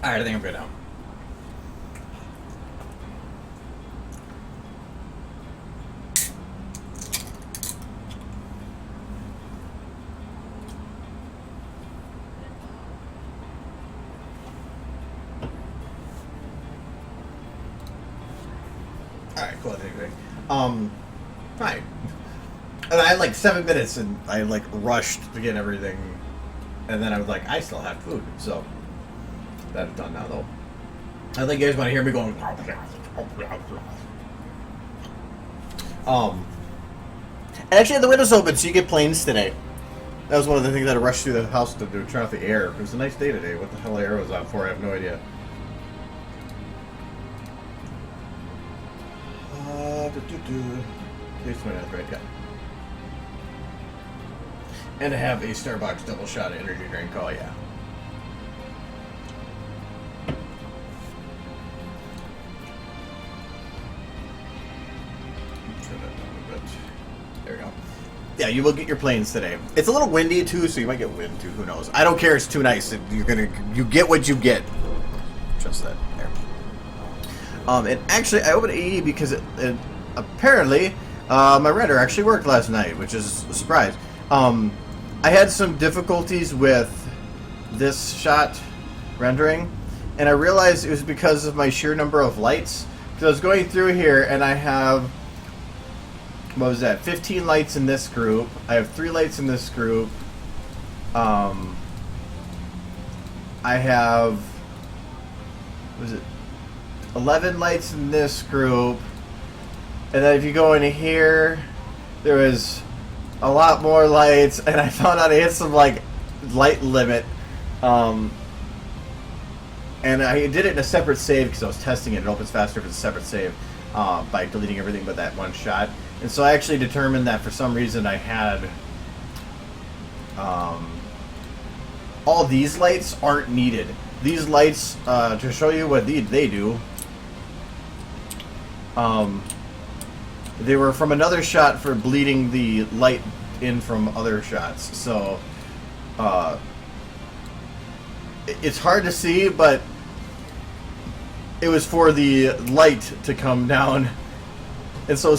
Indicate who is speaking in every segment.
Speaker 1: Alright, I think I'm good now. Alright, cool. I think great. Fine. And I had like 7 minutes and I like rushed to get everything. And then I was like, I still have food. So, that's done now though. I think you guys want to hear me going. Actually, the window's open, so you get planes today. That was one of the things that I rushed through the house to do, turn off the air. It was a nice day today. What the hell the air was on for, I have no idea. Please tell me that's right, yeah. And to have a Starbucks double shot of energy drink, oh yeah. Turn that down a bit. There we go. Yeah, you will get your planes today. It's a little windy too, so you might get wind too. Who knows? I don't care. It's too nice. You get what you get. Just that there. And actually, I opened AE because it apparently my render actually worked last night, which is a surprise. I had some difficulties with this shot rendering, and I realized it was because of my sheer number of lights. Because I was going through here, and I have, what was that, 15 lights in this group. I have 3 lights in this group. I have, what was it, 11 lights in this group. And then if you go into here, there was a lot more lights, and I found out I hit some like light limit, and I did it in a separate save because I was testing it. It opens faster if it's a separate save by deleting everything but that one shot. And so I actually determined that for some reason I had all these lights aren't needed. These lights, to show you what they do, they were from another shot for bleeding the light in from other shots. So, it's hard to see, but it was for the light to come down. And so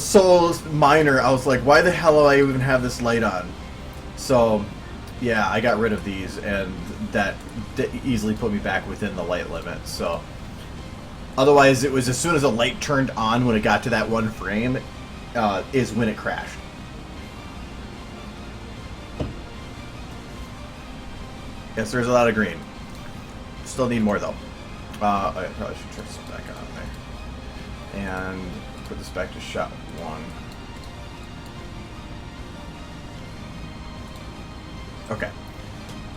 Speaker 1: minor, I was like, why the hell do I even have this light on? So, yeah, I got rid of these, and that easily put me back within the light limit. So, otherwise, it was as soon as the light turned on when it got to that one frame, is when it crashed. Yes, there's a lot of green. Still need more though. I probably should turn this back on there. And put this back to shot 1. Okay.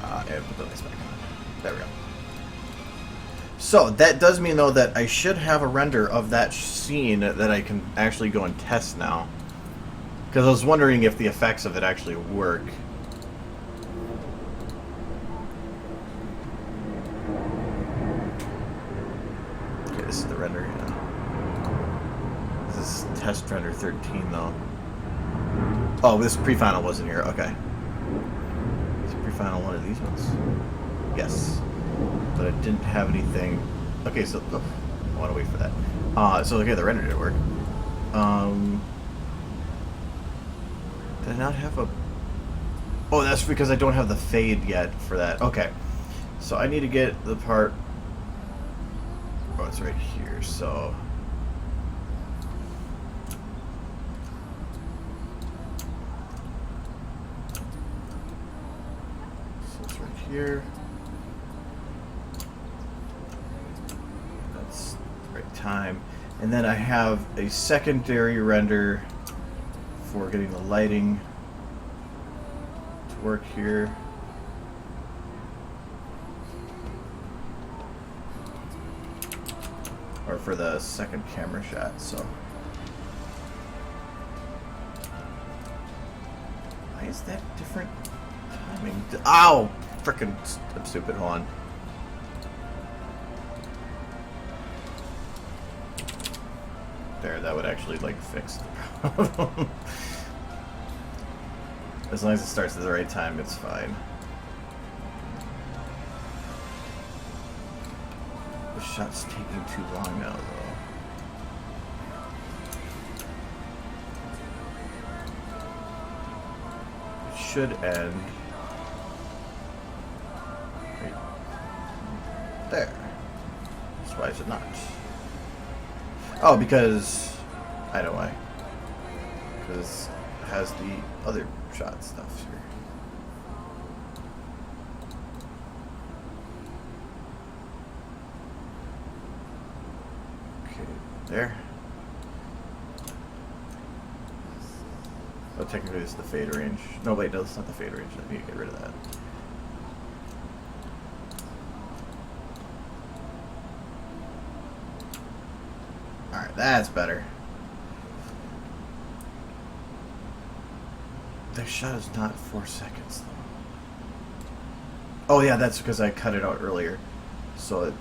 Speaker 1: And put the lights back on. There we go. So, that does mean, though, that I should have a render of that scene that I can actually go and test now. Because I was wondering if the effects of it actually work. Okay, this is the render, yeah. This is test render 13, though. Oh, this pre-final wasn't here, okay. Is pre-final one of these ones? Yes. But I didn't have anything. Okay, so I want to wait for that. So okay, the render didn't work. Did I not have a? Oh, that's because I don't have the fade yet for that. Okay, so I need to get the part. Oh, it's right here. So. So it's right here. Time, and then I have a secondary render for getting the lighting to work here. Or for the second camera shot, so. Why is that different timing? Ow! Frickin' I'm stupid, hold on. There, that would actually, like, fix the problem. As long as it starts at the right time, it's fine. The shot's taking too long now, though. It should end right there. So why is it not? Oh, because I know why. Because it has the other shot stuff here. There. Oh, technically this is the fade range. No, wait, no, it's not the fade range. I need to get rid of that. Alright, that's better. The shot is not 4 seconds, though. Oh, yeah, that's because I cut it out earlier. So it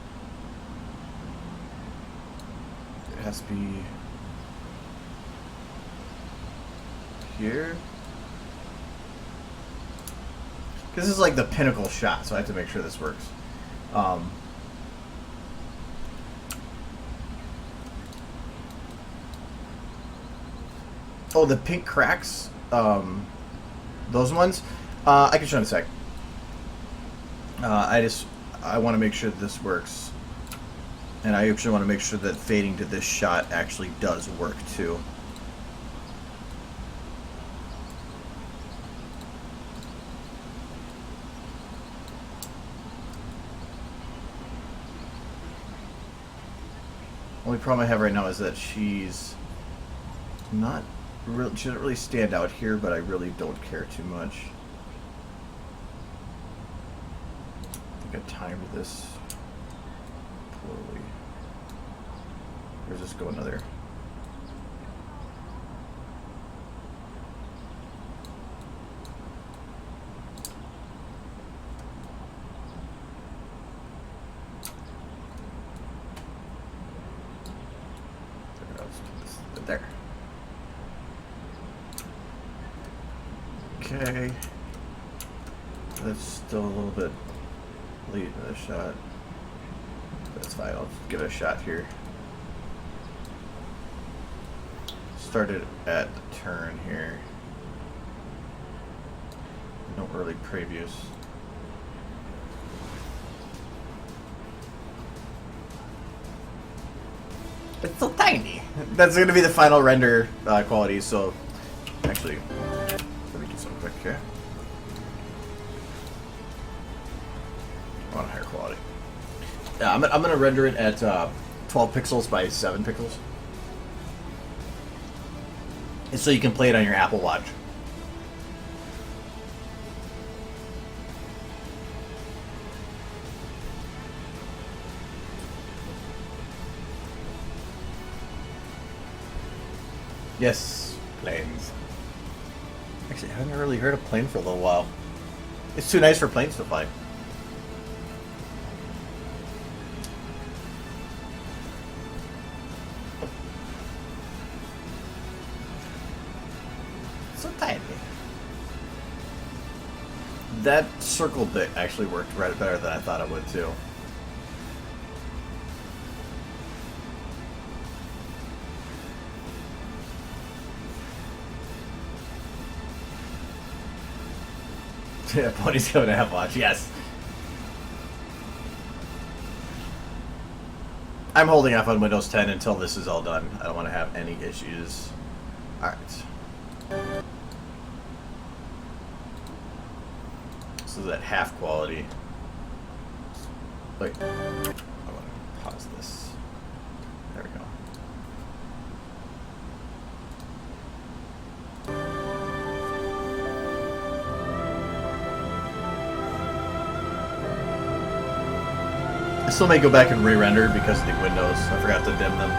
Speaker 1: has to be here. Because this is like the pinnacle shot, so I have to make sure this works. Oh, the pink cracks, those ones, I can show in a sec. I want to make sure that this works. And I actually want to make sure that fading to this shot actually does work too. Only problem I have right now is that she's not real. She doesn't really stand out here, but I really don't care too much. I think I timed this poorly. Or just go another. There. Okay. That's still a little bit late in the shot. That's fine. I'll give it a shot here. Started at the turn here. No early previews. It's so tiny. That's going to be the final render quality. So, actually, let me do something quick here. I want a higher quality. Yeah, I'm going to render it at 12 pixels by 7 pixels. And so you can play it on your Apple Watch. Yes, planes. Actually, I haven't really heard a plane for a little while. It's too nice for planes to fly. So tiny. That circle bit actually worked right better than I thought it would too. Yeah, Pony's going to Apple Watch, yes. I'm holding off on Windows 10 until this is all done. I don't want to have any issues. Alright. This is at half quality. Wait. I want to pause this. There we go. I still may go back and re-render because of the windows. I forgot to dim them.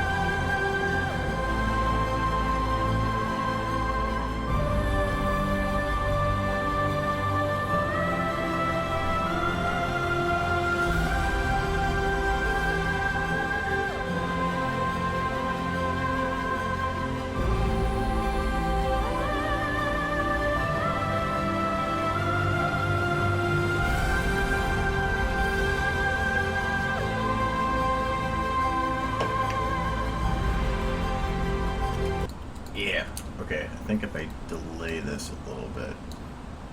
Speaker 1: Yeah. Okay, I think if I delay this a little bit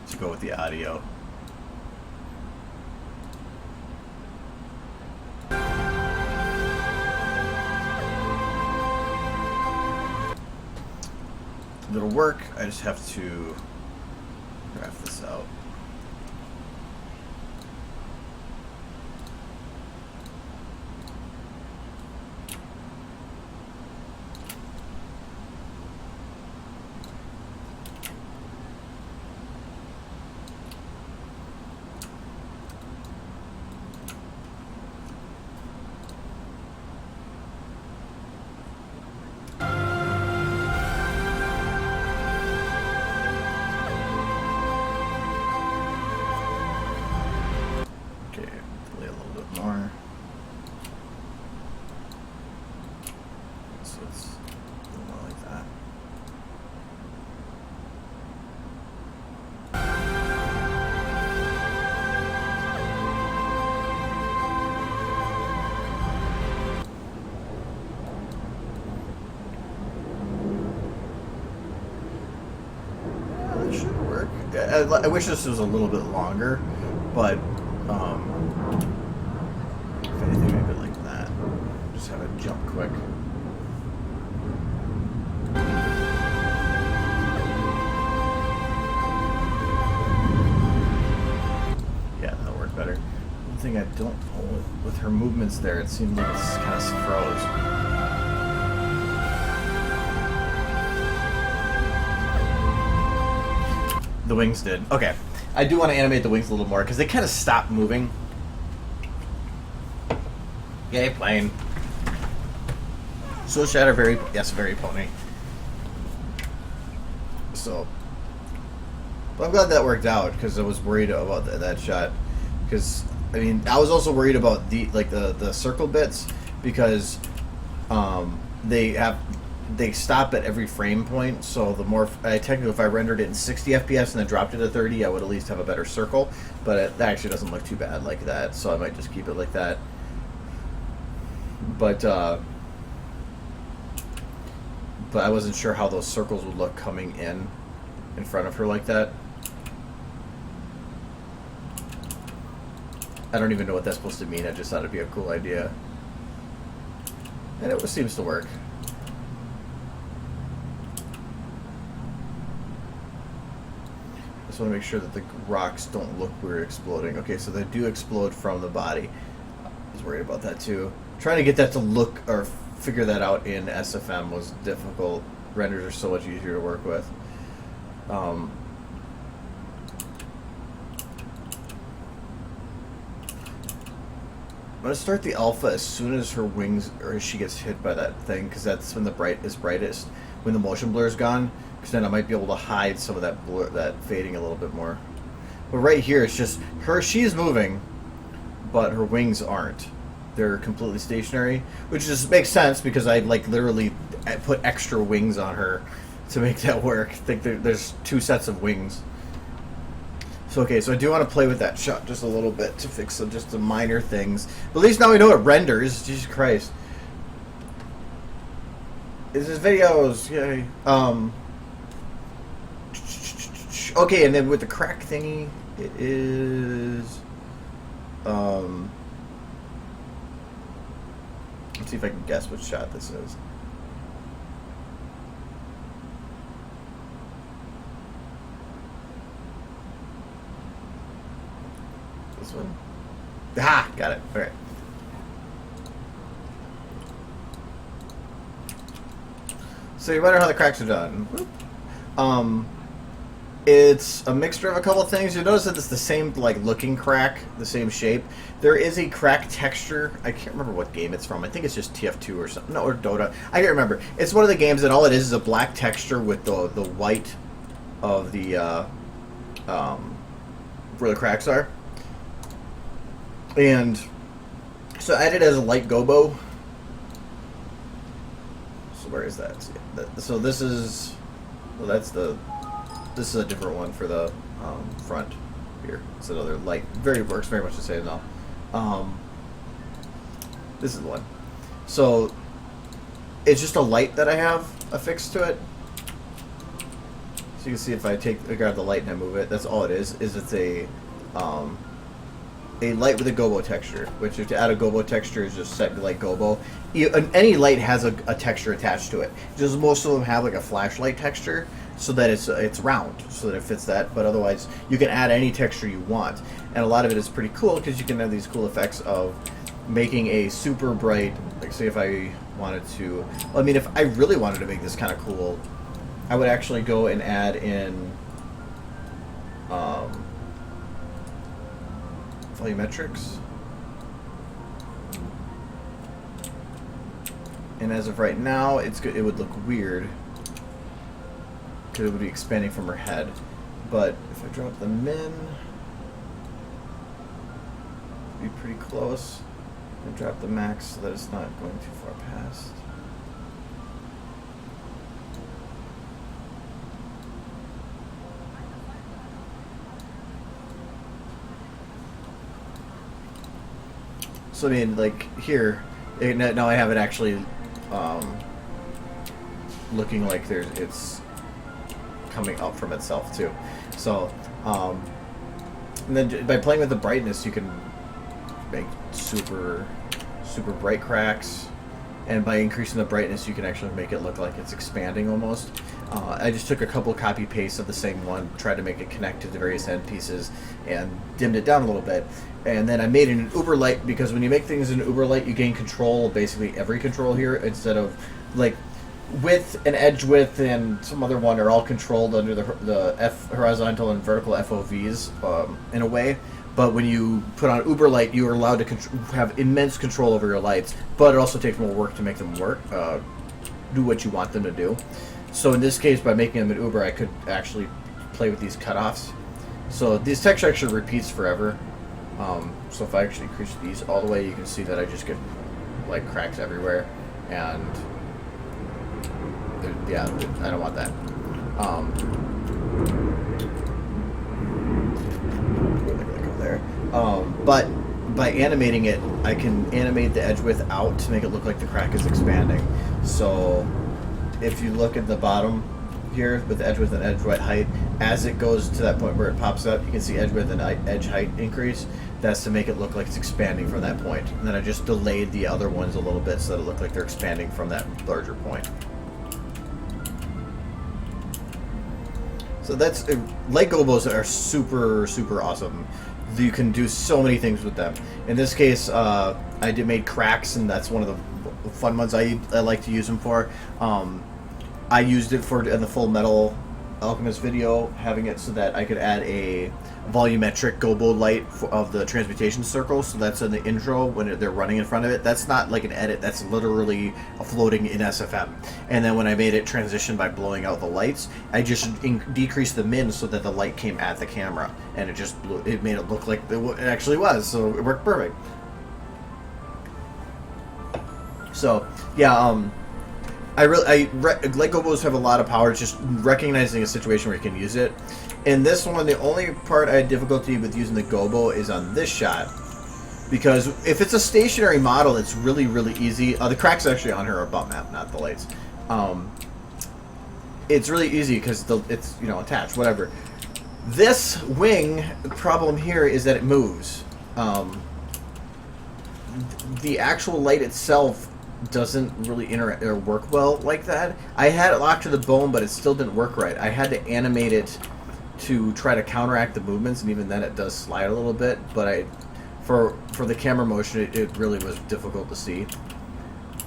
Speaker 1: to go with the audio. It'll work. I just have to graph this out. I wish this was a little bit longer, but if anything, maybe like that. Just have it jump quick. Yeah, that'll work better. One thing I don't know with her movements there, it seemed like it's kind of froze. The wings did. Okay. I do want to animate the wings a little more because they kind of stopped moving. Yay, plane. So shatter very, yes, very pony. So, but I'm glad that worked out because I was worried about that shot. Because I mean, I was also worried about the circle bits because they stop at every frame point, so the more technically if I rendered it in 60 FPS and then dropped it to 30, I would at least have a better circle, but that actually doesn't look too bad like that, so I might just keep it like that. But I wasn't sure how those circles would look coming in front of her like that. I don't even know what that's supposed to mean, I just thought it'd be a cool idea. And it seems to work. I just want to make sure that the rocks don't look weird exploding. Okay, so they do explode from the body. I was worried about that too. Trying to get that to look or figure that out in SFM was difficult. Renders are so much easier to work with. I'm going to start the alpha as soon as her wings or as she gets hit by that thing, because that's when the brightest, when the motion blur is gone, because then I might be able to hide some of that blur, that fading a little bit more. But right here, it's just her. She's moving, but her wings aren't. They're completely stationary, which just makes sense because I literally put extra wings on her to make that work. I think there's 2 sets of wings. So okay, so I do want to play with that shot just a little bit to fix just the minor things. But at least now we know it renders. Jesus Christ. Is this videos? Yay. Okay, and then with the crack thingy, it is. Let's see if I can guess which shot this is. This one? Ah, got it. All right. So you wonder how the cracks are done. It's a mixture of a couple of things. You notice that it's the same looking crack, the same shape. There is a crack texture. I can't remember what game it's from. I think it's just TF2 or something. No, or Dota. I can't remember. It's one of the games that all it is a black texture with the white of the where the cracks are. And so I added it as a light gobo. So where is that? So this is, well, this is a different one for the front here. It's another light. Works very much the same now. This is the one. So it's just a light that I have affixed to it. So you can see if I grab the light and I move it, that's all it is it's a light with a gobo texture, which if to add a gobo texture is just set like gobo. Any light has a texture attached to it. Just most of them have like a flashlight texture, so that it's round, so that it fits that. But otherwise, you can add any texture you want, and a lot of it is pretty cool because you can have these cool effects of making a super bright. Like, say if I wanted to, I mean, if I really wanted to make this kind of cool, I would actually go and add in volumetrics. And as of right now, it would look weird because it would be expanding from her head. But if I drop the min, it'd be pretty close. And drop the max so that it's not going too far past. So I mean, like here, now I have it actually looking like it's coming up from itself too. So, and then by playing with the brightness, you can make super bright cracks, and by increasing the brightness, you can actually make it look like it's expanding almost. I just took a couple copy pastes of the same one, tried to make it connect to the various end pieces, and dimmed it down a little bit. And then I made it an uber light, because when you make things in uber light, you gain control of basically every control here, instead of like width and edge width and some other one are all controlled under the horizontal and vertical FOVs in a way. But when you put on uber light, you are allowed to have immense control over your lights, but it also takes more work to make them work, do what you want them to do. So in this case, by making them an uber, I could actually play with these cutoffs. So this texture actually repeats forever. So if I actually increase these all the way, you can see that I just get like cracks everywhere, and yeah, I don't want that. There. But by animating it, I can animate the edge width out to make it look like the crack is expanding. So if you look at the bottom here with the edge width and edge width height, as it goes to that point where it pops up, you can see edge width and edge height increase. That's to make it look like it's expanding from that point. And then I just delayed the other ones a little bit so that it looked like they're expanding from that larger point. So that's light gobos are super awesome. You can do so many things with them. In this case, I made cracks, and that's one of the fun ones I like to use them for. I used it in the Full Metal Alchemist video, having it so that I could add a volumetric gobo light of the transmutation circle. So that's in the intro when they're running in front of it. That's not like an edit, that's literally floating in SFM. And then when I made it transition by blowing out the lights, I just decreased the min so that the light came at the camera, and it made it look like it actually was. So it worked perfect. So yeah, light gobos have a lot of power. It's just recognizing a situation where you can use it. In this one, the only part I had difficulty with using the gobo is on this shot, because if it's a stationary model, it's really easy. The cracks actually on her are bump map, not the lights. It's really easy because it's attached, whatever. This wing problem here is that it moves. The actual light itself doesn't really interact or work well like that. I had it locked to the bone, but it still didn't work right. I had to animate it to try to counteract the movements, and even then it does slide a little bit. But for the camera motion, it really was difficult to see.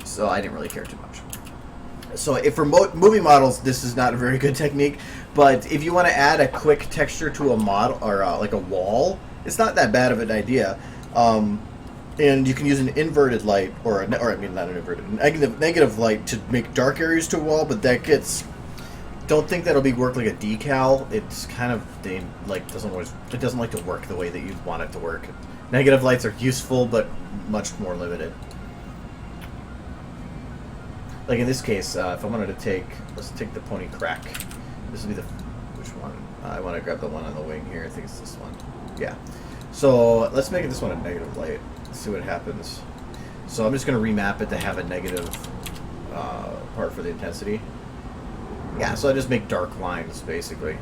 Speaker 1: So I didn't really care too much. So if for movie models, this is not a very good technique. But if you want to add a quick texture to a model or like a wall, it's not that bad of an idea. And you can use an inverted light, not an inverted, negative light to make dark areas to a wall, but that gets. Don't think that'll be work like a decal. It's kind of it doesn't like to work the way that you'd want it to work. Negative lights are useful, but much more limited. Like in this case, if I wanted to let's take the pony crack. This would be which one? I want to grab the one on the wing here. I think it's this one. Yeah. So let's make this one a negative light. Let's see what happens. So I'm just going to remap it to have a negative part for the intensity. Yeah, so I just make dark lines, basically.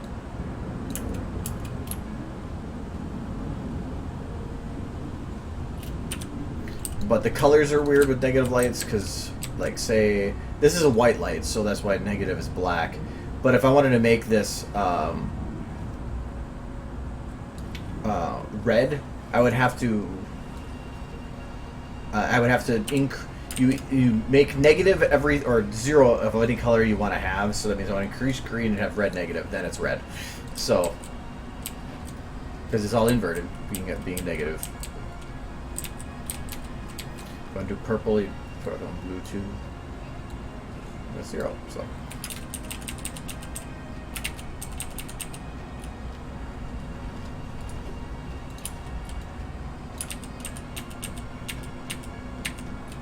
Speaker 1: But the colors are weird with negative lights, because, like, say, this is a white light, so that's why negative is black. But if I wanted to make this red, I would have to you make negative every, or 0 of any color you want to have. So that means I want to increase green and have red negative, then it's red. So, because it's all inverted, being negative. If I want to do purple, you put it on blue too. That's 0. So.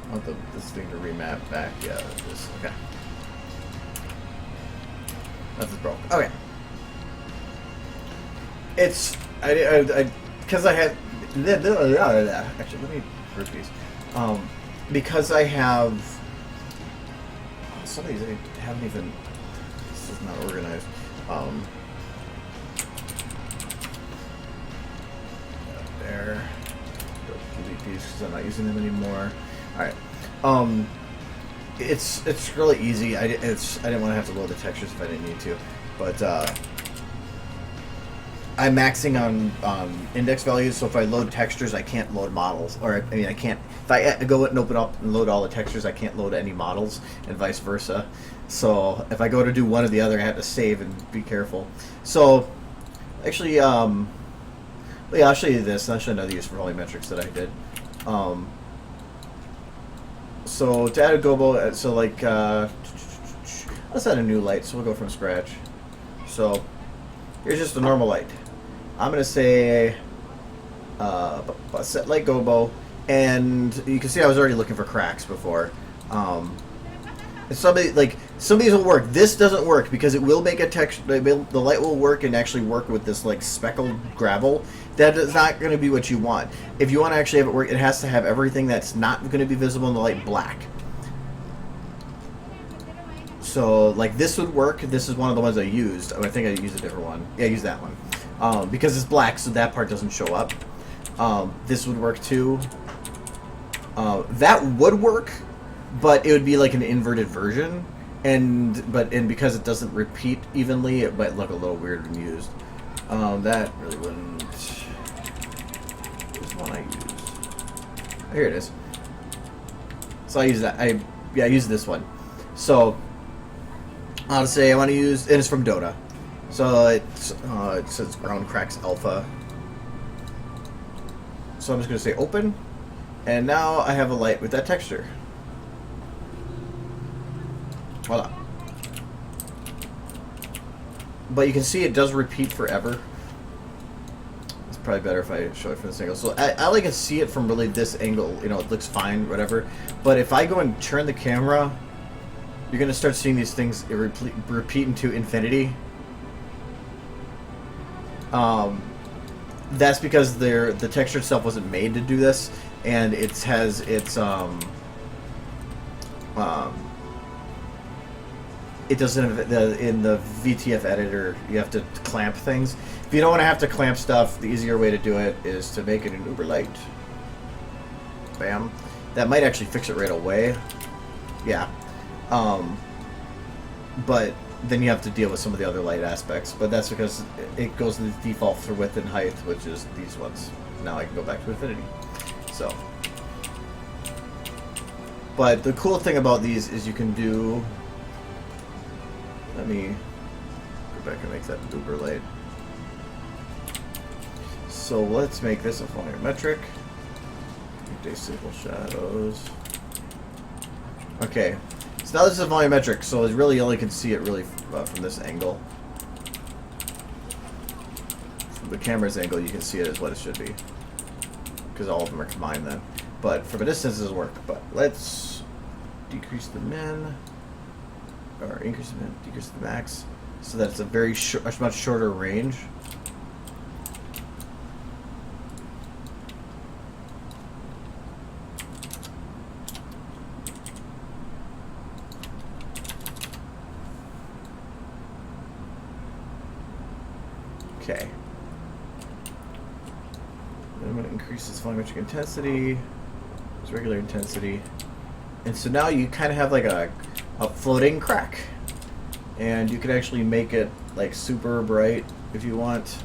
Speaker 1: I want this thing to remap back. Yeah, this. Okay. That's broke. Okay. It's because I had actually let me group these. Because I have some of these I haven't even. This is not organized. There. Delete these because I'm not using them anymore. All right. It's really easy. I didn't want to have to load the textures if I didn't need to, but I'm maxing on index values. So if I load textures, I can't load models, or I mean, I can't. If I go and open up and load all the textures, I can't load any models, and vice versa. So if I go to do one or the other, I have to save and be careful. So actually, yeah, I'll show you this. I'll show you another use for volumetrics that I did. So to add a gobo, so like, let's add a new light, so we'll go from scratch. So here's just a normal light. I'm going to say set light gobo, and you can see I was already looking for cracks before. And some of these will work. This doesn't work because it will make a texture. The light will work and actually work with this like speckled gravel. That is not going to be what you want. If you want to actually have it work, it has to have everything that's not going to be visible in the light black. So, like, this would work. This is one of the ones I used. Oh, I think I used a different one. Yeah, I used that one. Because it's black, so that part doesn't show up. This would work too. That would work, but it would be like an inverted version. And because it doesn't repeat evenly, it might look a little weird when used. That really wouldn't. One I used. Here it is. So I use that. I use this one. So I'll say I want to use, and it's from Dota. So it says ground cracks alpha. So I'm just going to say open, and now I have a light with that texture. Voila. But you can see it does repeat forever. Probably better if I show it from this angle. So I only can see it from really this angle. You know, it looks fine, whatever. But if I go and turn the camera, you're gonna start seeing these things repeat into infinity. That's because the texture itself wasn't made to do this, and it has its it doesn't have in the VTF editor. You have to clamp things. If you don't want to have to clamp stuff, the easier way to do it is to make it an uber light. Bam. That might actually fix it right away. Yeah. But then you have to deal with some of the other light aspects. But that's because it goes to the default for width and height, which is these ones. Now I can go back to infinity. So. But the cool thing about these is you can do... Let me go back and make that uber light. So let's make this a volumetric. Simple shadows. Okay, so now this is a volumetric, so it really only can see it really from this angle. From the camera's angle, you can see it as what it should be, because all of them are combined then. But from a distance, it doesn't work. But let's decrease the min, or increase the min, decrease the max, so that it's a very much shorter range. Okay. Then I'm going to increase this volumetric intensity. It's regular intensity. And so now you kind of have like a floating crack. And you can actually make it like super bright if you want.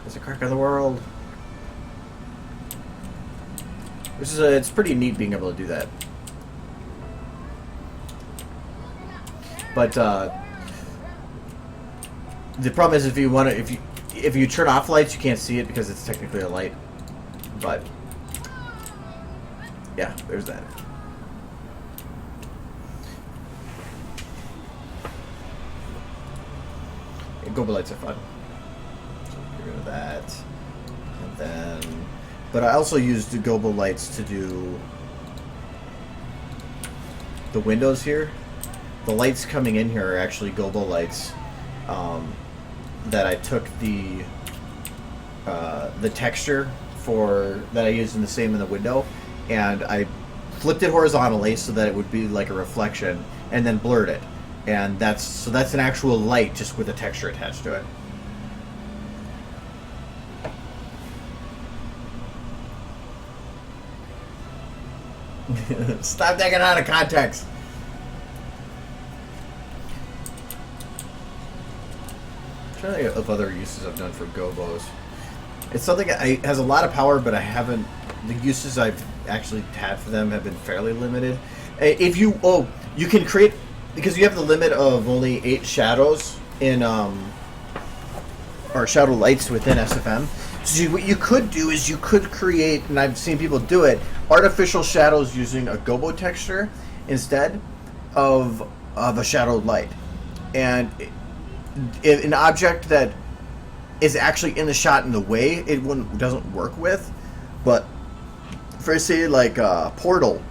Speaker 1: There's a crack of the world. Which is it's pretty neat being able to do that. But the problem is if you want to, if you turn off lights, you can't see it because it's technically a light. But yeah, there's that. And gobo lights are fun. So get rid of that, and then. But I also used the gobo lights to do the windows here. The lights coming in here are actually gobo lights that I took the texture for that I used in the same in the window, and I flipped it horizontally so that it would be like a reflection, and then blurred it, and that's an actual light just with a texture attached to it. Stop taking it out of context. I'm trying to think of other uses I've done for gobos. It's something that has a lot of power, but I haven't. The uses I've actually had for them have been fairly limited. If you you can create, because you have the limit of only 8 shadows in or shadow lights within SFM. So what you could do is you could create, and I've seen people do it, artificial shadows using a gobo texture instead of a shadowed light. And an object that is actually in the shot in the way it doesn't work with, but for say like a Portal,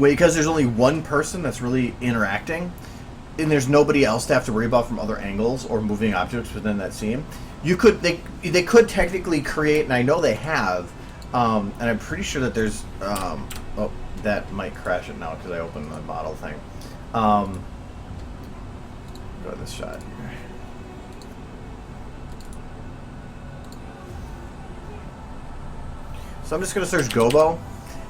Speaker 1: because there's only one person that's really interacting, and there's nobody else to have to worry about from other angles or moving objects within that scene. They could technically create, and I know they have, and I'm pretty sure that there's oh, that might crash it now because I opened the bottle thing. Go to this shot here. So I'm just going to search gobo,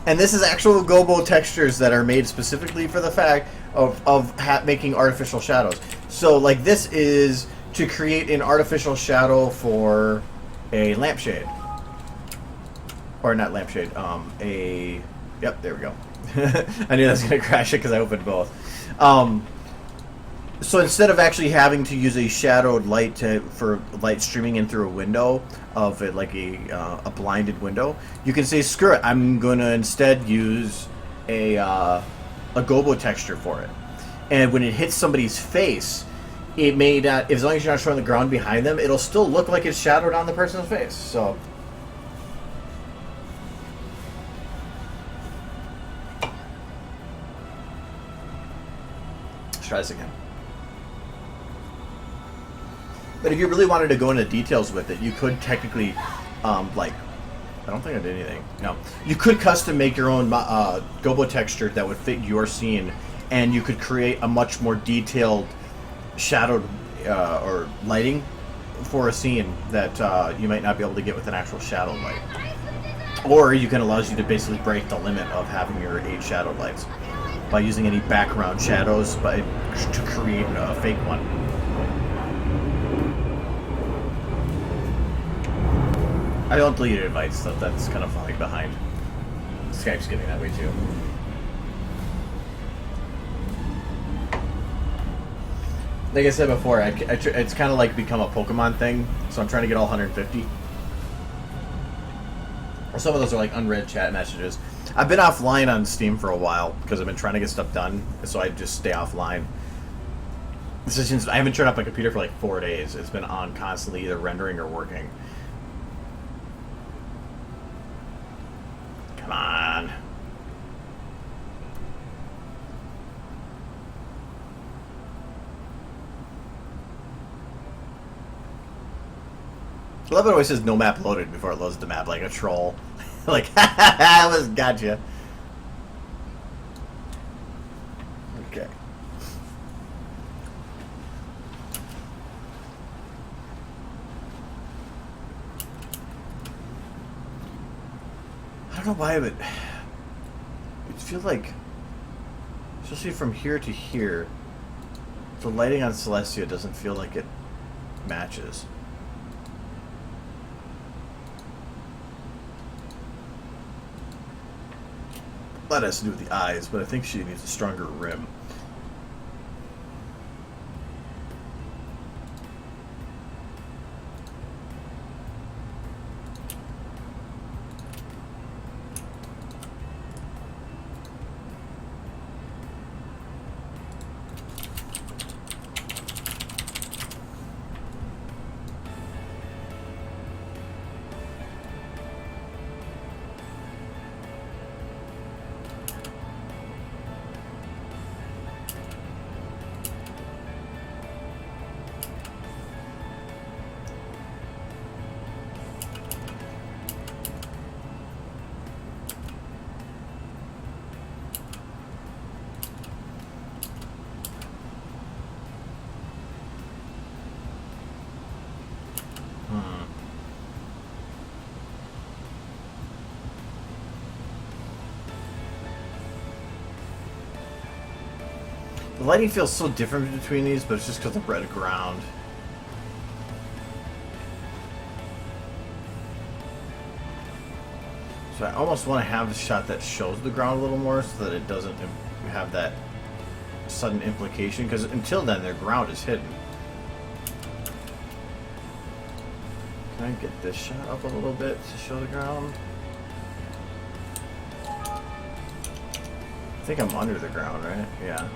Speaker 1: and this is actual gobo textures that are made specifically for the fact of making artificial shadows. So like this is to create an artificial shadow for a lampshade. Or not lampshade, yep, there we go. I knew that was going to crash it because I opened both. So instead of actually having to use a shadowed light for light streaming in through a window of it, like a blinded window, you can say, screw it, I'm going to instead use a gobo texture for it. And when it hits somebody's face, it may not, as long as you're not showing the ground behind them, it'll still look like it's shadowed on the person's face. So let's try this again. But if you really wanted to go into details with it, you could technically, like, I don't think I did anything. No, you could custom make your own gobo texture that would fit your scene, and you could create a much more detailed shadowed or lighting for a scene that you might not be able to get with an actual shadow light. Or you can allows you to basically break the limit of having your 8 shadow lights by using any background shadows, to create a fake one. I don't delete invites, so that's kind of falling behind. Skype's getting that way too. Like I said before, it's kind of like become a Pokemon thing, so I'm trying to get all 150. Or some of those are like unread chat messages. I've been offline on Steam for a while because I've been trying to get stuff done, so I just stay offline. Since I haven't turned up my computer for like 4 days. It's been on constantly, either rendering or working. Come on. I love it always says no map loaded before it loads the map, like a troll. Like, I almost got you. Okay. don't know why, but it feels like, especially from here to here, the lighting on Celestia doesn't feel like it matches. That has to do with the eyes, but I think she needs a stronger rim. The lighting feels so different between these, but it's just because of red ground. So I almost want to have a shot that shows the ground a little more so that it doesn't have that sudden implication, because until then their ground is hidden. Can I get this shot up a little bit to show the ground? I think I'm under the ground, right? Yeah.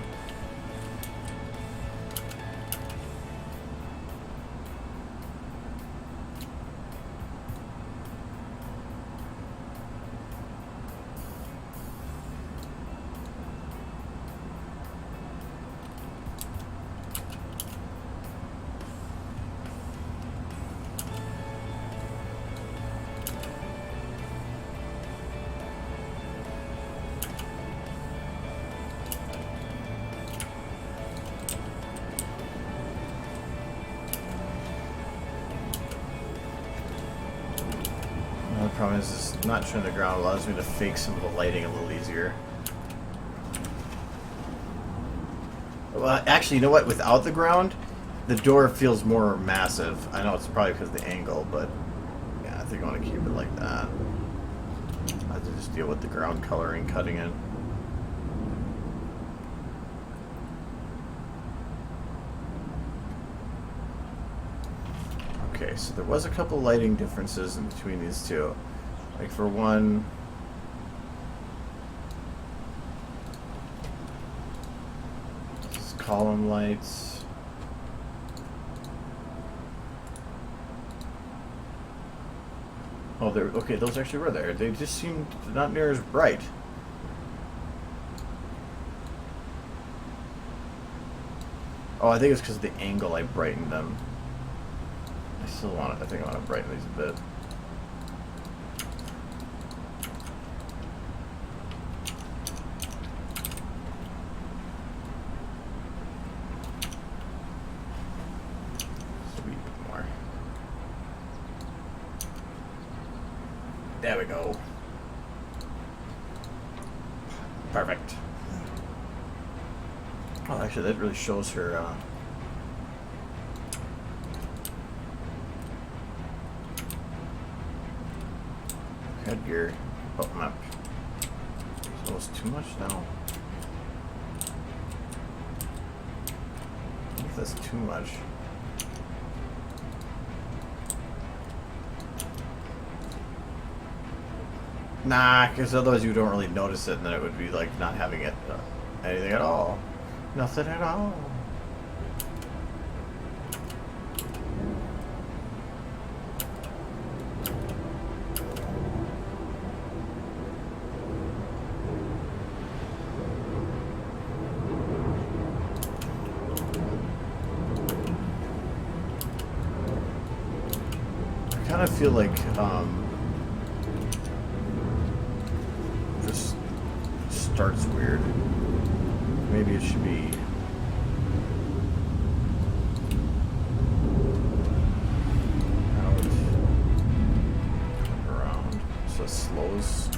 Speaker 1: The problem is not showing the ground allows me to fake some of the lighting a little easier. Well, actually, you know what? Without the ground, the door feels more massive. I know it's probably because of the angle, but yeah, I think I want to keep it like that. I have to just deal with the ground coloring cutting in. Okay, so there was a couple lighting differences in between these two. Like for one, this is column lights. Oh, they're okay. Those actually were there. They just seemed not near as bright. Oh, I think it's because of the angle I brightened them. I still want it. I think I want to brighten these a bit. Sweet more. There we go. Perfect. Oh, actually, that really shows her. Headgear button up. So it's too much now. What if that's too much? Nah, because otherwise you don't really notice it, and then it would be like not having it anything at all. Nothing at all. I kind of feel like this starts weird. Maybe it should be out, around, so it slows.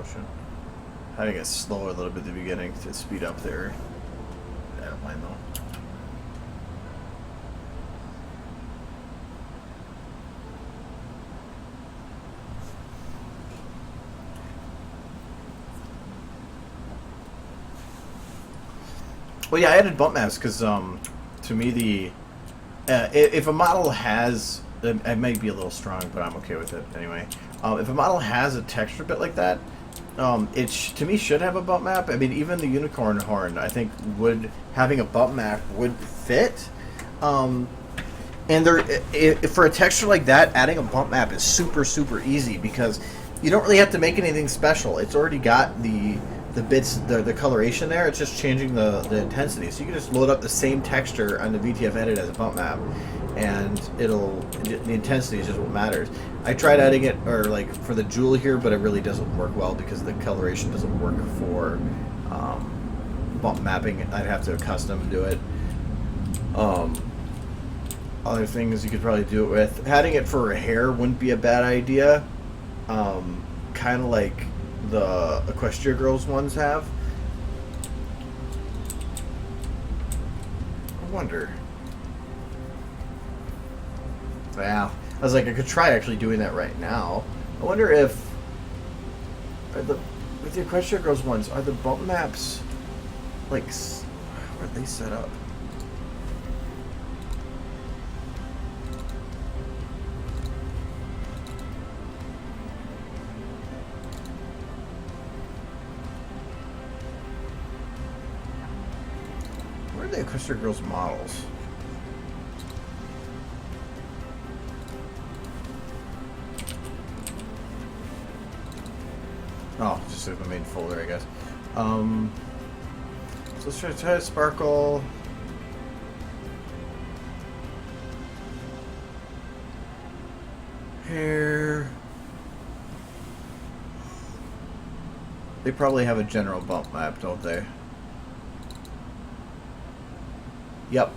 Speaker 1: motion. Having it slow a little bit at the beginning to speed up there. I don't mind though. Well, yeah, I added bump maps because, to me, the if a model has, it might be a little strong, but I'm okay with it anyway. If a model has a texture bit like that, it to me should have a bump map. I mean, even the unicorn horn, I think, having a bump map would fit. And for a texture like that, adding a bump map is super easy because you don't really have to make anything special. It's already got the bits, the coloration there. It's just changing the intensity. So you can just load up the same texture on the VTF edit as a bump map, and the intensity is just what matters. I tried adding it, or like for the jewel here, but it really doesn't work well because the coloration doesn't work for bump mapping. I'd have to custom do it. Other things you could probably do it with. Adding it for hair wouldn't be a bad idea. Kind of like the Equestria Girls ones have. I wonder. Yeah, I was like, I could try actually doing that right now. I wonder if with the Equestria Girls ones, are the bump maps like where are they set up? The Equestria Girls models. Oh, just like the main folder, I guess. So let's try to sparkle. Hair. They probably have a general bump map, don't they? Yep.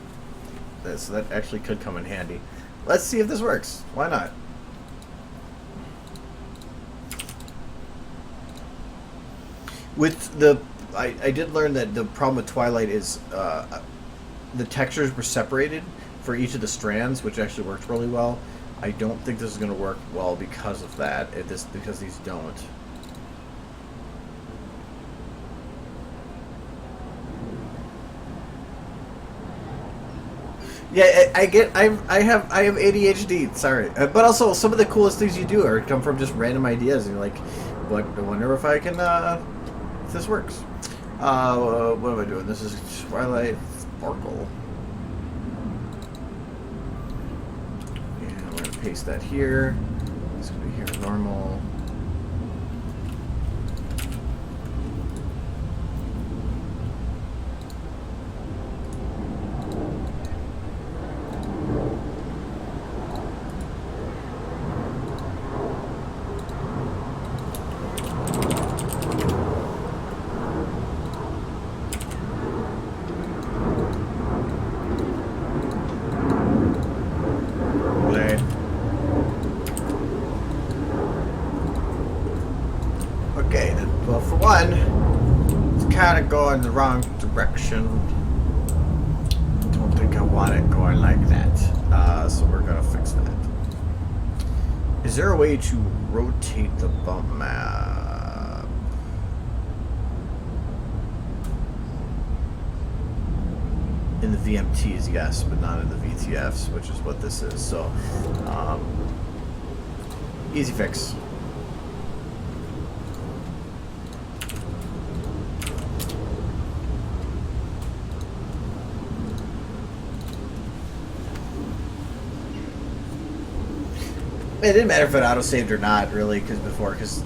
Speaker 1: So that actually could come in handy. Let's see if this works. Why not? With the, I did learn that the problem with Twilight is the textures were separated for each of the strands, which actually worked really well. I don't think this is going to work well because of that. Because these don't. Yeah, I have ADHD. Sorry, but also some of the coolest things you do come from just random ideas, and you're like, "What? I wonder if I can, if this works." What am I doing? This is Twilight Sparkle. Yeah, I'm gonna paste that here. It's gonna be here normal. Going the wrong direction. Don't think I want it going like that. So we're gonna fix that. Is there a way to rotate the bump map? In the VMTs, yes, but not in the VTFs, which is what this is. So, easy fix. It didn't matter if it auto-saved or not, really, because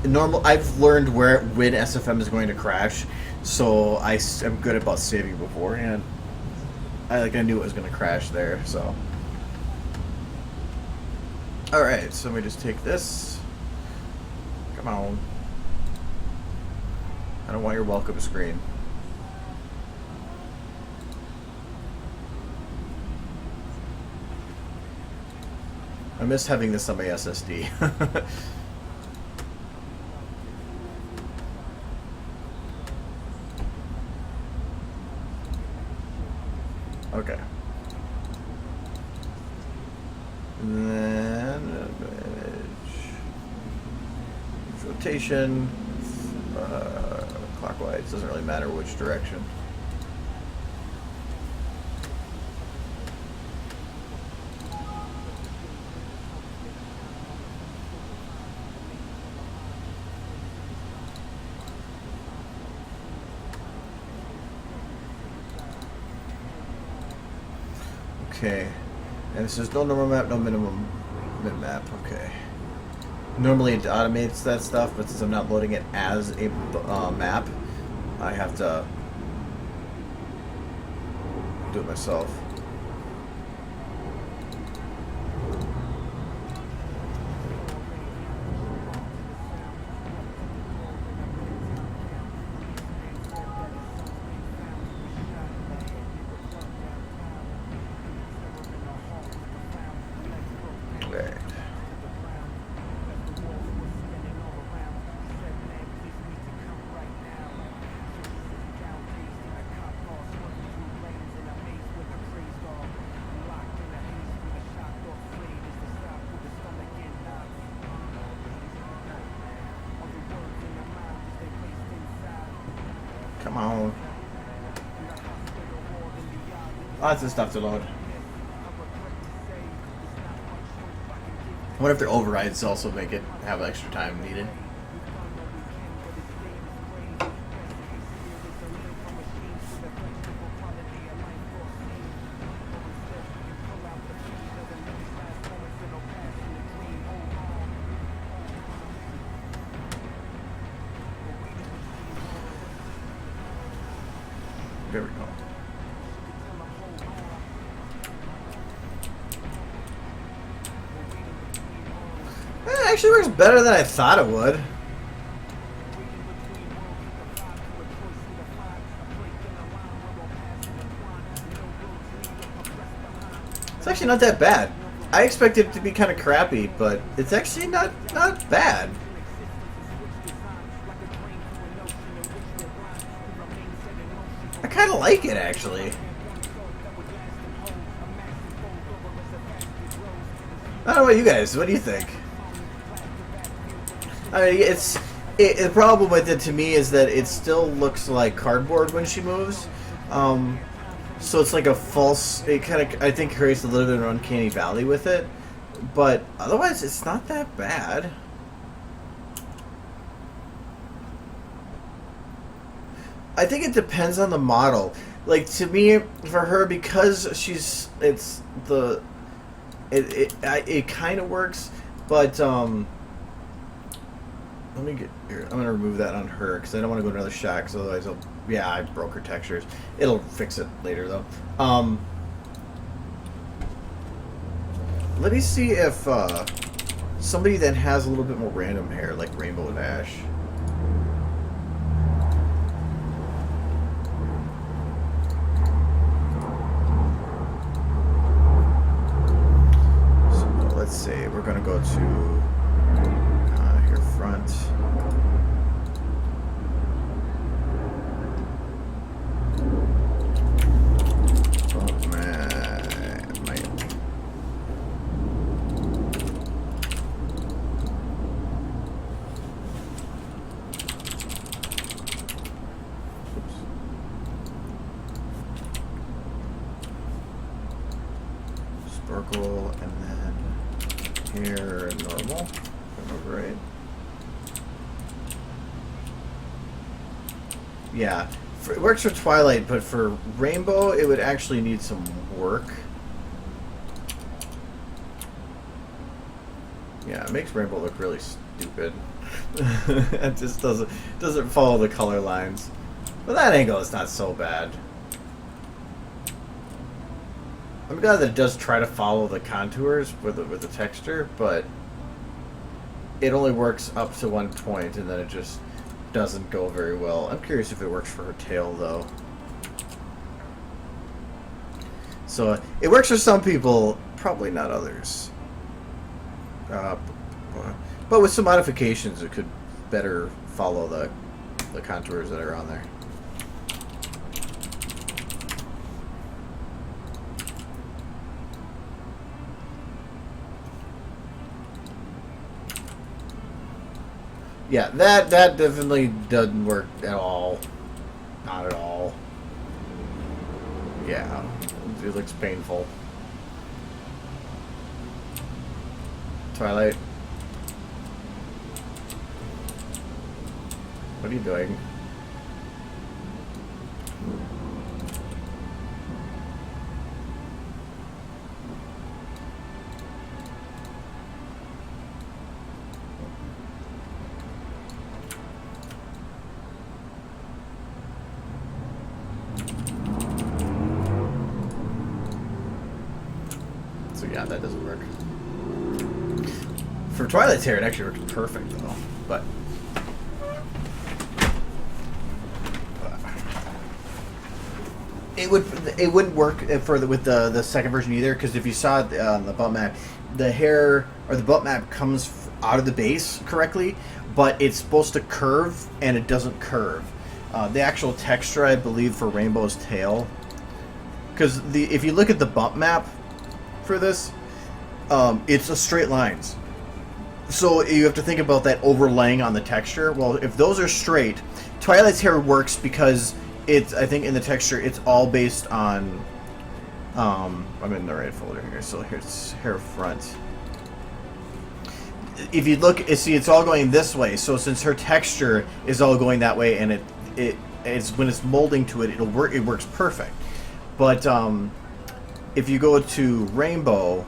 Speaker 1: normal. I've learned when SFM is going to crash, so I'm good about saving beforehand. I knew it was going to crash there, so. All right, so let me just take this. Come on. I don't want your welcome screen. I miss having this on my SSD. Okay. And then rotation, clockwise, doesn't really matter which direction. Okay, and this is no normal map, no minimum min map. Okay. Normally it automates that stuff, but since I'm not loading it as a map, I have to do it myself. Come on. Lots of stuff to load. I wonder if their overrides also make it have extra time needed. There we go. It actually works better than I thought it would. It's actually not that bad. I expected it to be kind of crappy, but it's actually not bad. I kind of like it, actually. I don't know about you guys. What do you think? I mean, the problem with it to me is that it still looks like cardboard when she moves. So it's like a false. It kind of, I think, creates a little bit of an uncanny valley with it. But otherwise, it's not that bad. I think it depends on the model. Like, to me, for her, because she's, it kind of works, but, let me get here. I'm going to remove that on her, because I don't want to go another shot, because otherwise yeah, I broke her textures. It'll fix it later, though. Let me see if, somebody that has a little bit more random hair, like Rainbow Dash. Let's see, we're going to go to here front. Oh man, Sparkle, and then here, normal, if I remember right. Yeah, it works for Twilight, but for Rainbow, it would actually need some work. Yeah, it makes Rainbow look really stupid. It just doesn't follow the color lines. But that angle is not so bad. I'm glad that it does try to follow the contours with the texture, but it only works up to one point, and then it just doesn't go very well. I'm curious if it works for her tail, though. So it works for some people, probably not others. But with some modifications, it could better follow the contours that are on there. Yeah, that definitely doesn't work at all. Not at all. Yeah, it looks painful. Twilight. What are you doing? So yeah, that doesn't work. For Twilight's hair, it actually works perfect though. But it wouldn't work for with the second version either, because if you saw it on the bump map, the hair or the bump map comes out of the base correctly, but it's supposed to curve and it doesn't curve. The actual texture, I believe, for Rainbow's tail, because if you look at the bump map for this, it's a straight lines. So you have to think about that overlaying on the texture. Well, if those are straight, Twilight's hair works because it's, I think in the texture, it's all based on, I'm in the right folder here, so here's hair front. If you look, see, it's all going this way, so since her texture is all going that way, and it's when it's molding to it, it'll work, it works perfect. But, if you go to Rainbow,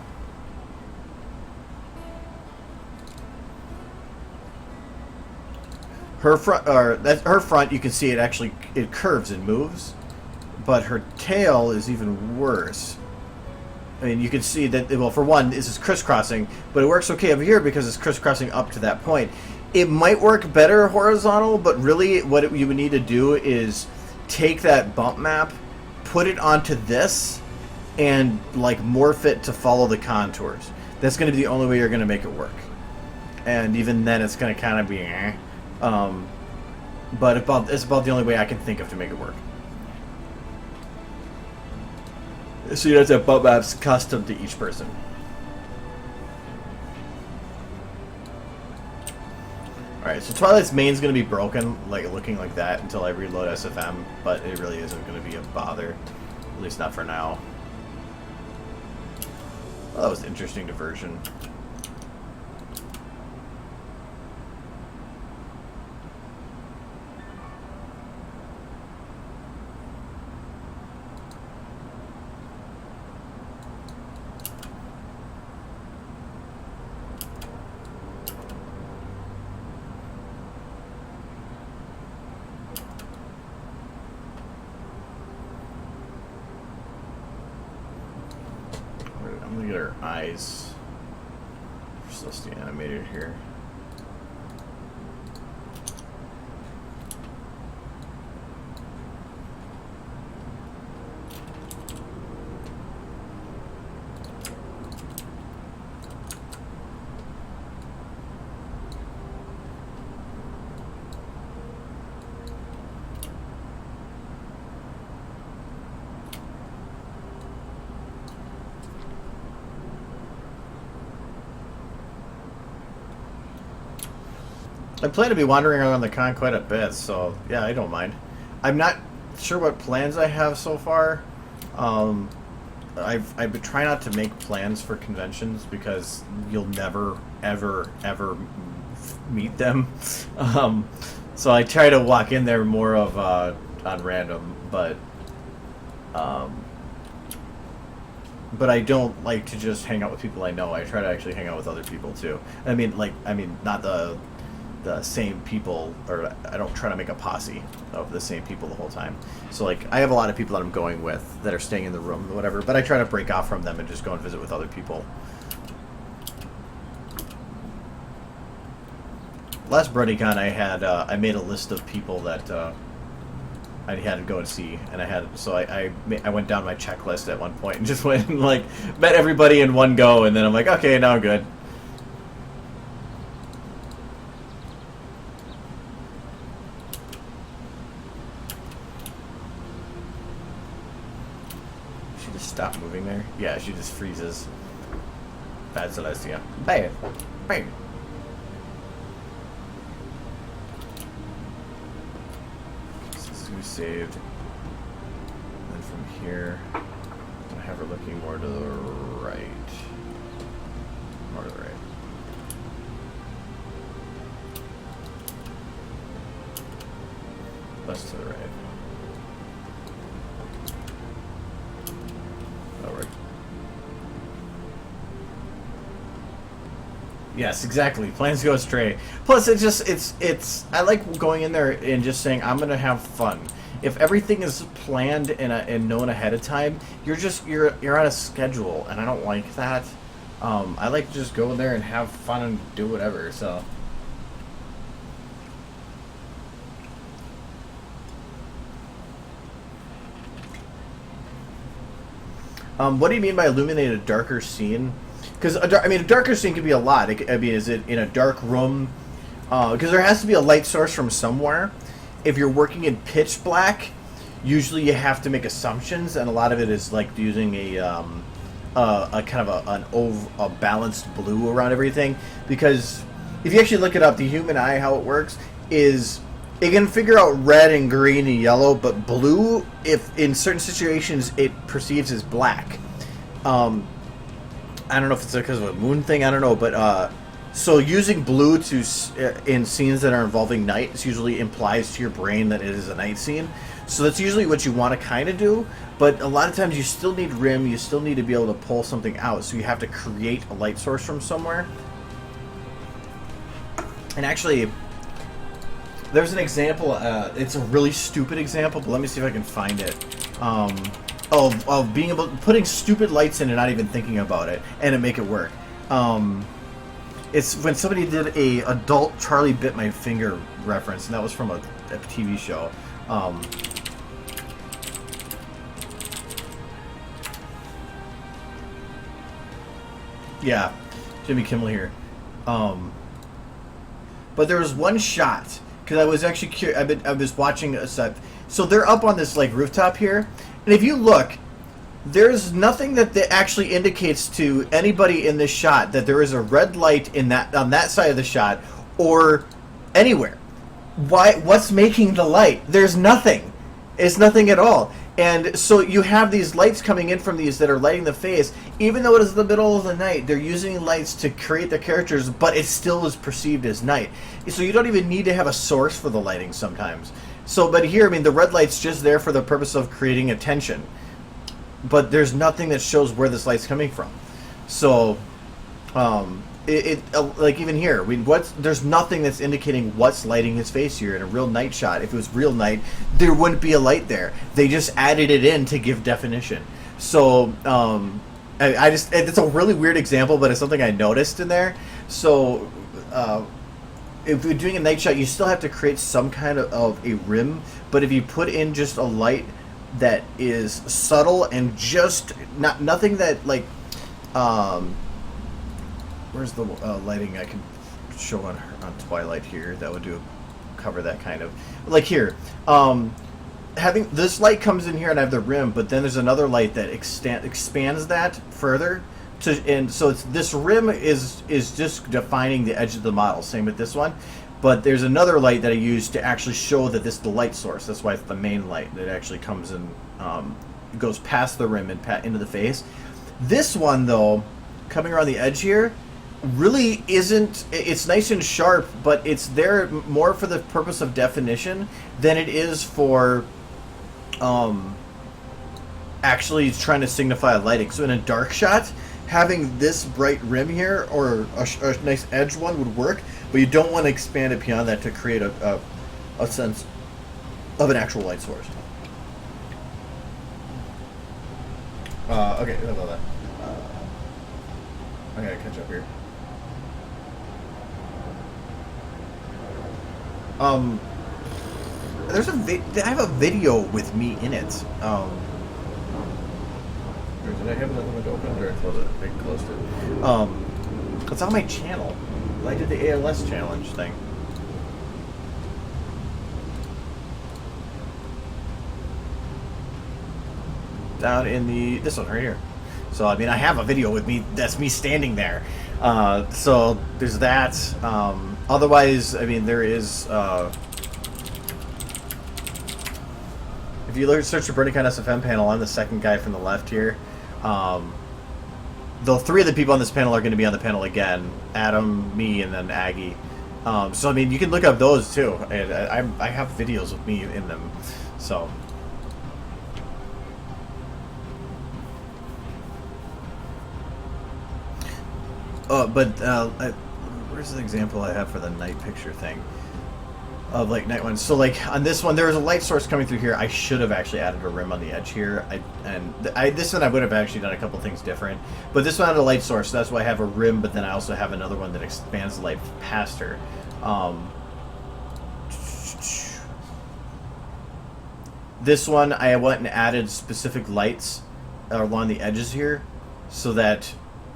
Speaker 1: her front, you can see it actually, it curves and moves, but her tail is even worse. I mean, you can see that, well, for one, this is crisscrossing, but it works okay over here because it's crisscrossing up to that point. It might work better horizontal, but really what you would need to do is take that bump map, put it onto this, and like morph it to follow the contours. That's going to be the only way you're going to make it work. And even then, it's going to kind of be but it's about the only way I can think of to make it work. So you have to have bump maps custom to each person. Alright, so Twilight's main's going to be broken, like looking like that, until I reload SFM, but it really isn't going to be a bother. At least not for now. Well, that was an interesting diversion. I'm gonna get her eyes. We're supposed to be animated here. I plan to be wandering around the con quite a bit, so yeah, I don't mind. I'm not sure what plans I have so far. I've been trying not to make plans for conventions because you'll never, ever, ever meet them. So I try to walk in there more of on random, but I don't like to just hang out with people I know. I try to actually hang out with other people too. I mean, not the same people, or I don't try to make a posse of the same people the whole time. So like, I have a lot of people that I'm going with that are staying in the room or whatever, but I try to break off from them and just go and visit with other people. Last BronyCon I had, I made a list of people that I had to go and see, and I went down my checklist at one point and just went and like met everybody in one go, and then I'm like, okay, now I'm good. Stop moving there. Yeah, she just freezes. Bad Celestia. Bad. Bad. gonna be saved. And then from here, I'm gonna have her looking more to the right. More to the right. Less to the right. That'll work. Yes, exactly. Plans go astray. Plus, it's. I like going in there and just saying I'm gonna have fun. If everything is planned and known ahead of time, you're on a schedule, and I don't like that. I like to just go in there and have fun and do whatever. So. What do you mean by illuminate a darker scene? Because a darker scene could be a lot. Is it in a dark room? Because there has to be a light source from somewhere. If you're working in pitch black, usually you have to make assumptions, and a lot of it is like using a kind of a balanced blue around everything. Because if you actually look it up, the human eye, how it works is it can figure out red and green and yellow, but blue, if in certain situations it perceives as black. I don't know if it's because of a moon thing. I don't know, but so using blue in scenes that are involving night, this usually implies to your brain that it is a night scene. So that's usually what you want to kind of do. But a lot of times you still need rim. You still need to be able to pull something out. So you have to create a light source from somewhere. And actually, there's an example. It's a really stupid example, but let me see if I can find it. Of being able putting stupid lights in and not even thinking about it, and to make it work. It's when somebody did a adult Charlie Bit My Finger reference, and that was from a TV show. Yeah, Jimmy Kimmel here. But there was one shot because I was actually curious. I was watching a set. So they're up on this like rooftop here, and if you look, there's nothing that actually indicates to anybody in this shot that there is a red light on that side of the shot or anywhere. What's making the light? There's nothing. It's nothing at all. And so you have these lights coming in from these that are lighting the face. Even though it is the middle of the night, they're using lights to create the characters, but it still is perceived as night. So you don't even need to have a source for the lighting sometimes. So, but here, the red light's just there for the purpose of creating attention. But there's nothing that shows where this light's coming from. So, like even here, there's nothing that's indicating what's lighting his face here in a real night shot. If it was real night, there wouldn't be a light there. They just added it in to give definition. So, it's a really weird example, but it's something I noticed in there. So, if you're doing a night shot, you still have to create some kind of a rim. But if you put in just a light that is subtle and just nothing that like, where's the lighting I can show on Twilight here that would cover that kind of like here. Having this light comes in here and I have the rim, but then there's another light that expands that further. And so this rim is just defining the edge of the model. Same with this one, but there's another light that I use to actually show that this is the light source. That's why it's the main light that actually comes in, goes past the rim and into the face. This one though, coming around the edge here, really isn't. It's nice and sharp, but it's there more for the purpose of definition than it is for actually trying to signify lighting. So in a dark shot, having this bright rim here or a nice edge one would work, but you don't want to expand it beyond that to create a sense of an actual light source. Okay, how about that? I gotta catch up here. I have a video with me in it. Did I have another window open or close it? I closed it. It's on my channel. I did the ALS challenge thing. Down in this one right here. So I have a video with me. That's me standing there. So there's that. Otherwise, there is. If you search the Burnicon SFM panel, I'm the second guy from the left here. The three of the people on this panel are going to be on the panel again. Adam, me, and then Aggie. So, I mean, you can look up those, too. And I have videos of me in them. So... where's the example I have for the night picture thing? Of, like, night one. So, like, on this one, there was a light source coming through here. I should have actually added a rim on the edge here. This one I would have actually done a couple things different. But this one had a light source, so that's why I have a rim, but then I also have another one that expands the light past her. This one, I went and added specific lights along the edges here so that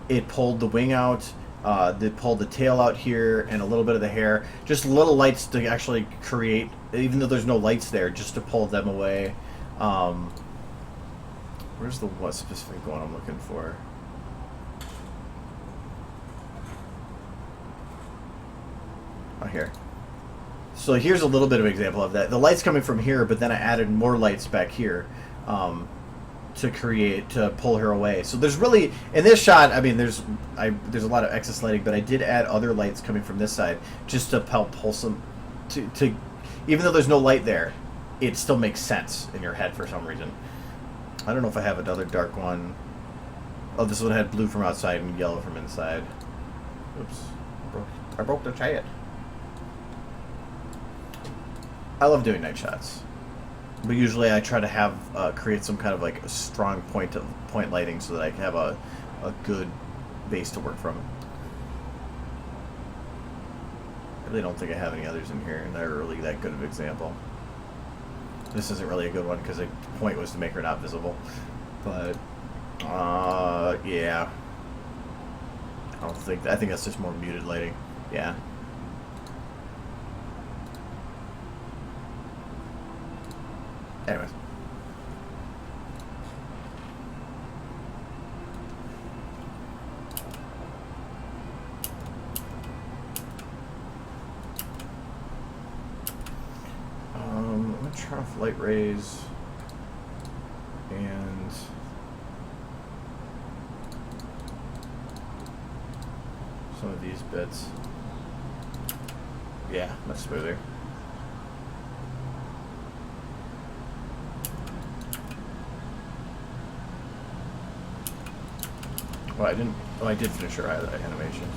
Speaker 1: it pulled the wing out, it pulled the tail out here, and a little bit of the hair. Just little lights to actually create, even though there's no lights there, just to pull them away. Where's the what specific one I'm looking for? Oh, here. So here's a little bit of an example of that. The light's coming from here, but then I added more lights back here. To pull her away. So there's really, in this shot, I mean, there's a lot of excess lighting, but I did add other lights coming from this side just to help pull some, to even though there's no light there, it still makes sense in your head for some reason. I don't know if I have another dark one. Oh, this one had blue from outside and yellow from inside. Oops, I broke the chat. I love doing night shots. But usually I try to have create some kind of like a strong point lighting so that I can have a good base to work from. I really don't think I have any others in here, and they're really that good of an example. This isn't really a good one because the point was to make her not visible. But yeah, I think that's just more muted lighting. Yeah. Anyways. I'm going to turn off light rays and some of these bits. Yeah, much smoother. Well, I didn't. Oh, I did finish her animation.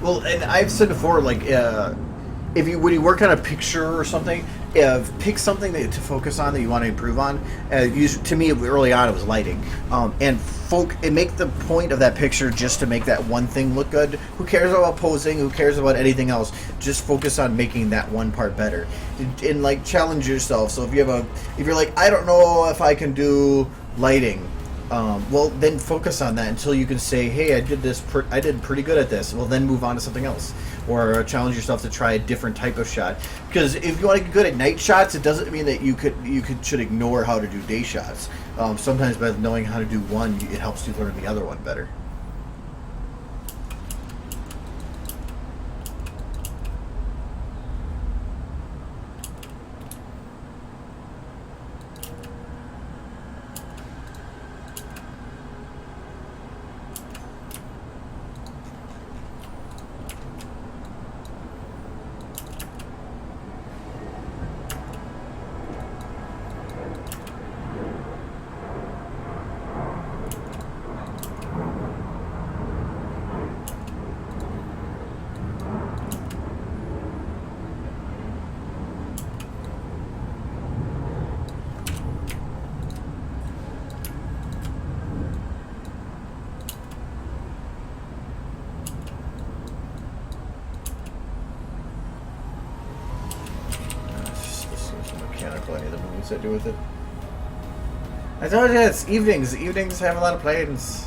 Speaker 1: Well, and I've said before, like, when you work on a picture or something, pick something to focus on that you want to improve on. To me, early on, it was lighting, and make the point of that picture just to make that one thing look good. Who cares about posing? Who cares about anything else? Just focus on making that one part better, and like challenge yourself. So if you're like, I don't know if I can do lighting. Well, then focus on that until you can say, hey, I did pretty good at this. Well, then move on to something else. Or challenge yourself to try a different type of shot. Because if you want to get good at night shots, it doesn't mean that you should ignore how to do day shots. Sometimes by knowing how to do one, it helps you learn the other one better. What's that do with it? I told you it's evenings. Evenings have a lot of planes.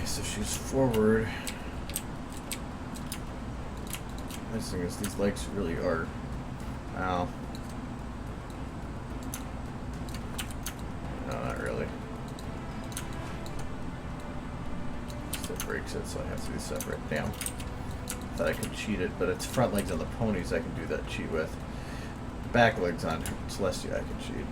Speaker 1: So she's forward. Nice thing is these lights really are. Ow. No, not really. Still breaks it, so I have to be separate. Damn. Thought I could cheat it, but it's front legs on the ponies I can do that cheat with. Back legs on Celestia I can cheat.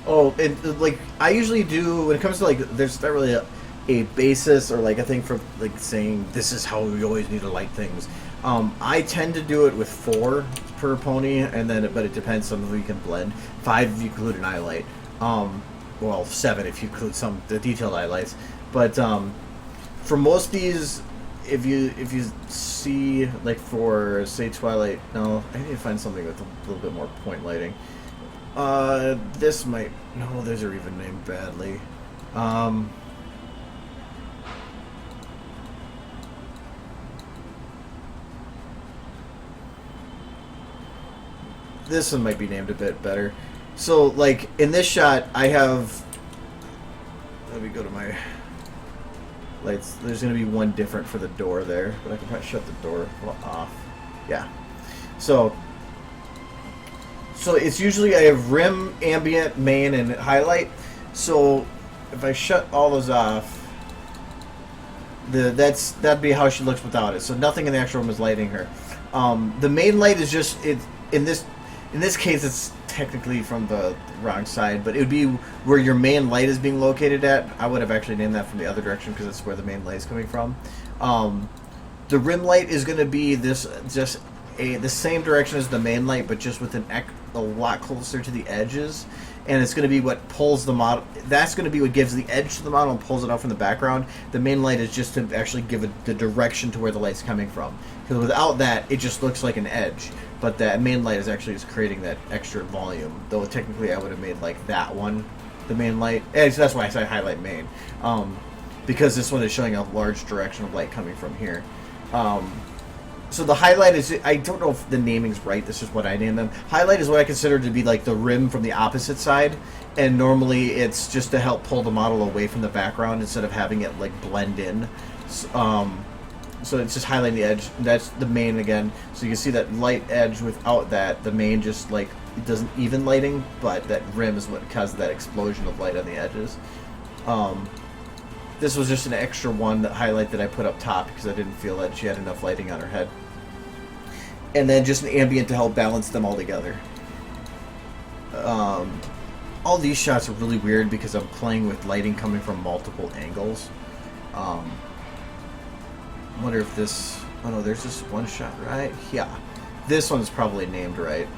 Speaker 1: Oh, and like I usually do when it comes to like, there's not really a basis or like a thing for like saying this is how we always need to light things. I tend to do it with 4 per pony, and then but it depends. Some of you can blend 5 if you include an eye light. Well, 7 if you include some the detailed eye lights. But for most of these, if you see like for say Twilight, no, I need to find something with a little bit more point lighting. This might... No, those are even named badly. This one might be named a bit better. So, like, in this shot, I have... Let me go to my lights. There's going to be one different for the door there, but I can probably shut the door off. Yeah. So it's usually I have rim, ambient, main, and highlight. So if I shut all those off, that'd be how she looks without it. So nothing in the actual room is lighting her. The main light is just in this case it's technically from the wrong side, but it would be where your main light is being located at. I would have actually named that from the other direction because that's where the main light is coming from. The rim light is going to be the same direction as the main light, but just with a lot closer to the edges, and it's going to be what pulls the model. That's going to be what gives the edge to the model and pulls it out from the background. The main light is just to actually give it the direction to where the light's coming from. Because without that, it just looks like an edge. But that main light is actually just creating that extra volume. Though technically, I would have made like that one the main light. And so that's why I said highlight main, because this one is showing a large direction of light coming from here. So the highlight is, I don't know if the naming's right, this is what I name them. Highlight is what I consider to be like the rim from the opposite side, and normally it's just to help pull the model away from the background instead of having it like blend in. So it's just highlighting the edge. That's the main again. So you can see that light edge without that, the main just like, it doesn't even lighting, but that rim is what causes that explosion of light on the edges. This was just an extra one, that highlight that I put up top because I didn't feel that she had enough lighting on her head. And then just an ambient to help balance them all together. all these shots are really weird because I'm playing with lighting coming from multiple angles. I wonder if this... Oh no, there's this one shot, right? Yeah. This one's probably named right.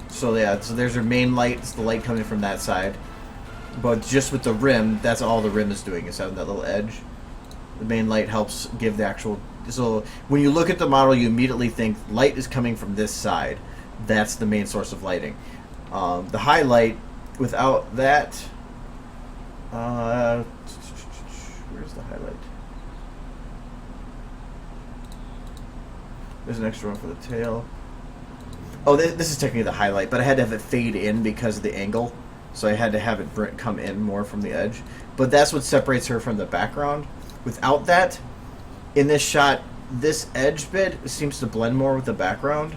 Speaker 1: So yeah, so there's her main light. It's the light coming from that side. But just with the rim, that's all the rim is doing, is having that little edge. The main light helps give the actual... So when you look at the model, you immediately think light is coming from this side. That's the main source of lighting. The highlight, without that... where's the highlight? There's an extra one for the tail. Oh, this is technically the highlight, but I had to have it fade in because of the angle. So I had to have it come in more from the edge. But that's what separates her from the background. Without that, in this shot, this edge bit seems to blend more with the background.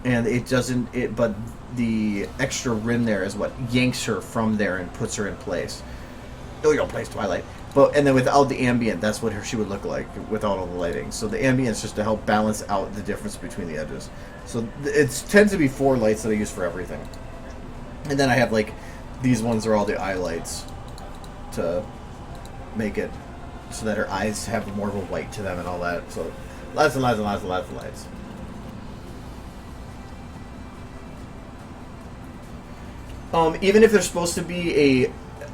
Speaker 1: And it doesn't... But the extra rim there is what yanks her from there and puts her in place. Oh, you don't place Twilight. And then without the ambient, that's what she would look like without all the lighting. So the ambient is just to help balance out the difference between the edges. So it tends to be 4 lights that I use for everything. And then I have like, these ones are all the eye lights to make it so that her eyes have more of a white to them and all that. So lots and lots and lots and lots of lights. Even if there's supposed to be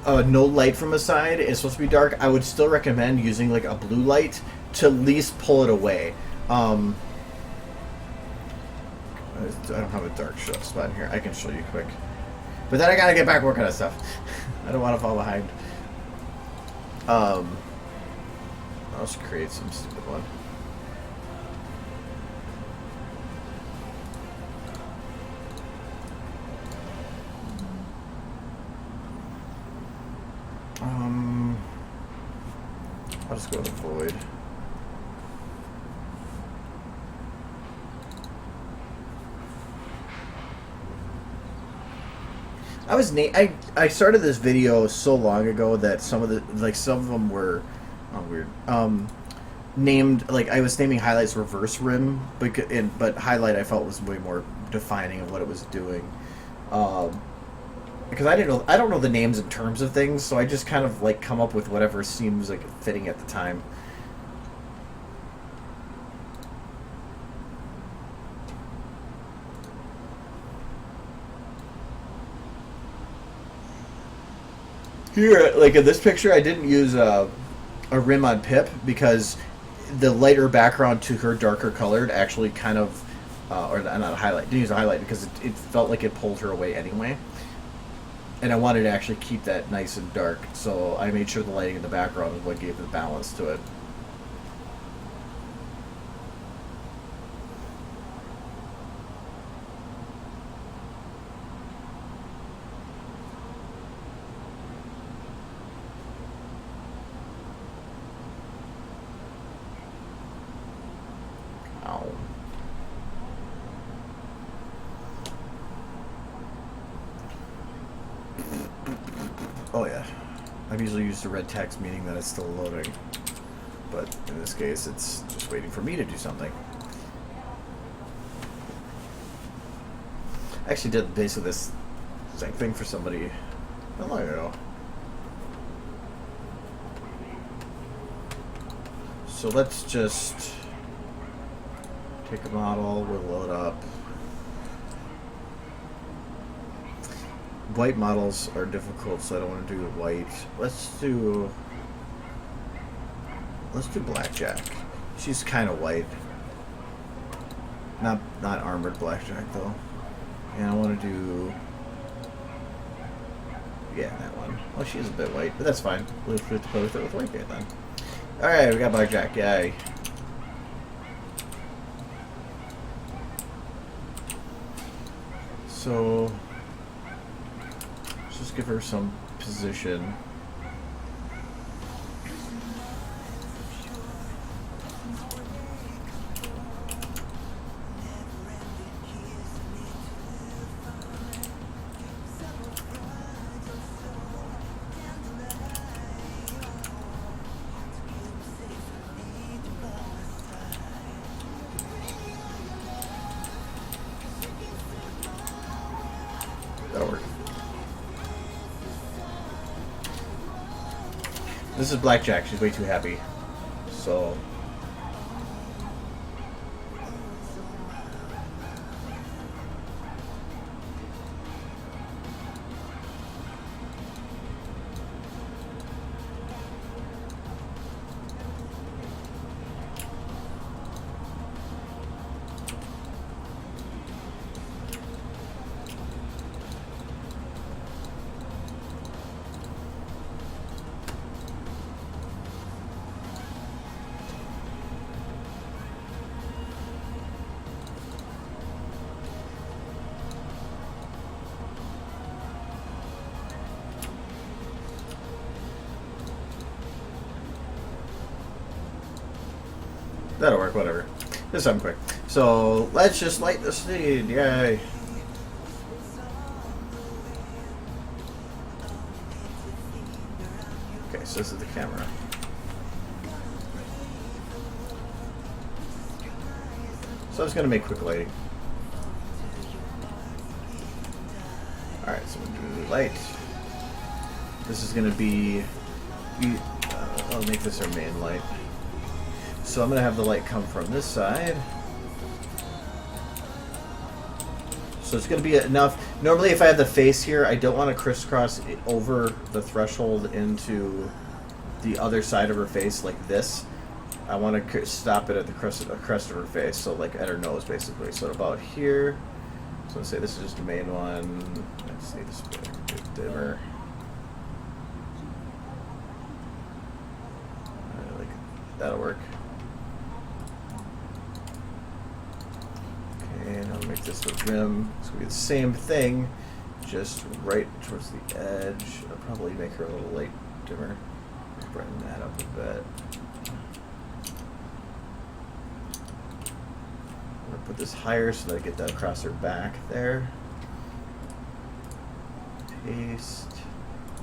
Speaker 1: a no light from a side, it's supposed to be dark, I would still recommend using like a blue light to at least pull it away. I don't have a dark spot in here. I can show you quick. But then I gotta get back working on stuff. I don't want to fall behind. I'll just create some stupid one. I'll just go to void. I started this video so long ago that some of them were weird. Named, like, I was naming highlights reverse rim, but highlight I felt was way more defining of what it was doing. Because I don't know the names and terms of things, so I just kind of like come up with whatever seems like fitting at the time. Here, like in this picture, I didn't use a rim on Pip because the lighter background to her darker colored actually kind of, or not a highlight, didn't use a highlight because it felt like it pulled her away anyway. And I wanted to actually keep that nice and dark, so I made sure the lighting in the background was what gave the balance to it. Ow. Oh yeah, I've usually used the red text, meaning that it's still loading. But in this case, it's just waiting for me to do something. I actually did basically this same thing for somebody not long ago. So let's just take a model, we'll load up. White models are difficult, so I don't want to do white. Let's do Blackjack. She's kind of white. Not armored Blackjack though. And I want to do, yeah, that one. Well, she is a bit white, but that's fine. We'll have to play with it with white paint then. All right, we got Blackjack. Yay. So just give her some position. That'll work. This is Blackjack. She's way too happy. So... That'll work, whatever. Just something quick. So, let's just light the seed. Yay. Okay, so this is the camera. So I'm just going to make quick lighting. Alright, so we're going to do light. This is going to be... I'll make this our main light. So I'm going to have the light come from this side. So it's going to be enough. Normally if I have the face here, I don't want to crisscross it over the threshold into the other side of her face like this. I want to stop it at the crest of her face, so like at her nose basically. So about here. So let's say this is just the main one. Let's see this bit dimmer. That'll work. And I'll make this a rim. It's going to be the same thing, just right towards the edge. I'll probably make her a little light dimmer. Brighten that up a bit. I'm going to put this higher so that I get that across her back there. Paste.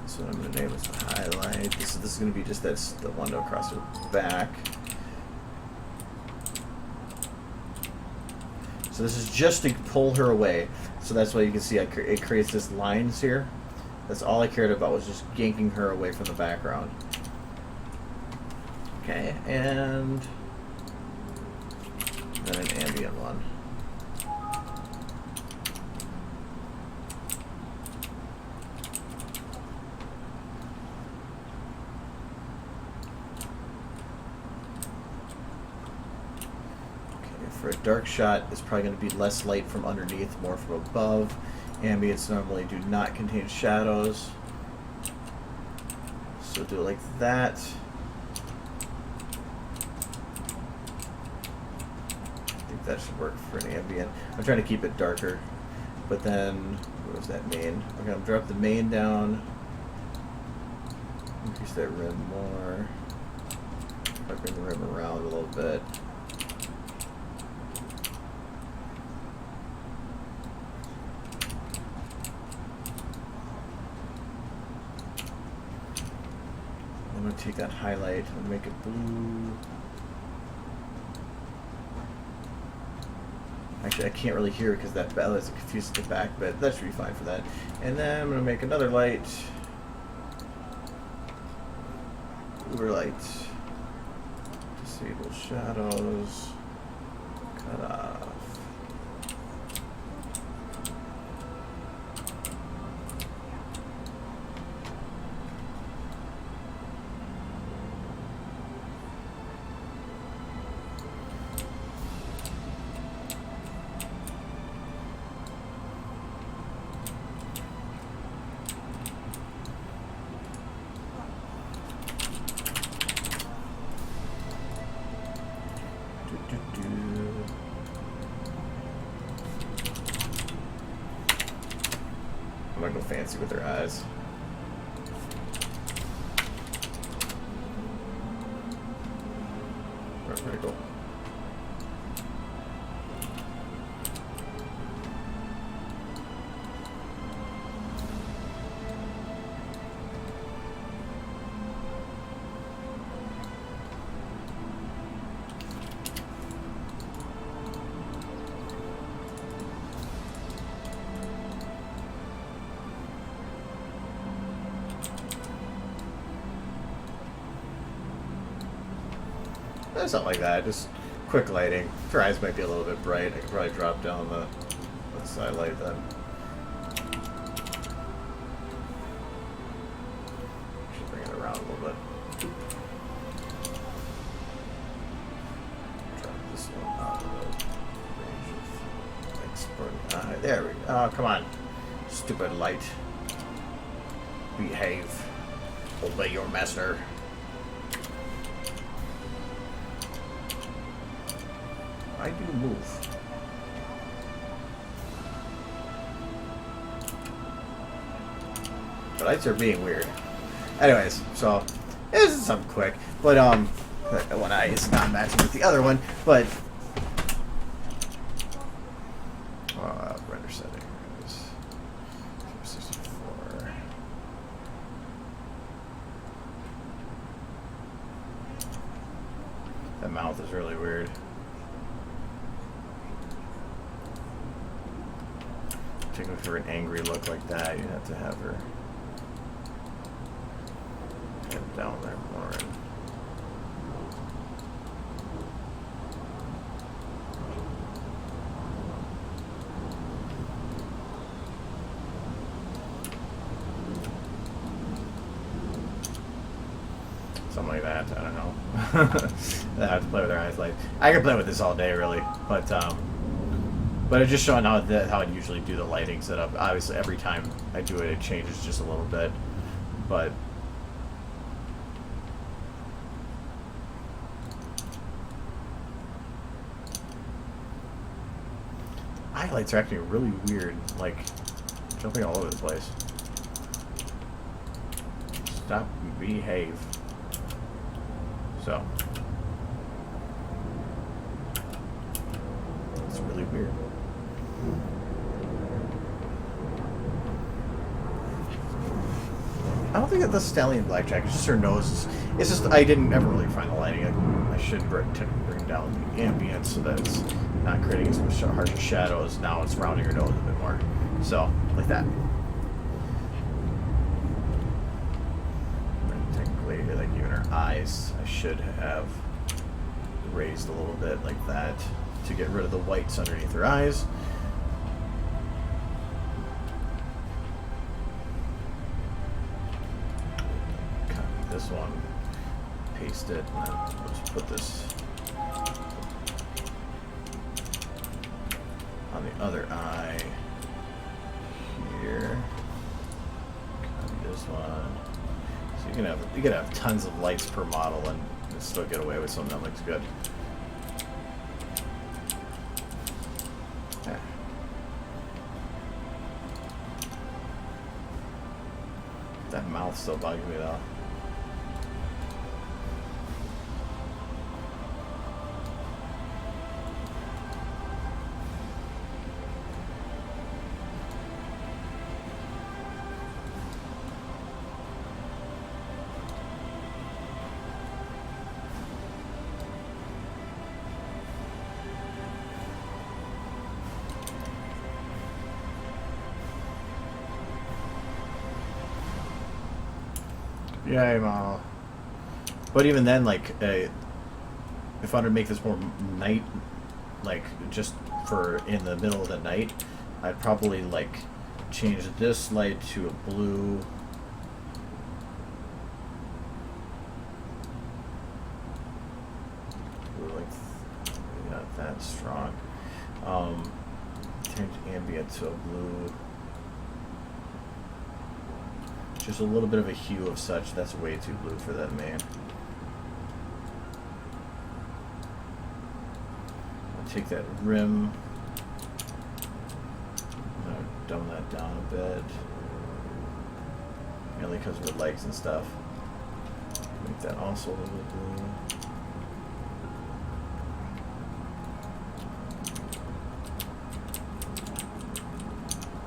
Speaker 1: This one I'm going to name as the highlight. This is going to be just that's the one across her back. So this is just to pull her away. So that's why you can see it creates this lines here. That's all I cared about, was just yanking her away from the background. Okay, and then an ambient one. For a dark shot, it's probably going to be less light from underneath, more from above. Ambients normally do not contain shadows. So do it like that. I think that should work for an ambient. I'm trying to keep it darker. But then, what was that main? I'm going to drop the main down. Increase that rim more. I'll bring the rim around a little bit. I'm going to take that highlight and make it blue. Actually, I can't really hear it because that bell is confused at the back, but that should be fine for that. And then I'm going to make another light. Uber light. Disable shadows. Cut off. I'm gonna go fancy with her eyes. Pretty cool. Something like that. Just quick lighting. If your eyes might be a little bit bright, I could probably drop down the side light then. Should bring it around a little bit. Drop this one out of the range of export. There we go. Oh, come on. Stupid light. Behave. Obey your master. Why do you move? The lights are being weird. Anyways, so this is something quick, but one eye is not matching with the other one, but render setting is 64. That mouth is really weird. Particularly for an angry look like that, you have to have her head down there more. Something like that. I don't know. I have to play with her eyes. Like I could play with this all day, really, but it's just showing how I usually do the lighting setup. Obviously, every time I do it, it changes just a little bit. But highlights are acting really weird, like jumping all over the place. Stop, behave. So it's really weird. I don't think that the Stallion Blackjack is just her nose. It's just I didn't ever really find the lighting. I should bring down the ambience so that it's not creating as much harsher shadows. Now it's rounding her nose a bit more. So like that. And technically, like even her eyes, I should have raised a little bit like that to get rid of the whites underneath her eyes. This one, paste it, and then let's put this on the other eye here. Copy this one. So you can have tons of lights per model and still get away with something that looks good. Yeah. That mouth's still bugging me though. Yeah, but even then, like, if I were to make this more night, like, just for in the middle of the night, I'd probably, like, change this light to a blue. Like, not that strong. Change ambient to a blue. Just a little bit of a hue of such. That's way too blue for that man. I'll take that rim. I'll dumb that down a bit. Mainly because of the legs and stuff. Make that also a little bit blue.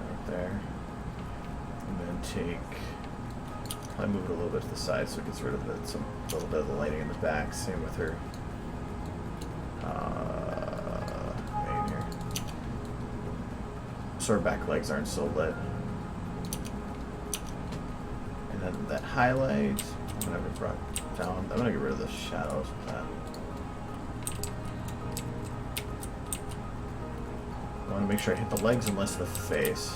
Speaker 1: Right there. And then take... I move it a little bit to the side so it gets rid of a little bit of the lighting in the back. Same with her main here. So her back legs aren't so lit. And then that highlight, I'm gonna bring down. I'm gonna get rid of the shadows with that. make sure I hit the legs and less the face.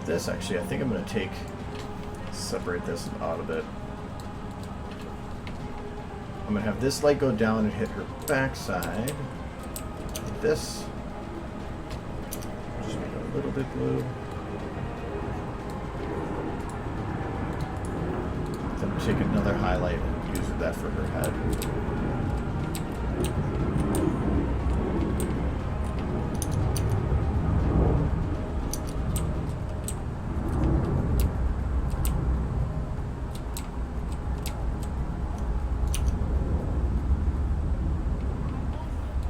Speaker 1: This actually, I think I'm going to separate this out a bit. I'm going to have this light go down and hit her backside. This, just make it a little bit blue. Then take another highlight and use that for her head.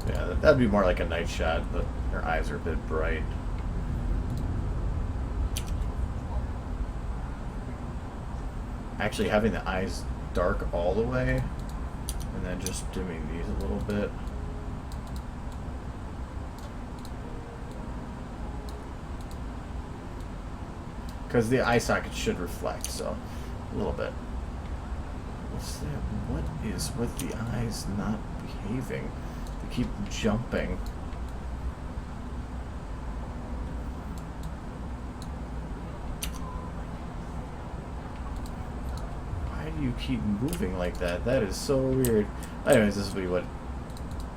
Speaker 1: Yeah, that'd be more like a night shot, but her eyes are a bit bright. Actually having the eyes dark all the way and then just dimming these a little bit. Because the eye socket should reflect, so a little bit. What's that? What is with the eyes not behaving? They keep jumping. You keep moving like that. That is so weird. Anyways, this will be what it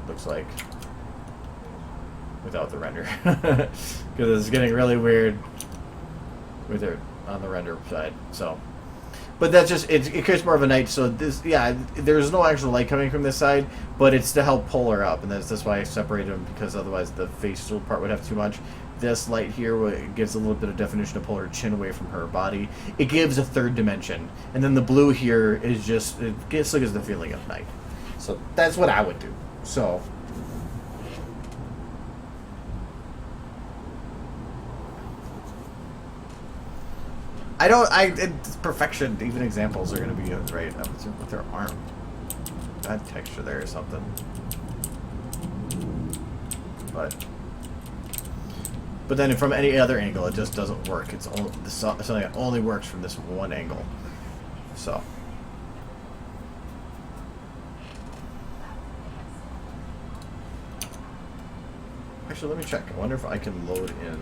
Speaker 1: looks like without the render. Because it's getting really weird with it on the render side. So, but that's just, it creates more of a night. So this, yeah, there's no actual light coming from this side, but it's to help pull her up. And that's why I separated them, because otherwise the facial part would have too much. This light here gives a little bit of definition to pull her chin away from her body. It gives a third dimension. And then the blue here is just, it gives the feeling of night. So that's what I would do. So it's perfection. Even examples are going to be right with their arm. Bad texture there or something. But then from any other angle, it just doesn't work. It's only something that only works from this one angle. So. Actually, let me check. I wonder if I can load in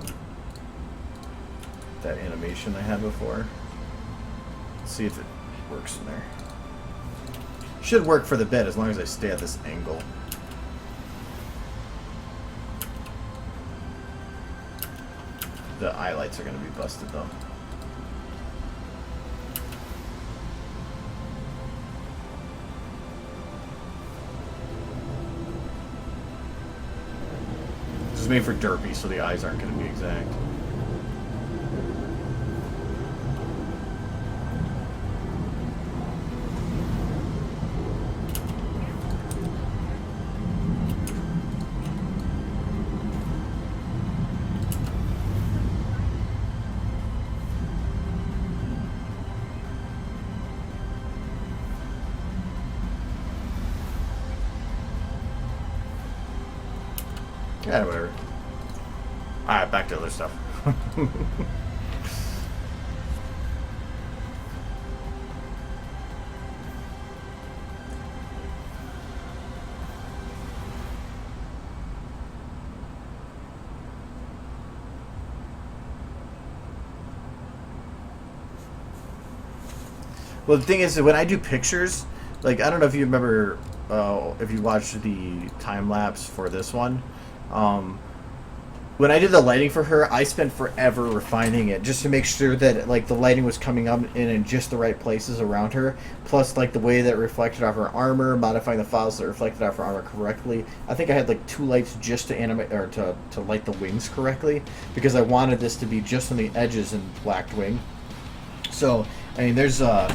Speaker 1: that animation I had before. See if it works in there. Should work for the bit as long as I stay at this angle. The eye lights are going to be busted though. This is made for derpy, so the eyes aren't going to be exact. Yeah, whatever. Alright, back to other stuff. Well, the thing is that when I do pictures, like, I don't know if you remember, if you watched the time lapse for this one. When I did the lighting for her, I spent forever refining it just to make sure that like the lighting was coming up in just the right places around her. Plus, like the way that it reflected off her armor, modifying the files that reflected off her armor correctly. I think I had like 2 lights just to animate or to light the wings correctly because I wanted this to be just on the edges in black wing. So I mean, there's a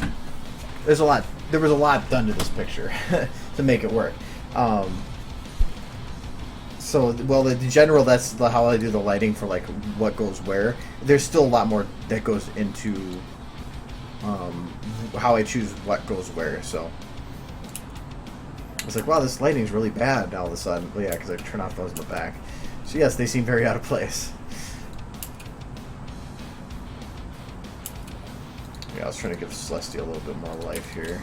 Speaker 1: lot. There was a lot done to this picture to make it work. So, well, the general, that's how I do the lighting for, like, what goes where. There's still a lot more that goes into how I choose what goes where, so. It's like, wow, this lighting's really bad all of a sudden. Well, yeah, because I turn off those in the back. So, yes, they seem very out of place. Yeah, I was trying to give Celestia a little bit more life here.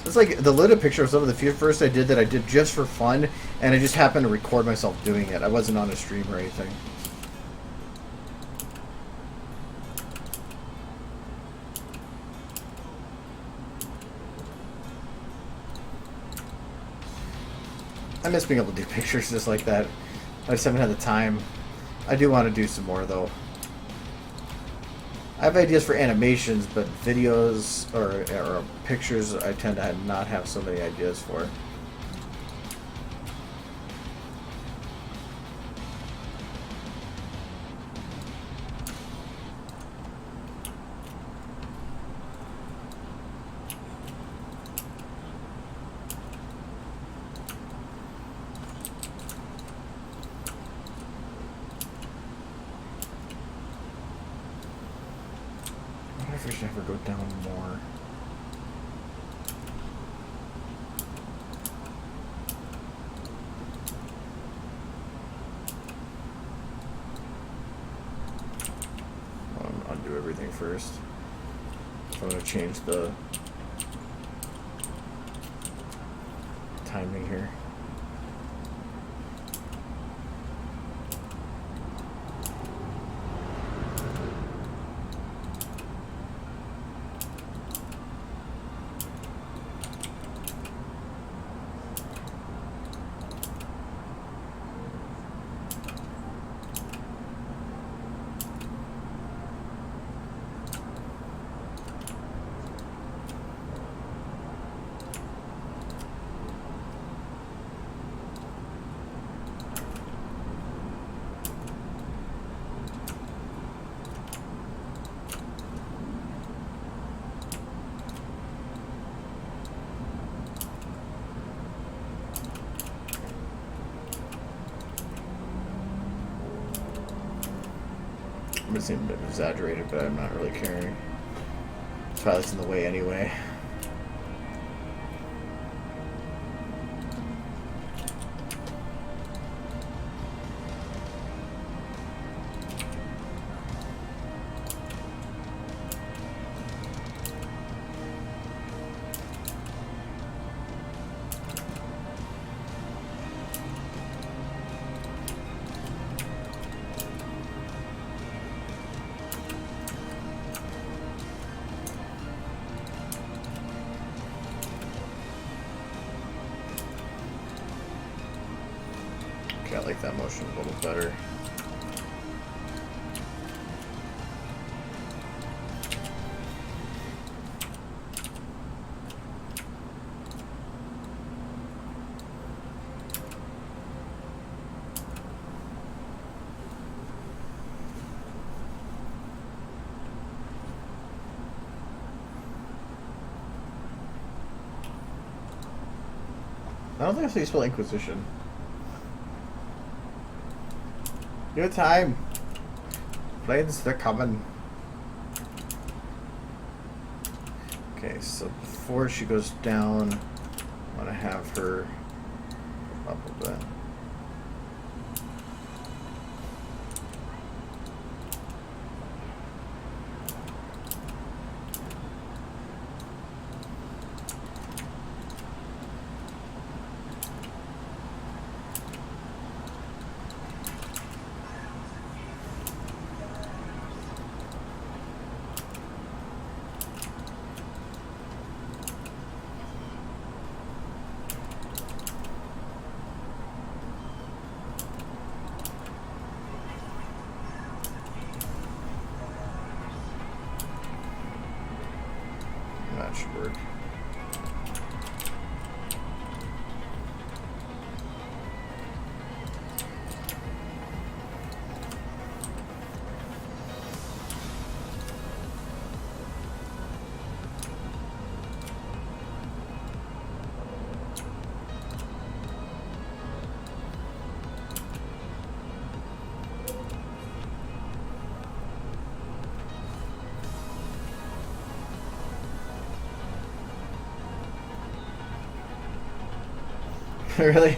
Speaker 1: It's like the little picture of some of the first I did just for fun, and I just happened to record myself doing it. I wasn't on a stream or anything. I miss being able to do pictures just like that. I just haven't had the time. I do want to do some more, though. I have ideas for animations, but videos or pictures I tend to not have so many ideas for. I should ever go down more. Undo everything first. I'm going to change the timing here. I'm gonna seem a bit exaggerated, but I'm not really caring. It's probably in the way anyway. I like that motion a little better. I don't think I see you spell Inquisition. Good time. Planes, they're coming. Okay, so before she goes down, I want to have her up a bit. That should work. Really?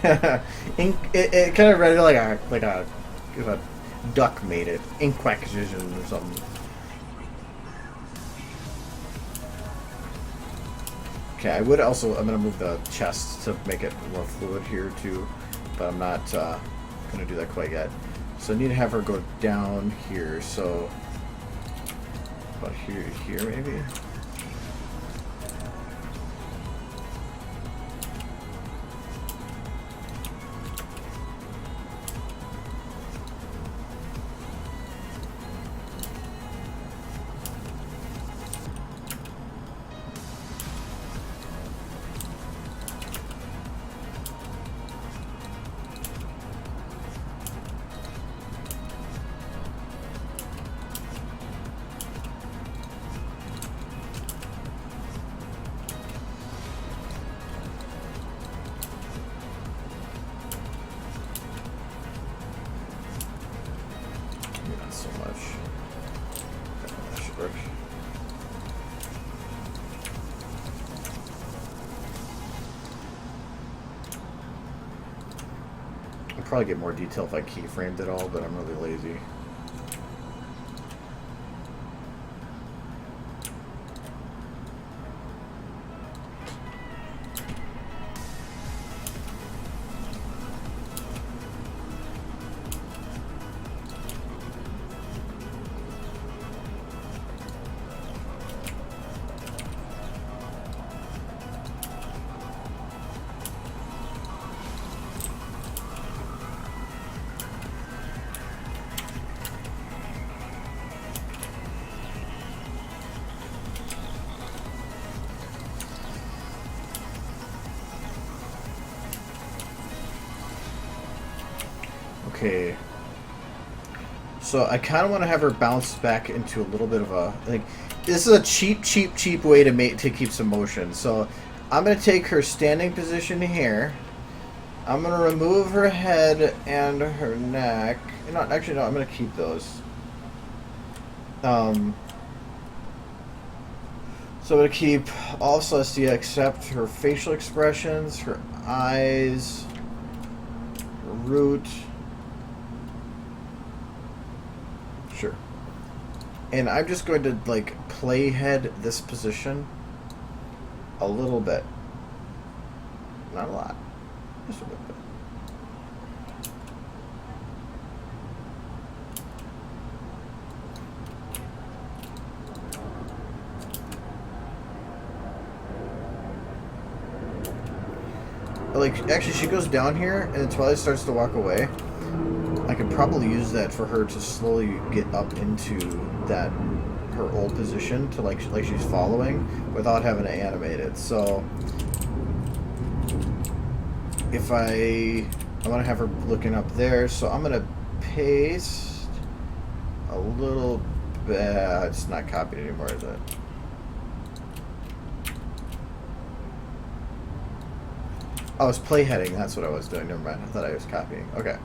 Speaker 1: It kind of read like a duck made it. Inquisition or something. Okay, I would also, I'm going to move the chest to make it more fluid here too, but I'm not going to do that quite yet. So I need to have her go down here, so about here to here maybe? Probably get more detail if I keyframed it all, but I'm really lazy. Okay. So I kind of want to have her bounce back into a little bit of a, like, this is a cheap way to keep some motion. So I'm going to take her standing position here. I'm going to remove her head and her neck. Actually, no, I'm going to keep those. So I'm going to keep all Celestia except her facial expressions, her eyes, her root. Sure. And I'm just going to, like, playhead this position a little bit. Not a lot. Just a little bit. Like, actually, she goes down here, and then Twilight starts to walk away. I could probably use that for her to slowly get up into that her old position to like she's following without having to animate it. So if I want to have her looking up there, so I'm gonna paste a little bit. It's not copied anymore, is it? Oh, it's playheading. That's what I was doing. Never mind. I thought I was copying. Okay.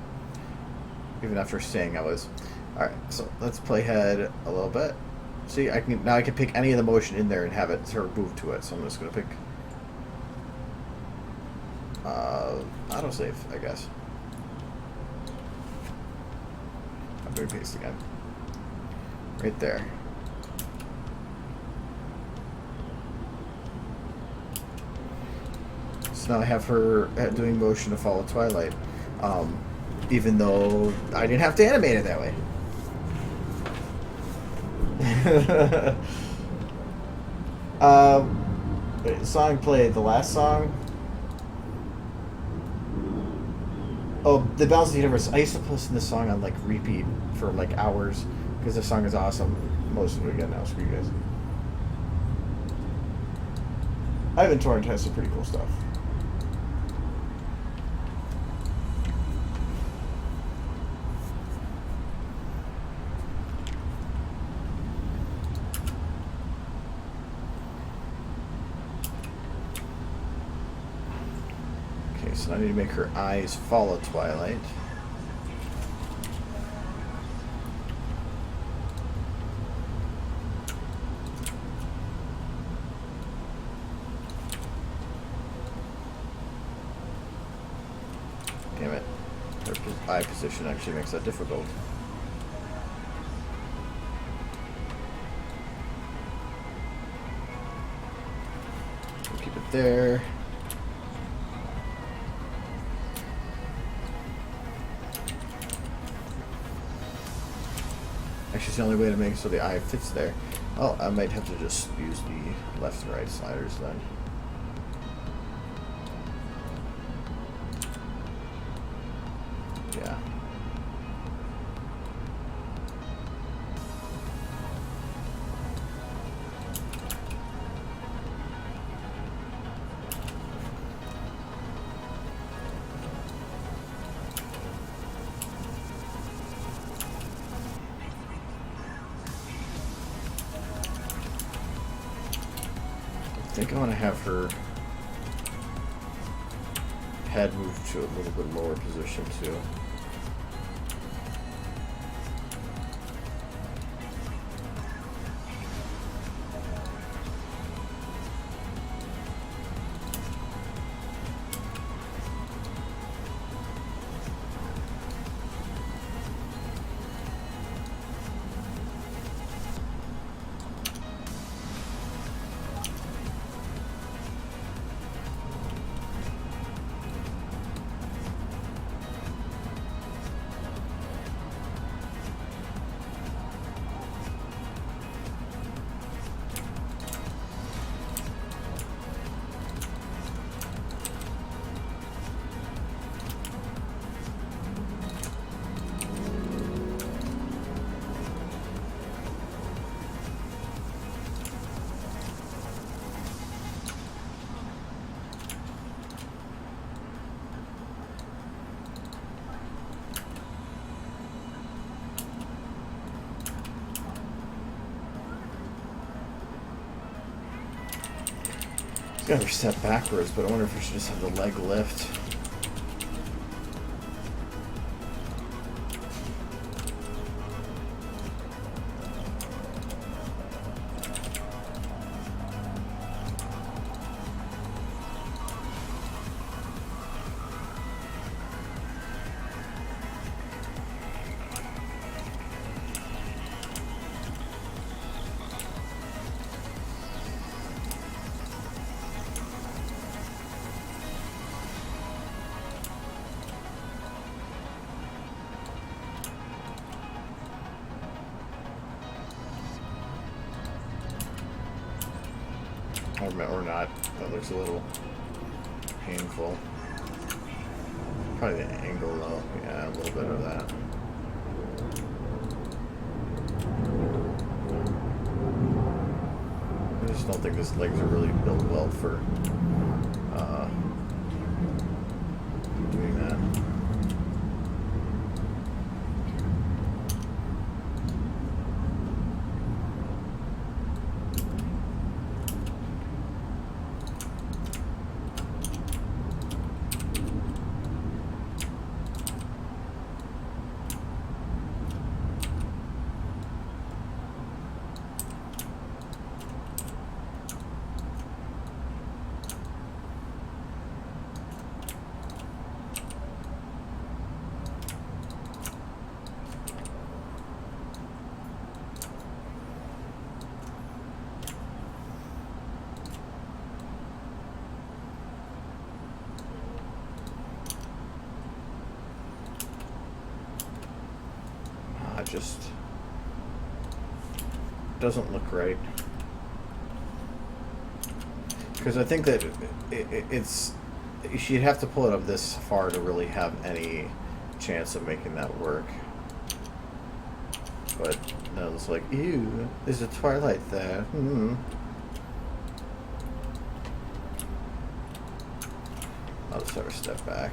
Speaker 1: Even after saying I was. Alright, so let's playhead a little bit. See, I can pick any of the motion in there and have it sort of move to it. So I'm just gonna pick autosave, I guess. I'm gonna paste again. Right there. So now I have her doing motion to follow Twilight. Even though I didn't have to animate it that way. Song played, the last song. Oh, The Balance of the Universe. I used to listen to this song on like repeat for like hours because this song is awesome. Most of it again now. Screw you guys. Ivan Torrent has some pretty cool stuff. So I need to make her eyes follow Twilight. Damn it. Her eye position actually makes that difficult. We'll keep it there. Actually, it's the only way to make it so the eye fits there. Oh, I might have to just use the left and right sliders then. Yeah. I think I want to have her head move to a little bit lower position too. Got her step backwards, but I wonder if we should just have the leg lift. Or not. That looks a little painful. Probably the angle though. Yeah, a little bit of that. I just don't think his legs are really built well for doing that. Just doesn't look right, because I think that it's she'd have to pull it up this far to really have any chance of making that work. But no, it's like, ew, there's a twilight there. I'll just have her step back.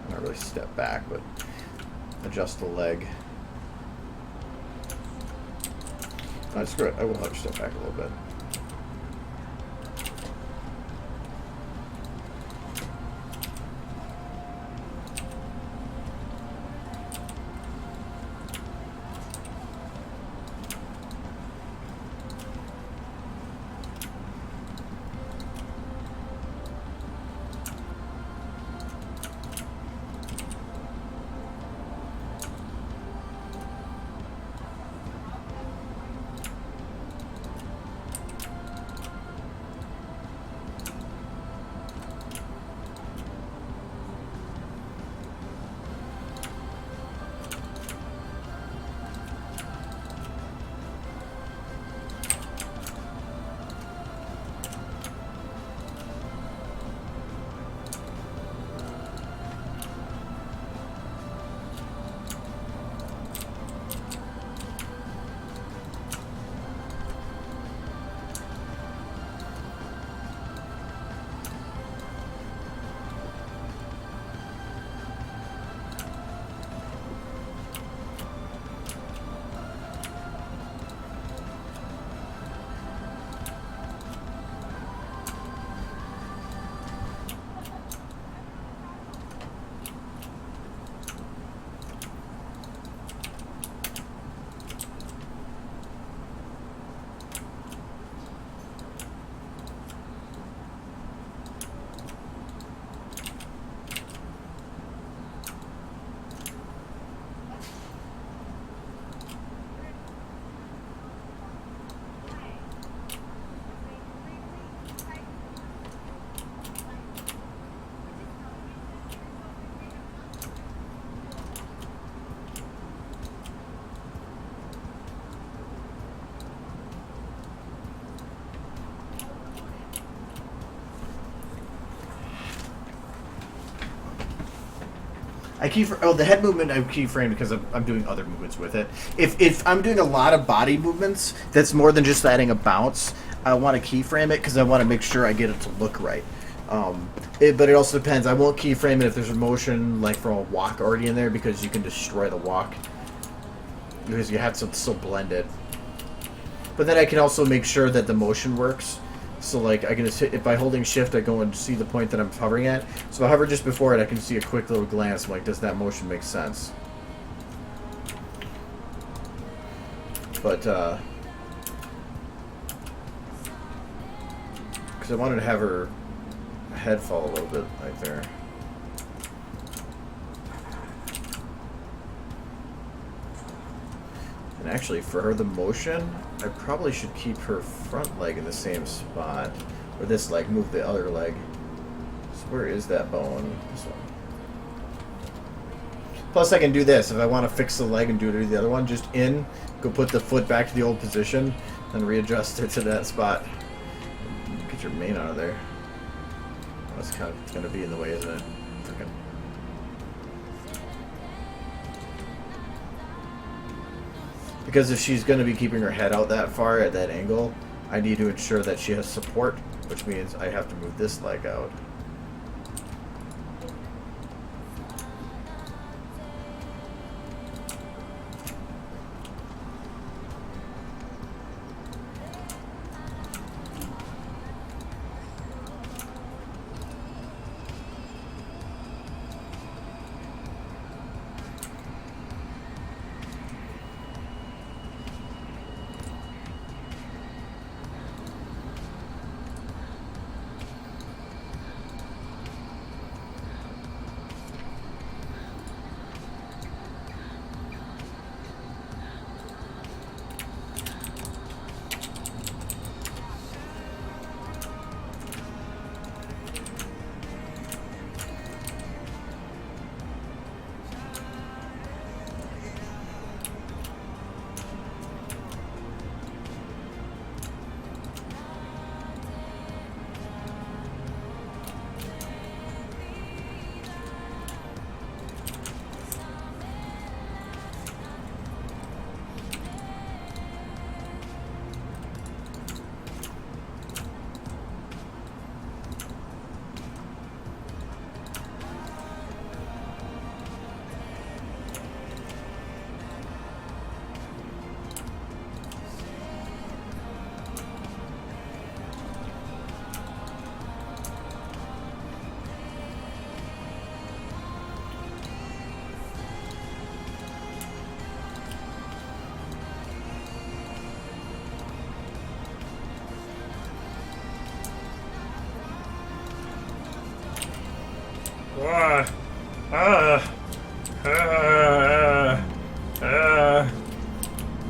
Speaker 1: Not really step back, but adjust the leg. Oh, screw it. I will have to step back a little bit. the head movement I keyframe because I'm doing other movements with it. If I'm doing a lot of body movements, that's more than just adding a bounce. I want to keyframe it because I want to make sure I get it to look right. But it also depends. I won't keyframe it if there's a motion like from a walk already in there because you can destroy the walk because you have to still blend it. But then I can also make sure that the motion works. So like I can just hit, by holding shift I go and see the point that I'm hovering at. So if I hover just before it, I can see a quick little glance. I'm like, does that motion make sense? But because I wanted to have her head fall a little bit right there. And actually, for her, the motion, I probably should keep her front leg in the same spot. Or this leg, move the other leg. So where is that bone? This one. Plus, I can do this. If I want to fix the leg and do it to the other one, just in, go put the foot back to the old position, and readjust it to that spot. Get your mane out of there. That's kind of going to be in the way, isn't it? Okay. Because if she's going to be keeping her head out that far at that angle, I need to ensure that she has support, which means I have to move this leg out.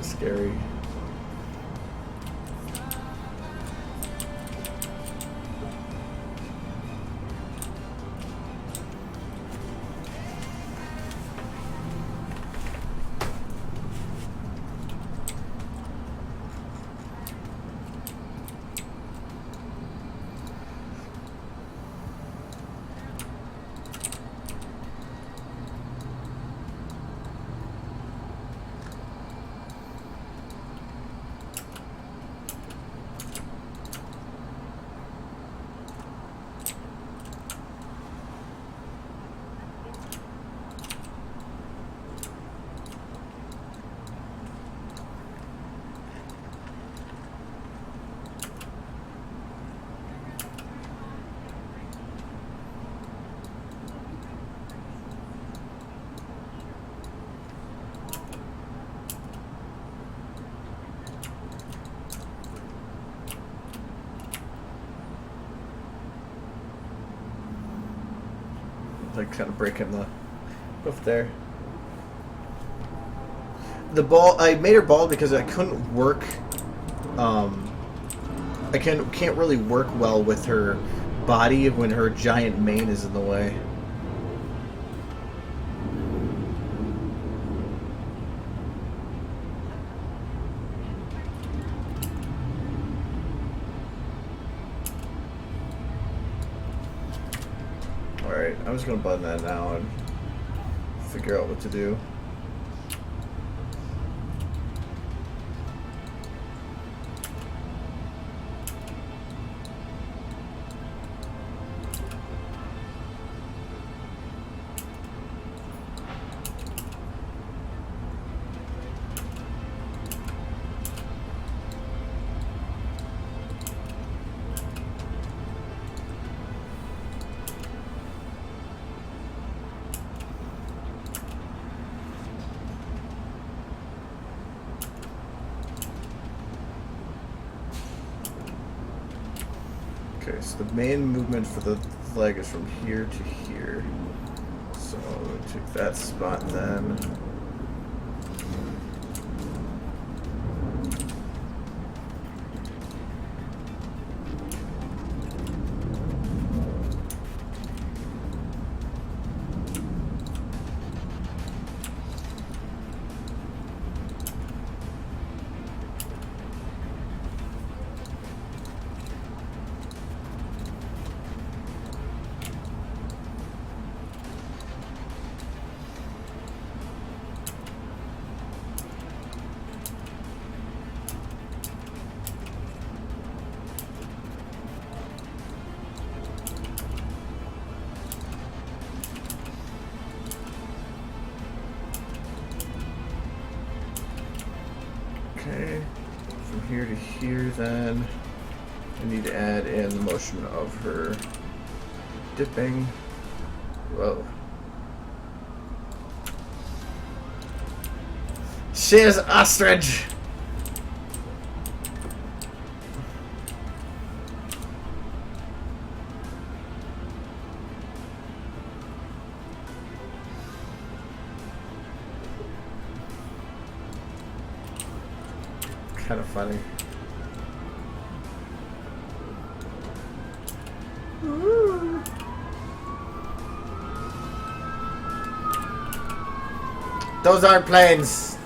Speaker 1: Scary. Like kind of breaking the hoof there. The ball, I made her bald because I couldn't work. I can't really work well with her body when her giant mane is in the way. I'm just gonna button that now and figure out what to do. Okay, so the main movement for the leg is from here to here. So take that spot then. Okay, from here to here then, I need to add in the motion of her dipping. Whoa. She is ostrich! Kind of funny. Ooh. Those aren't planes.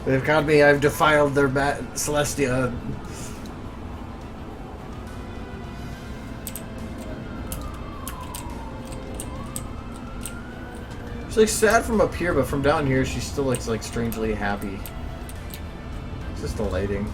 Speaker 1: They've caught me. I've defiled their Celestia. She's like sad from up here, but from down here, she still looks like strangely happy. It's just the lighting.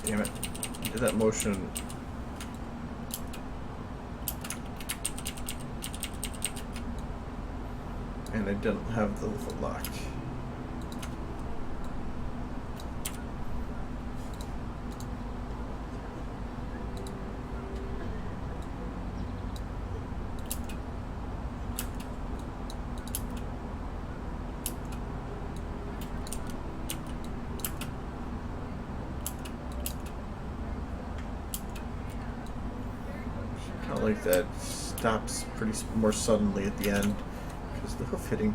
Speaker 1: Damn it. Did that motion. And I didn't have the foot locked. Kind of like that stops pretty more suddenly at the end because the hoof hitting.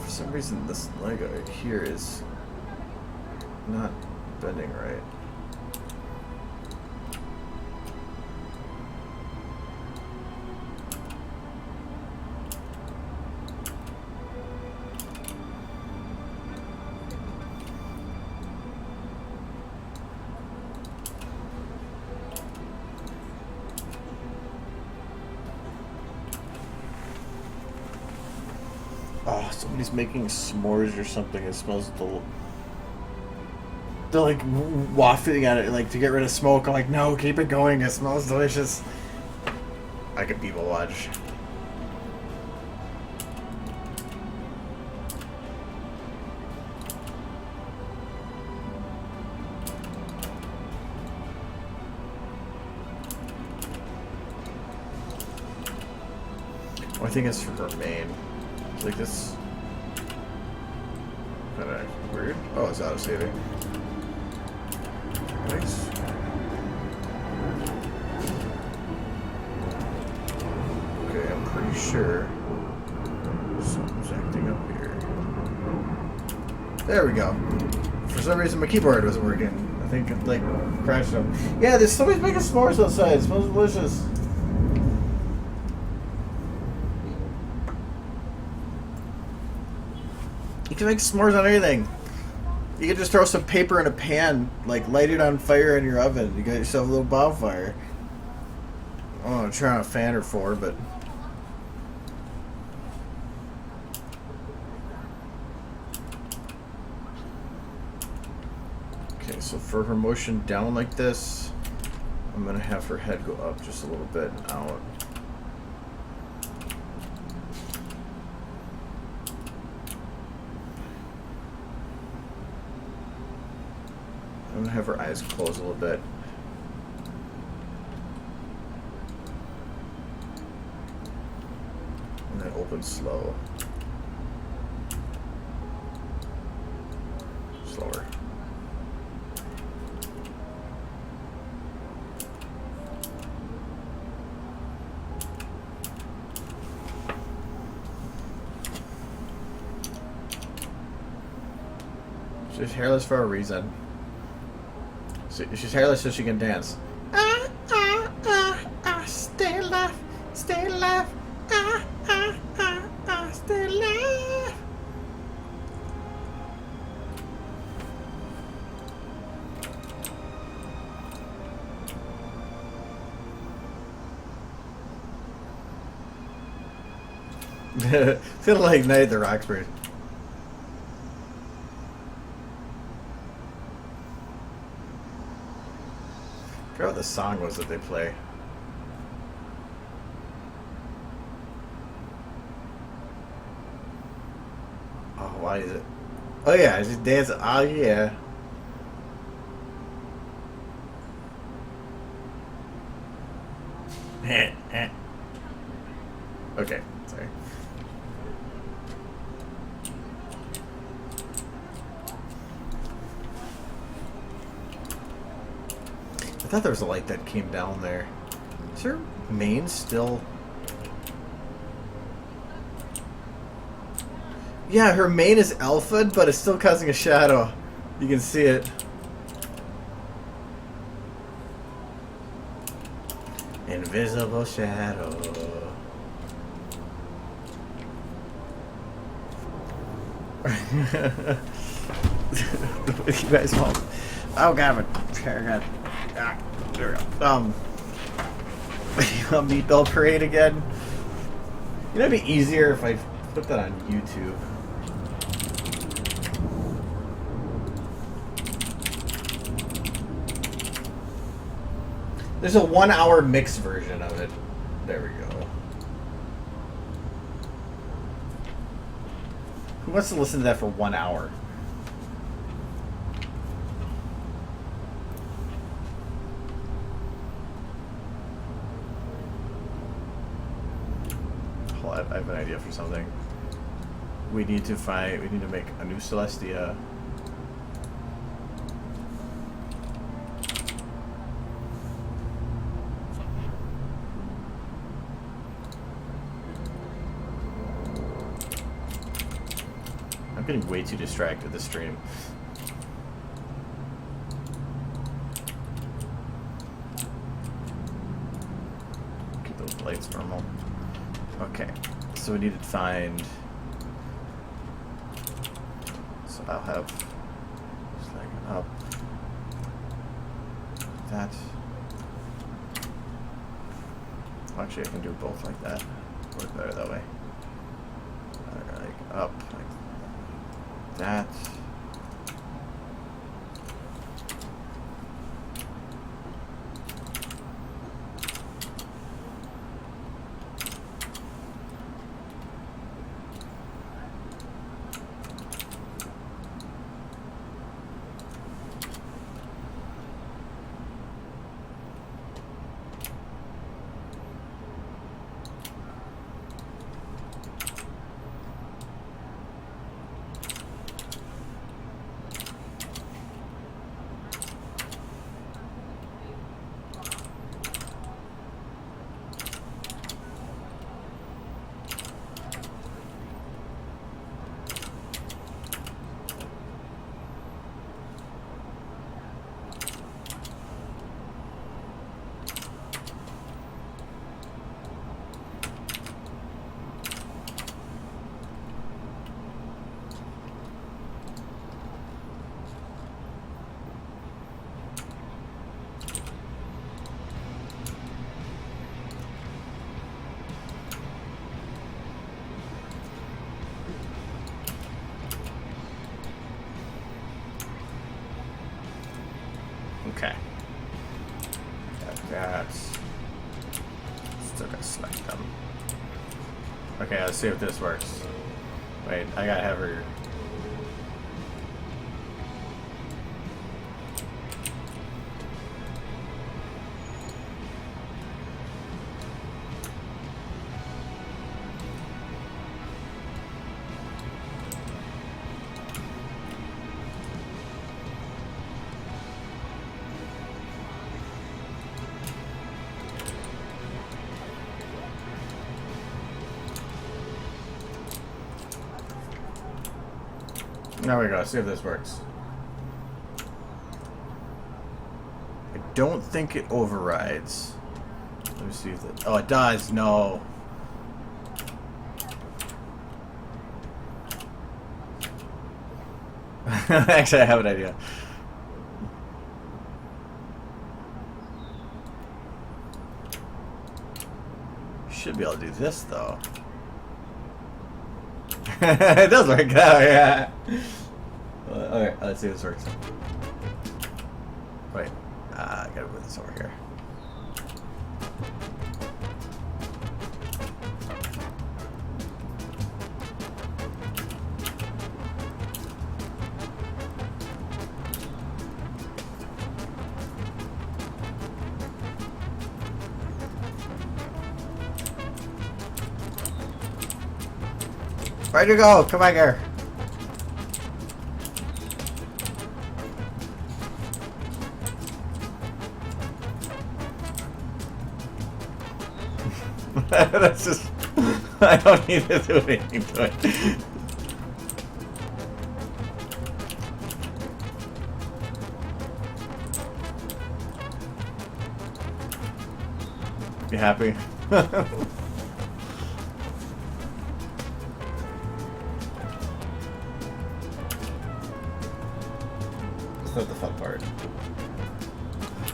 Speaker 1: For some reason, this leg right here is not bending right. Oh, somebody's making s'mores or something. It smells they're like wafting at it, like to get rid of smoke. I'm like, no, keep it going. It smells delicious. I could people watch. I think it's for her main. It's like this. Kind of weird. Oh, it's auto saving. Nice. Okay, I'm pretty sure something's acting up here. There we go. For some reason, my keyboard wasn't working. I think it like crashed them. Yeah, there's somebody's making s'mores outside. It smells delicious. You can make s'mores on anything. You can just throw some paper in a pan, like light it on fire in your oven. You got yourself a little bonfire. I don't know, turn on a fan or four, but... Okay, so for her motion down like this, I'm going to have her head go up just a little bit and out. I'm going to have her eyes close a little bit. And then open slow. Slower. She's hairless for a reason. She's hairless so she can dance. Stay alive, stay alive, stay alive. It's kind of like Night at the Roxbury. I forgot what the song was that they play. Oh, why is it? Oh yeah, I just dance. Oh yeah. Okay, sorry. I thought there was a light that came down there. Is her main still... Yeah, her main is alpha, but it's still causing a shadow. You can see it. Invisible shadow. You guys want... Oh god, my chair got... Ah, there we go. You want Meatball Parade again? You know, it'd be easier if I put that on YouTube. There's a 1 hour mix version of it. There we go. Who wants to listen to that for 1 hour? I have an idea for something. We need to make a new Celestia. I'm getting way too distracted this stream. Keep those lights normal. Okay, so we need to find... So I'll have... Just like up... That... Actually, I can do both like that. Work better that way. Like up, like that. Okay. Got that. Still gotta select them. Okay, let's see if this works. Wait, I gotta have her. There we go. See if this works. I don't think it overrides. Let me see if it... Oh, it does. No. Actually, I have an idea. Should be able to do this, though. It does work out, yeah. Alright, let's see if this works. Wait, I gotta move this over here. Ready to go, come back here. That's just... I don't need to do anything to it. You happy? That's not the fun part.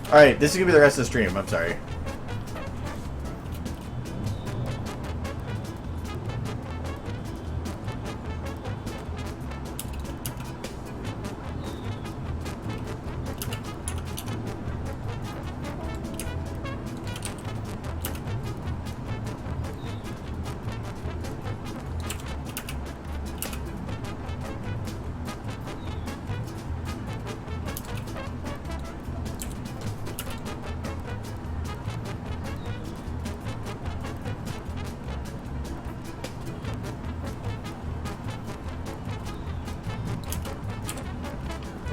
Speaker 1: Alright, this is gonna be the rest of the stream, I'm sorry.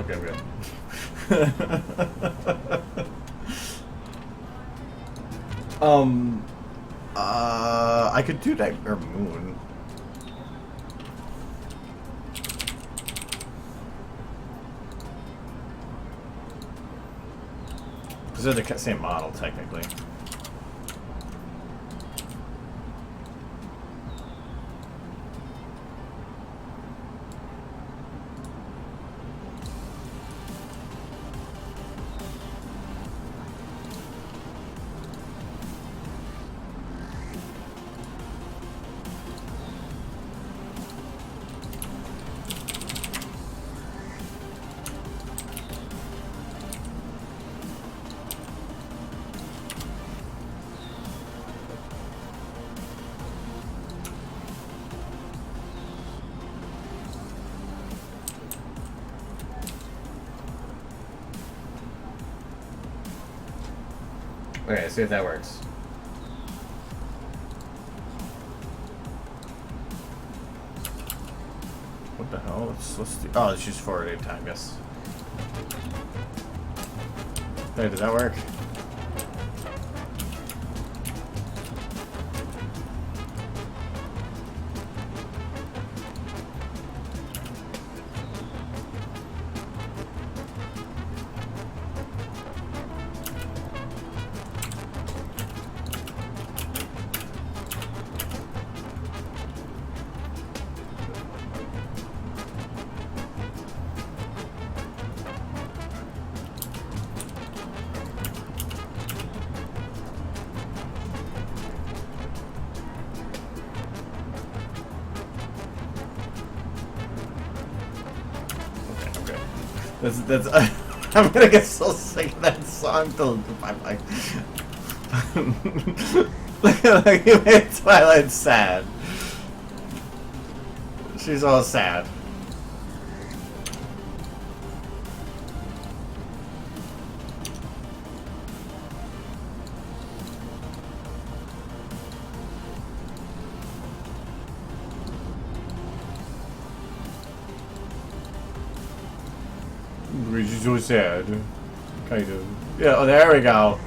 Speaker 1: Okay, I'm good. I could do that, or moon. Because they're the same model, technically. Okay, see if that works. What the hell? Let's do, oh, let's use forward 8 time, yes. There, does that work? That's I'm gonna get so sick of that song till I'm like. Look, you made Twilight sad. She's all sad. She's so sad. Kind of. Yeah, oh, there we go.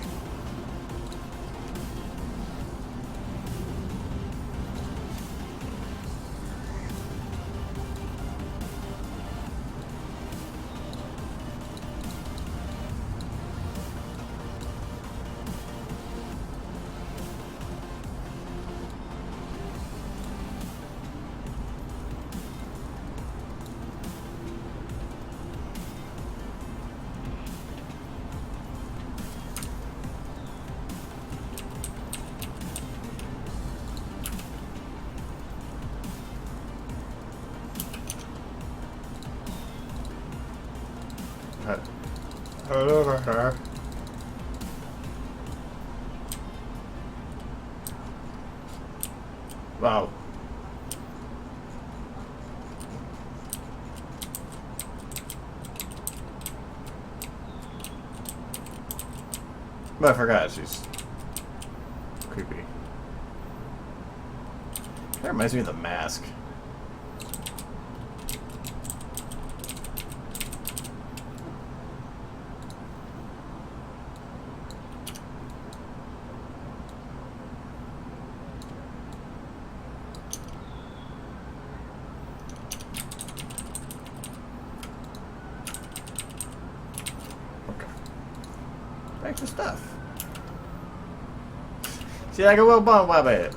Speaker 1: Wow. But I forgot she's creepy. That reminds me of The Mask. Back to stuff. See, I go well bomb wabbit.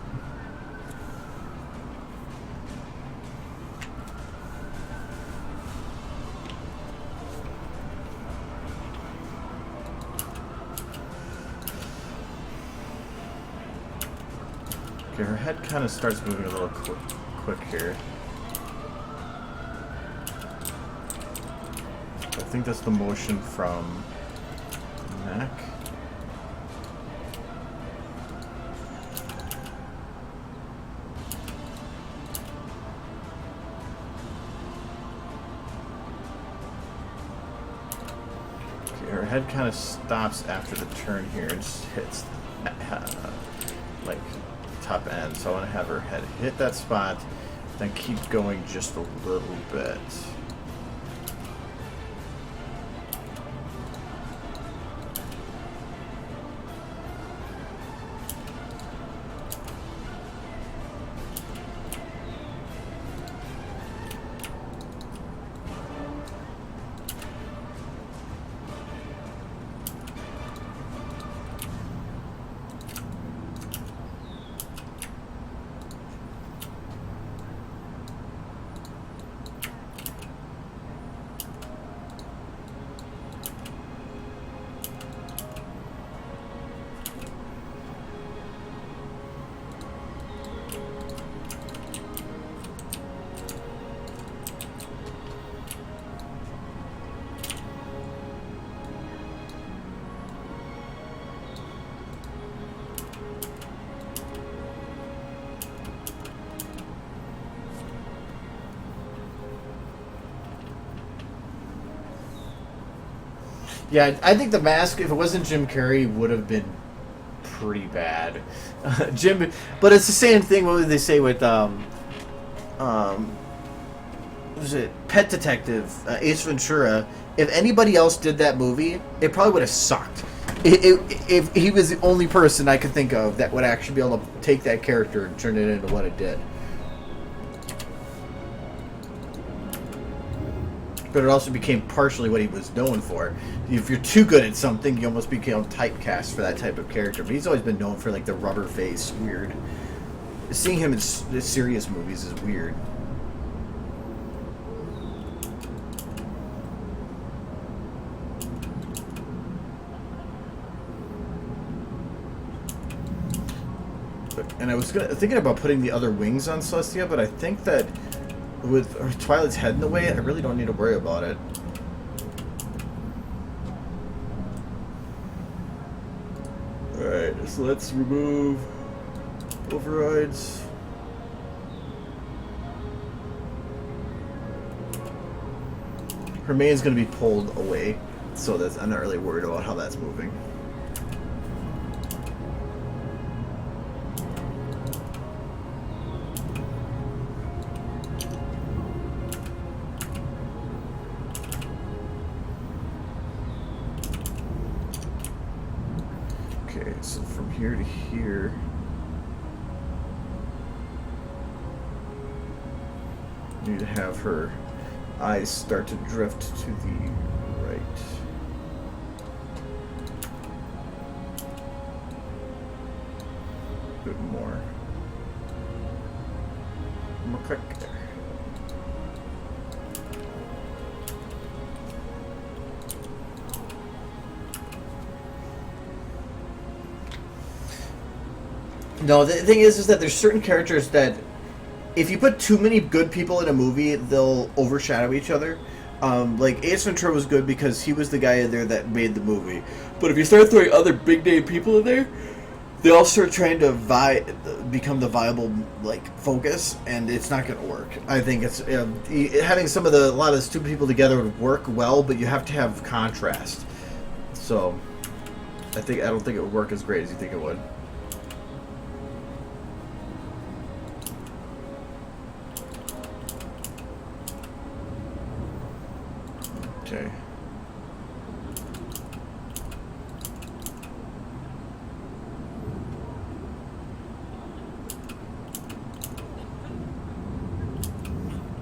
Speaker 1: Okay, her head kind of starts moving a little quick here. I think that's the motion from neck. Okay, her head kind of stops after the turn here and just hits like top end. So I want to have her head hit that spot, then keep going just a little bit. Yeah, I think The Mask, if it wasn't Jim Carrey, would have been pretty bad. But it's the same thing. What would they say with what was it Pet Detective, Ace Ventura? If anybody else did that movie, it probably would have sucked. If he was the only person I could think of that would actually be able to take that character and turn it into what it did. But it also became partially what he was known for. If you're too good at something, you almost become typecast for that type of character. But he's always been known for like the rubber face, weird. Seeing him in serious movies is weird. And I was thinking about putting the other wings on Celestia, but I think that with Twilight's head in the way, I really don't need to worry about it. So let's remove overrides. Her main's going to be pulled away, so that's, I'm not really worried about how that's moving. Okay, so from here to here, you need to have her eyes start to drift to the right. A bit more. More quick there. No, the thing is that there's certain characters that if you put too many good people in a movie, they'll overshadow each other. Like, Ace Ventura was good because he was the guy in there that made the movie. But if you start throwing other big-name people in there, they all start trying to become the viable, like, focus, and it's not going to work. I think it's having a lot of the stupid people together would work well, but you have to have contrast. So, I don't think it would work as great as you think it would. Okay.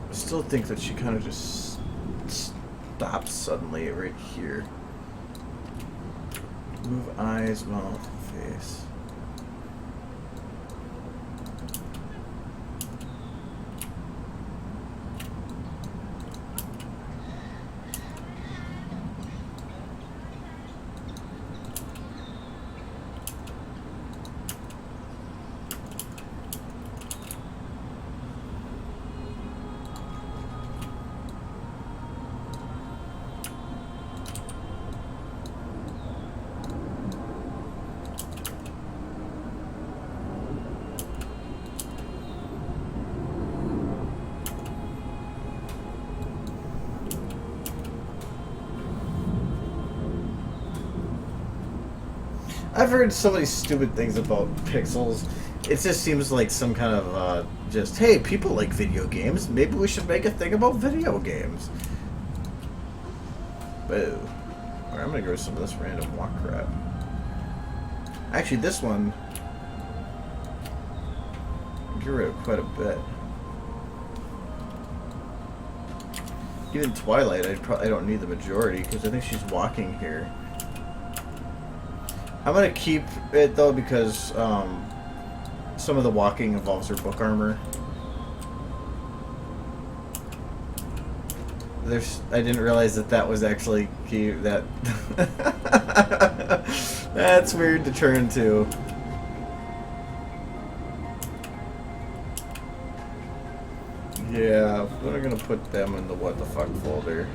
Speaker 1: I still think that she kind of just stops suddenly right here. Move eyes, mouth, face. I've heard so many stupid things about pixels. It just seems like some kind of, just, hey, people like video games. Maybe we should make a thing about video games. Boo. Alright, I'm gonna go with some of this random walk crap. Actually, this one, get rid of quite a bit. Even Twilight, I don't need the majority, because I think she's walking here. I'm going to keep it, though, because some of the walking involves her book armor. I didn't realize that was actually key. That's weird to turn to. Yeah, we're going to put them in the what the fuck folder.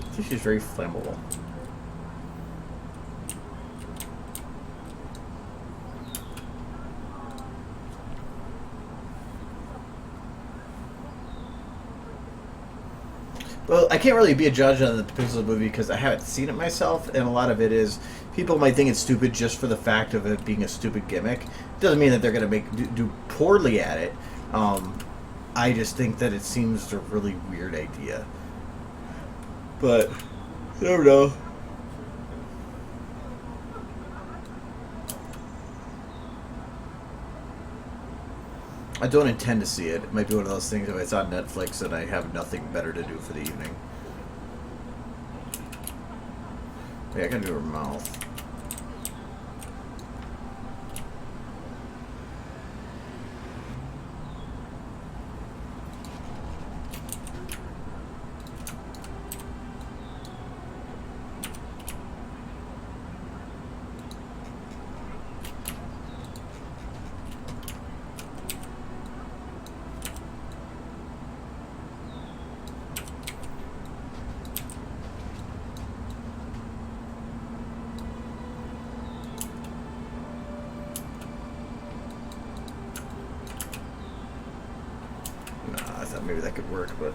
Speaker 1: I think she's very flammable. Well, I can't really be a judge on the Pixels movie because I haven't seen it myself, and a lot of it is people might think it's stupid just for the fact of it being a stupid gimmick. It doesn't mean that they're going to do poorly at it. I just think that it seems a really weird idea. But, I don't know. I don't intend to see it. It might be one of those things if it's on Netflix and I have nothing better to do for the evening. Yeah, I gotta do her mouth. I thought maybe that could work, but...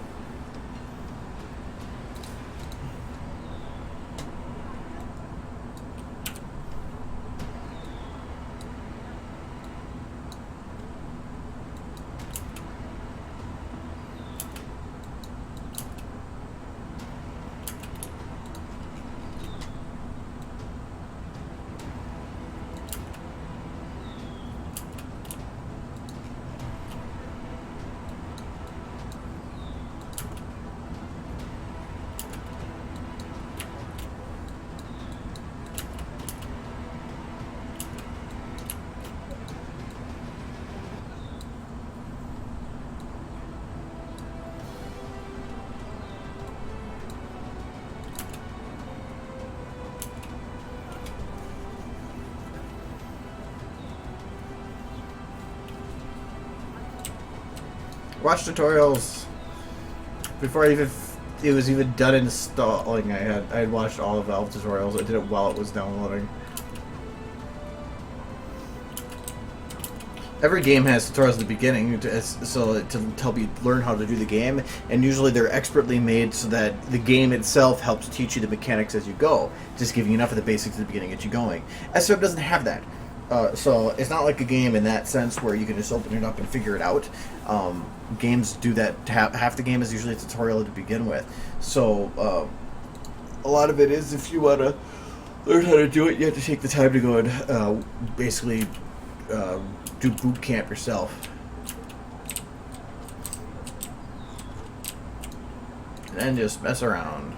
Speaker 1: Watch tutorials. Before it was even done installing, I had watched all of Valve tutorials. I did it while it was downloading. Every game has tutorials at the beginning to help you learn how to do the game, and usually they're expertly made so that the game itself helps teach you the mechanics as you go, just giving you enough of the basics at the beginning to get you going. SFM doesn't have that. So it's not like a game in that sense where you can just open it up and figure it out. Games do that. Half the game is usually a tutorial to begin with. So a lot of it is, if you want to learn how to do it, you have to take the time to go and basically do boot camp yourself. And then just mess around.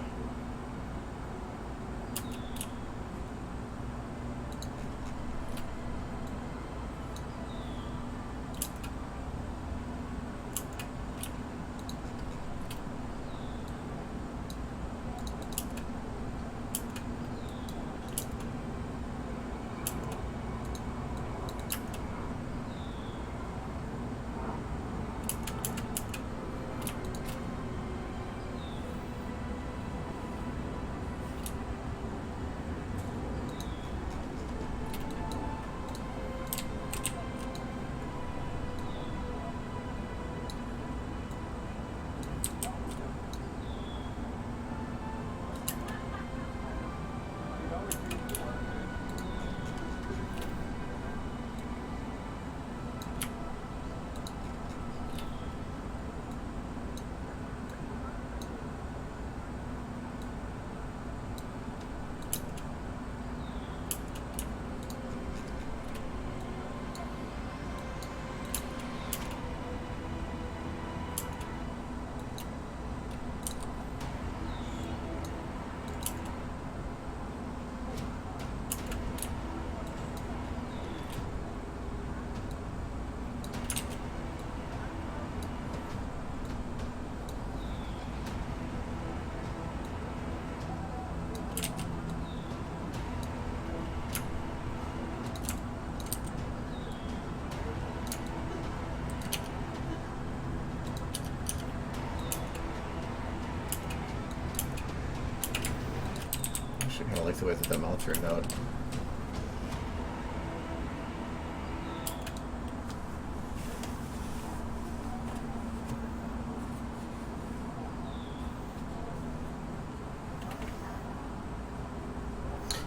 Speaker 1: I kind of like the way that mouth turned out.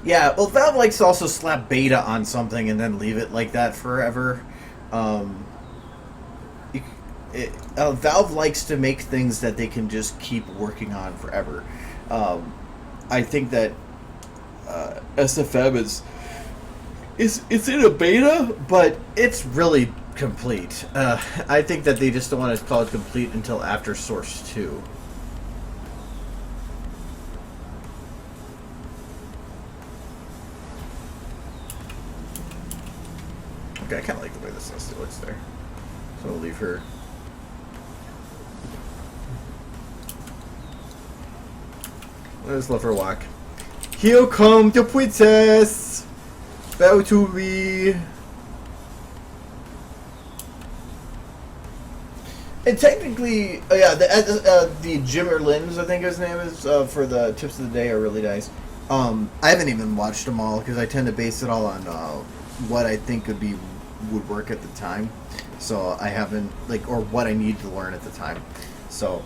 Speaker 1: Yeah, well, Valve likes to also slap beta on something and then leave it like that forever. Valve likes to make things that they can just keep working on forever. I think that SFM is in a beta, but it's really complete. I think that they just don't want to call it complete until after Source 2. Okay, I kind of like the way this looks there. So we'll leave her. Let's let her walk. Here come the princess! Bow to me! And technically, the Jimmer Limbs, I think his name is, for the tips of the day are really nice. I haven't even watched them all because I tend to base it all on what I think would work at the time. So I haven't, or what I need to learn at the time. So.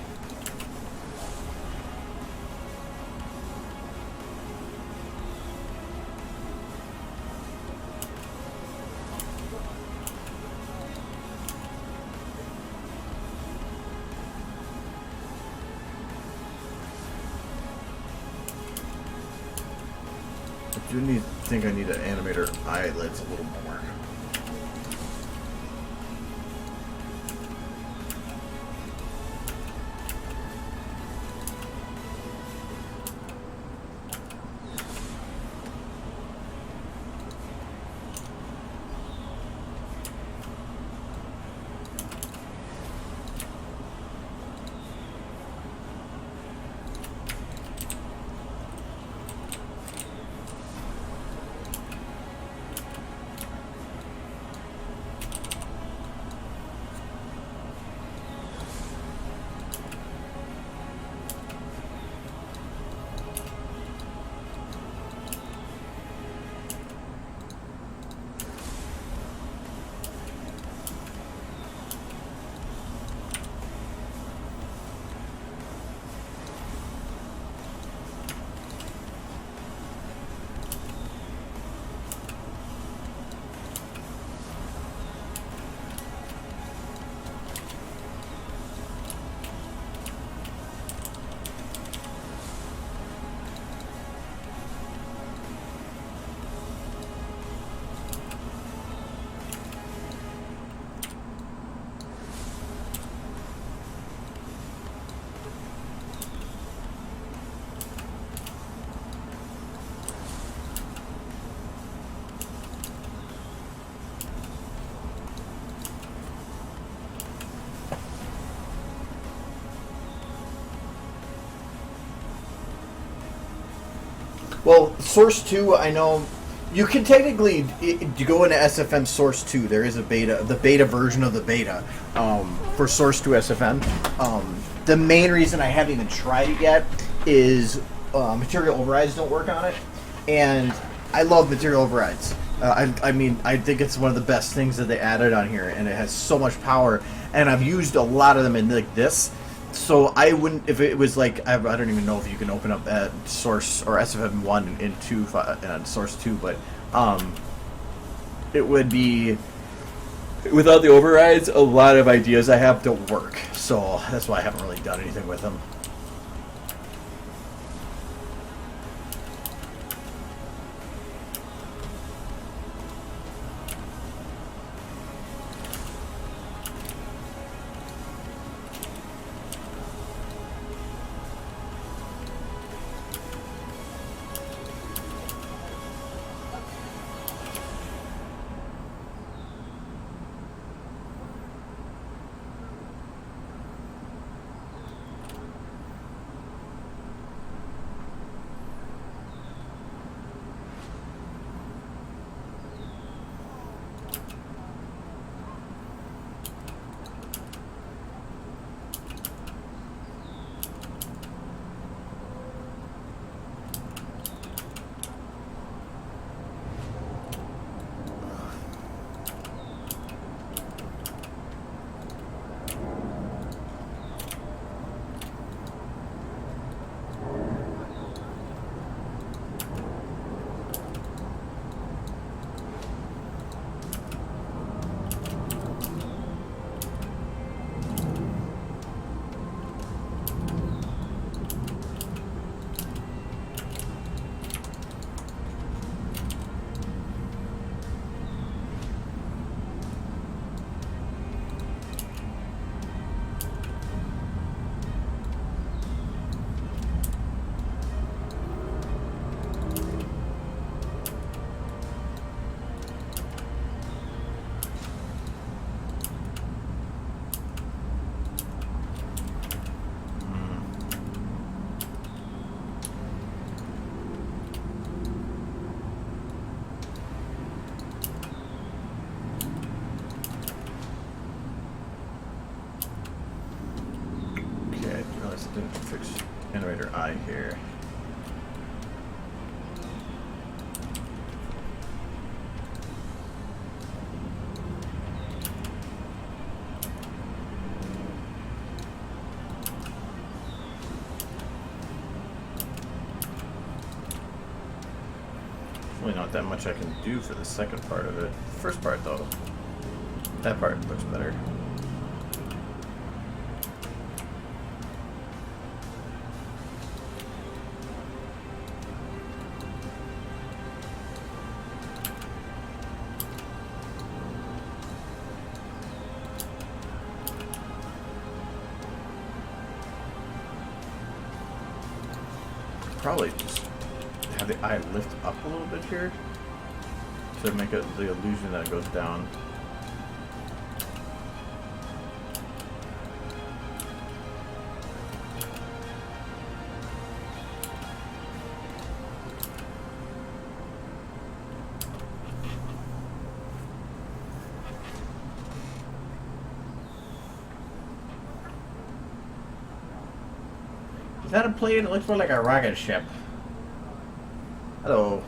Speaker 1: I do think I need to animate her eyelids a little more. Well, Source 2, I know you can technically you go into SFM Source 2. There is a beta, the beta version of the beta for Source 2 SFM. The main reason I haven't even tried it yet is material overrides don't work on it, and I love material overrides. I mean, I think it's one of the best things that they added on here, and it has so much power. And I've used a lot of them in like this. So I wouldn't, if it was like, I don't even know if you can open up at Source or SFM 1 and 2 and Source 2, but it would be, without the overrides, a lot of ideas I have don't work. So that's why I haven't really done anything with them. try here. Really not that much I can do for the second part of it. First part though, that part looks better. Probably just have the eye lift up a little bit here to make it the illusion that it goes down. Is that a plane? It looks more like a rocket ship. Hello.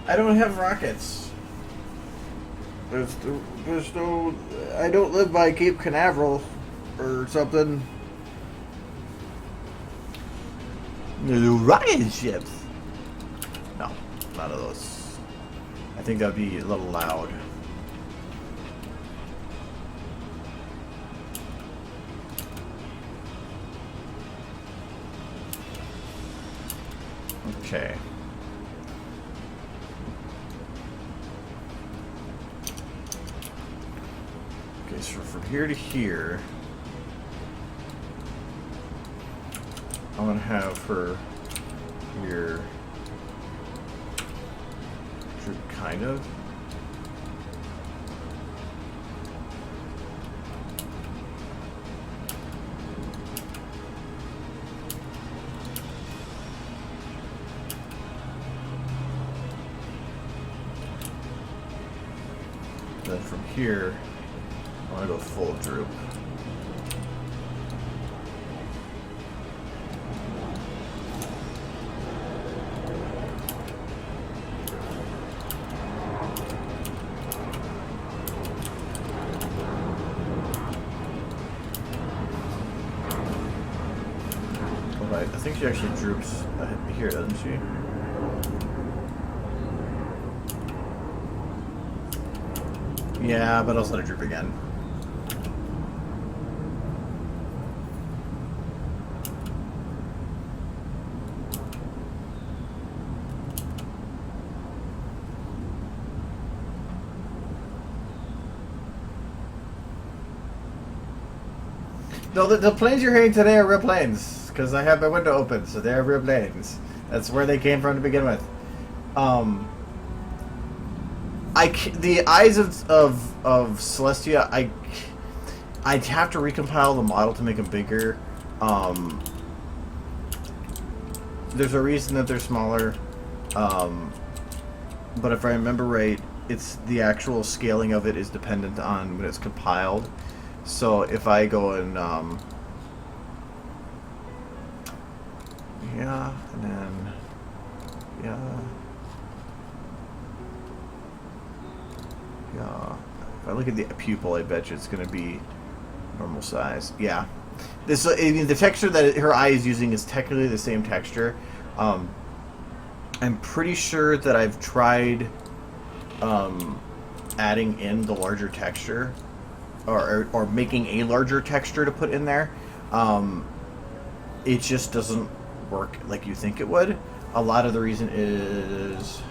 Speaker 1: I don't have rockets. There's no. I don't live by Cape Canaveral or something. No rocket ships. No, none of those. I think that'd be a little loud. Okay. Okay, so from here to here, I'm gonna have her here, kind of. Then from here, I want to go full droop. Alright, I think she actually droops here, doesn't she? Yeah, but I'll let it droop again. No, the planes you're hearing today are real planes, because I have my window open, so they're real planes. That's where they came from to begin with. The eyes of Celestia, I'd have to recompile the model to make them bigger. There's a reason that they're smaller, but if I remember right, it's the actual scaling of it is dependent on when it's compiled. So if I go and Yeah, and then, yeah. Yeah. If I look at the pupil, I bet you it's going to be normal size. Yeah. This, I mean, the texture that her eye is using is technically the same texture. I'm pretty sure that I've tried adding in the larger texture, or making a larger texture to put in there. It just doesn't work like you think it would. A lot of the reason is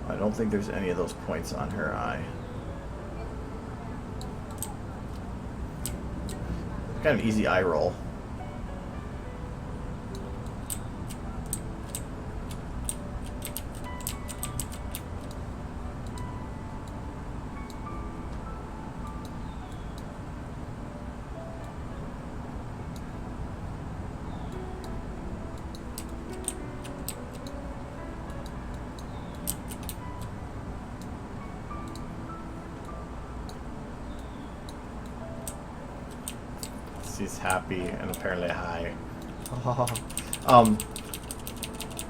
Speaker 1: I don't think there's any of those points on her eye. Kind of easy eye roll. He's happy and apparently high.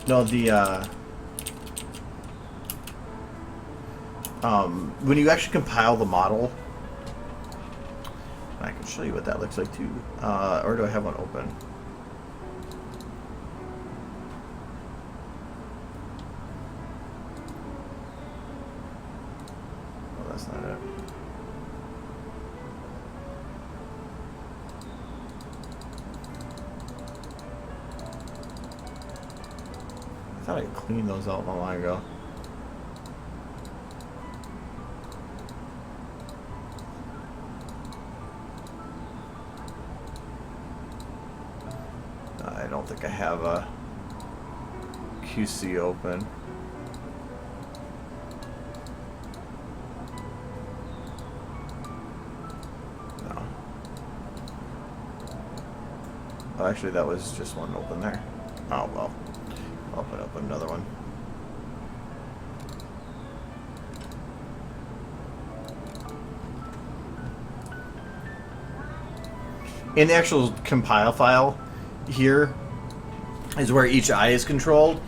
Speaker 1: No, the when you actually compile the model, I can show you what that looks like too. Or do I have one open? Oh, that's not it. I thought I cleaned those out a while ago. I don't think I have a QC open. No. Oh, actually, that was just one open there. Oh, well. I'll open up another one. In the actual compile file, here is where each eye is controlled.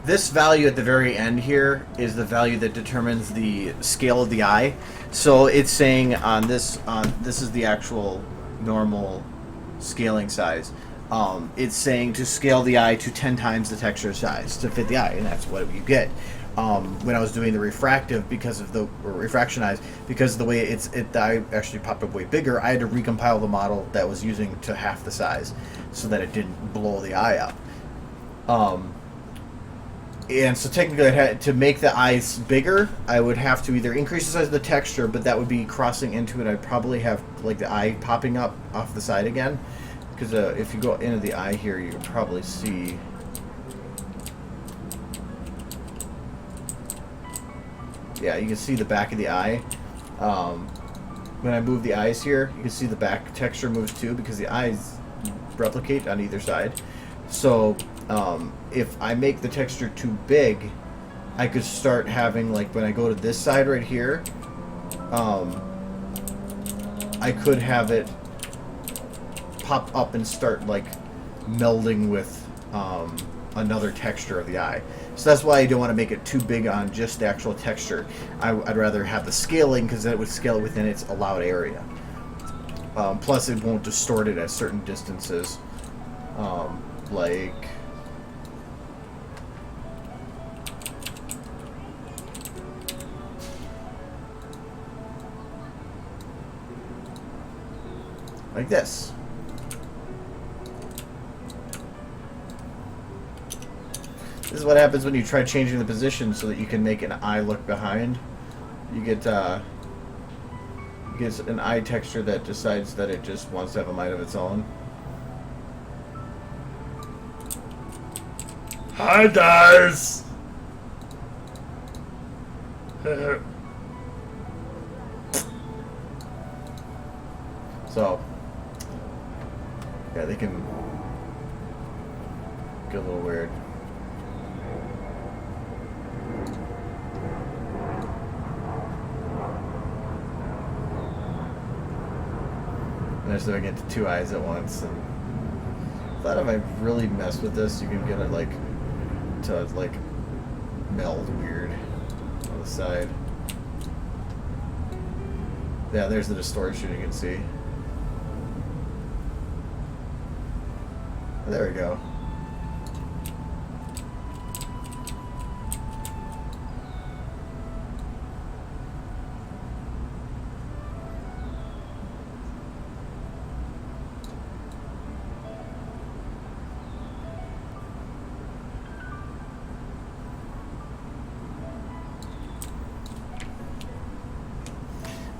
Speaker 1: This value at the very end here is the value that determines the scale of the eye. So it's saying on this is the actual normal scaling size. It's saying to scale the eye to 10 times the texture size to fit the eye, and that's what you get. When I was doing the refractive, because of the refraction eyes, because of the way the eye actually popped up way bigger, I had to recompile the model that was using to half the size, so that it didn't blow the eye up. And so technically, I had to make the eyes bigger, I would have to either increase the size of the texture, but that would be crossing into it. I'd probably have like the eye popping up off the side again. Because if you go into the eye here, you can probably see. Yeah, you can see the back of the eye. When I move the eyes here, you can see the back texture moves too, because the eyes replicate on either side. So if I make the texture too big, I could start having, like, when I go to this side right here, I could have it pop up and start like melding with another texture of the eye. So that's why I don't want to make it too big on just the actual texture. I'd rather have the scaling, because then it would scale within its allowed area. Plus it won't distort it at certain distances, like this. This is what happens when you try changing the position so that you can make an eye look behind. You get an eye texture that decides that it just wants to have a mind of its own. Hi, guys! So, yeah, they can get a little weird. managed to get to 2 eyes at once. And I thought if I really mess with this, you can get it like to like meld weird on the side. Yeah, there's the distortion you can see. There we go.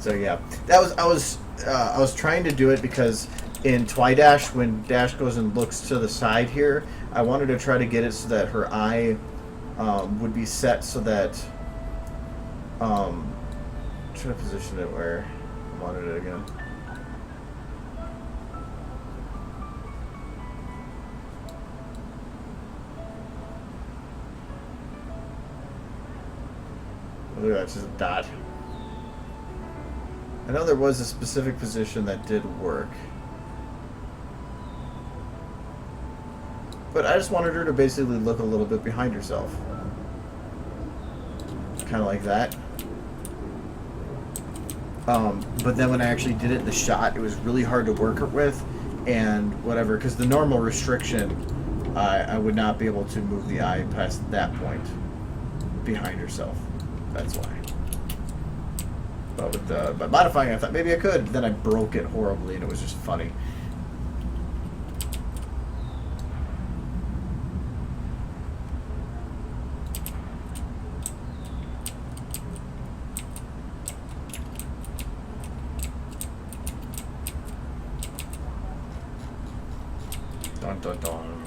Speaker 1: So yeah, that was I was trying to do it because in Twidash, when Dash goes and looks to the side here, I wanted to try to get it so that her eye would be set so that try to position it where I wanted it again. Look at that, it's just a dot. I know there was a specific position that did work. But I just wanted her to basically look a little bit behind herself. Kind of like that. But then when I actually did it in the shot, it was really hard to work it with and whatever, because the normal restriction, I would not be able to move the eye past that point behind herself. That's why. But with by modifying, I thought maybe I could. Then I broke it horribly, and it was just funny. Dun dun dun.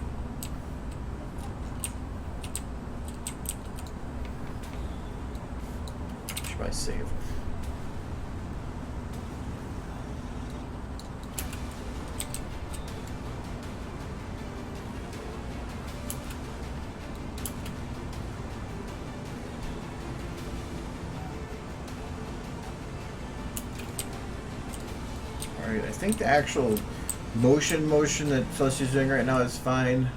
Speaker 1: Should I save? Alright, I think the actual motion that Chelsea's doing right now is fine.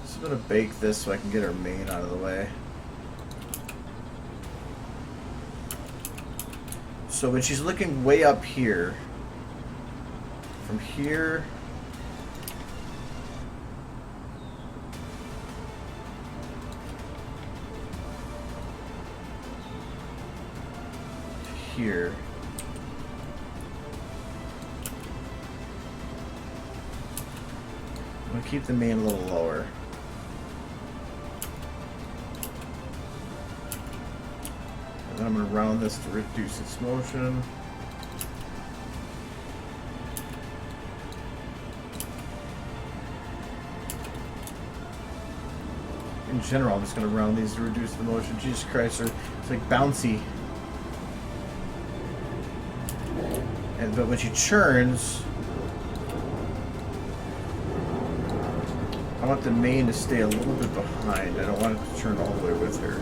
Speaker 1: So I'm going to bake this so I can get her main out of the way. So when she's looking way up here, from here to here, I'm going to keep the main a little lower. And then I'm going to round this to reduce its motion. In general, I'm just going to round these to reduce the motion. Jesus Christ, it's like bouncy. But when she churns, I want the main to stay a little bit behind. I don't want it to turn all the way with her.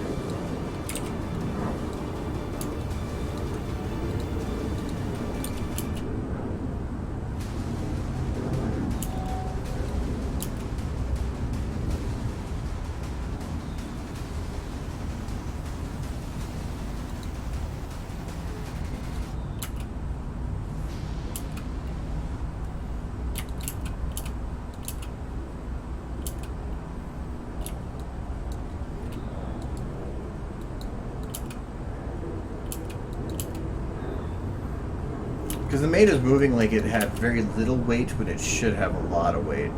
Speaker 1: Because the main is moving like it had very little weight, but it should have a lot of weight.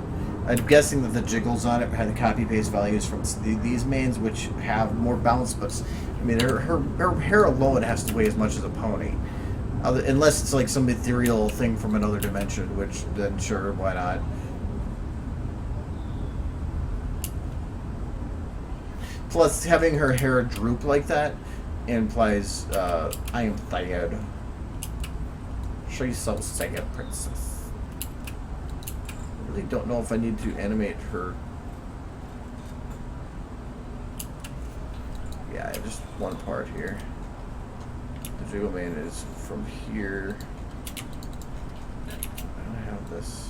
Speaker 1: I'm guessing that the jiggles on it had the copy-paste values from these mains, which have more bounce, but I mean, her hair alone has to weigh as much as a pony. Unless it's like some ethereal thing from another dimension, which then sure, why not? Plus, having her hair droop like that implies I am tired. She's so sad, princess. I really don't know if I need to animate her. Yeah, just one part here. The jiggle main is from here. I this.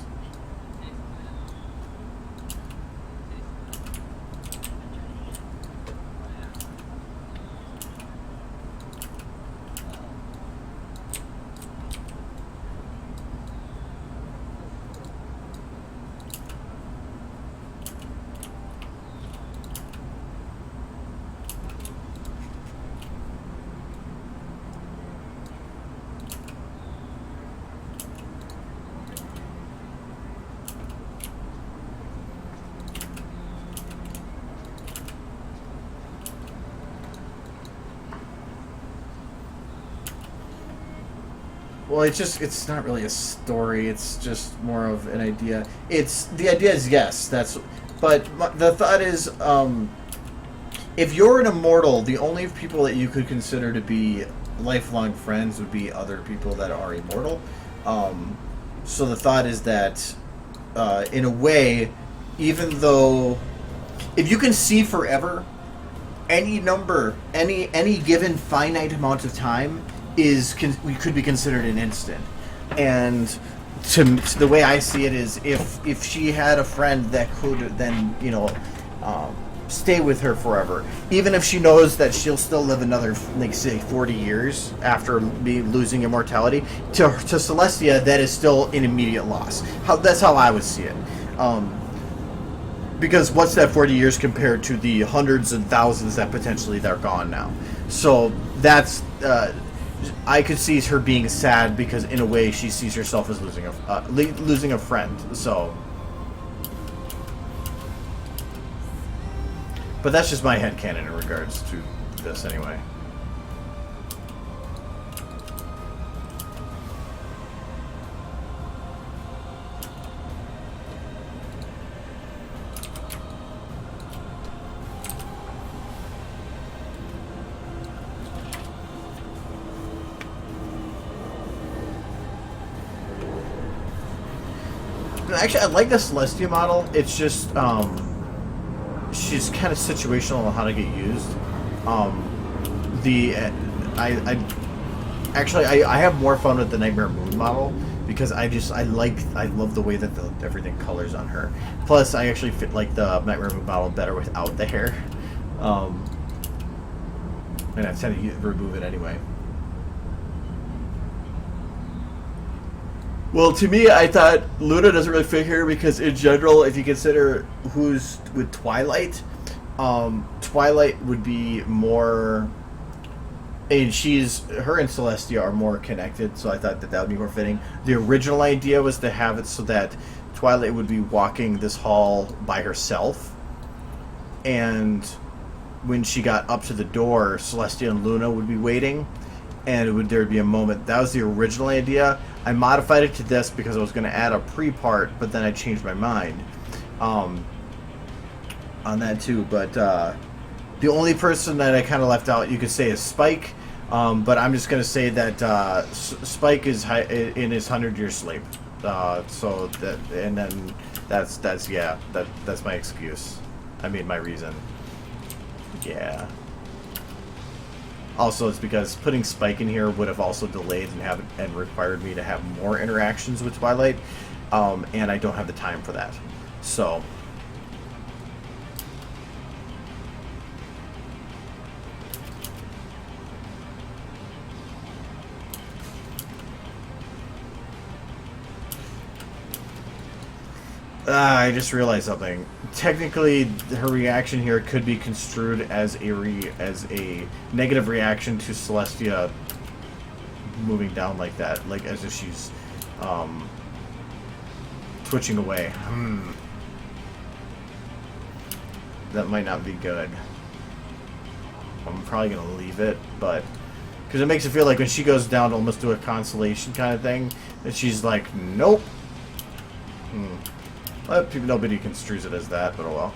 Speaker 1: Well, it's not really a story. It's just more of an idea. The idea is yes, but the thought is, if you're an immortal, the only people that you could consider to be lifelong friends would be other people that are immortal. So the thought is that, in a way, even though if you can see forever, any given finite amount of time could be considered an instant. And to the way I see it is, if she had a friend that could then stay with her forever, even if she knows that she'll still live another, like, say 40 years after losing immortality, to Celestia that is still an immediate loss. That's how I would see it. Because what's that 40 years compared to the hundreds and thousands that potentially they're gone now? So that's I could see her being sad because in a way she sees herself as losing a friend. So, but that's just my headcanon in regards to this anyway. Actually, I like the Celestia model. It's just, she's kind of situational on how to get used. I have more fun with the Nightmare Moon model because I love the way that everything colors on her. Plus, I actually like the Nightmare Moon model better without the hair. And I tend to remove it anyway. Well, to me, I thought Luna doesn't really fit here because, in general, if you consider who's with Twilight, Twilight would be more. And her and Celestia are more connected, so I thought that would be more fitting. The original idea was to have it so that Twilight would be walking this hall by herself, and when she got up to the door, Celestia and Luna would be waiting, and there would be a moment. That was the original idea. I modified it to this because I was going to add a pre-part, but then I changed my mind on that too. But the only person that I kind of left out, you could say, is Spike. But I'm just going to say that Spike is in his 100-year sleep. So that, and then that's my excuse. I mean, my reason. Yeah. Also, it's because putting Spike in here would have also delayed and required me to have more interactions with Twilight, and I don't have the time for that. So, I just realized something. Technically, her reaction here could be construed as a negative reaction to Celestia moving down like that, like as if she's twitching away. That might not be good. I'm probably gonna leave it, but because it makes it feel like when she goes down to almost do a consolation kind of thing, that she's like, nope. Well, nobody construes it as that, but oh well.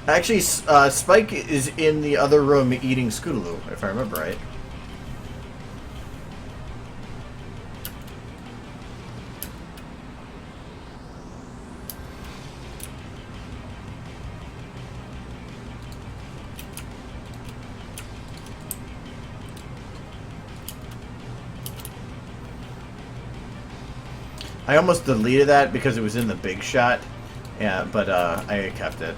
Speaker 1: Actually, Spike is in the other room eating Scootaloo, if I remember right. I almost deleted that because it was in the big shot. Yeah, but I kept it.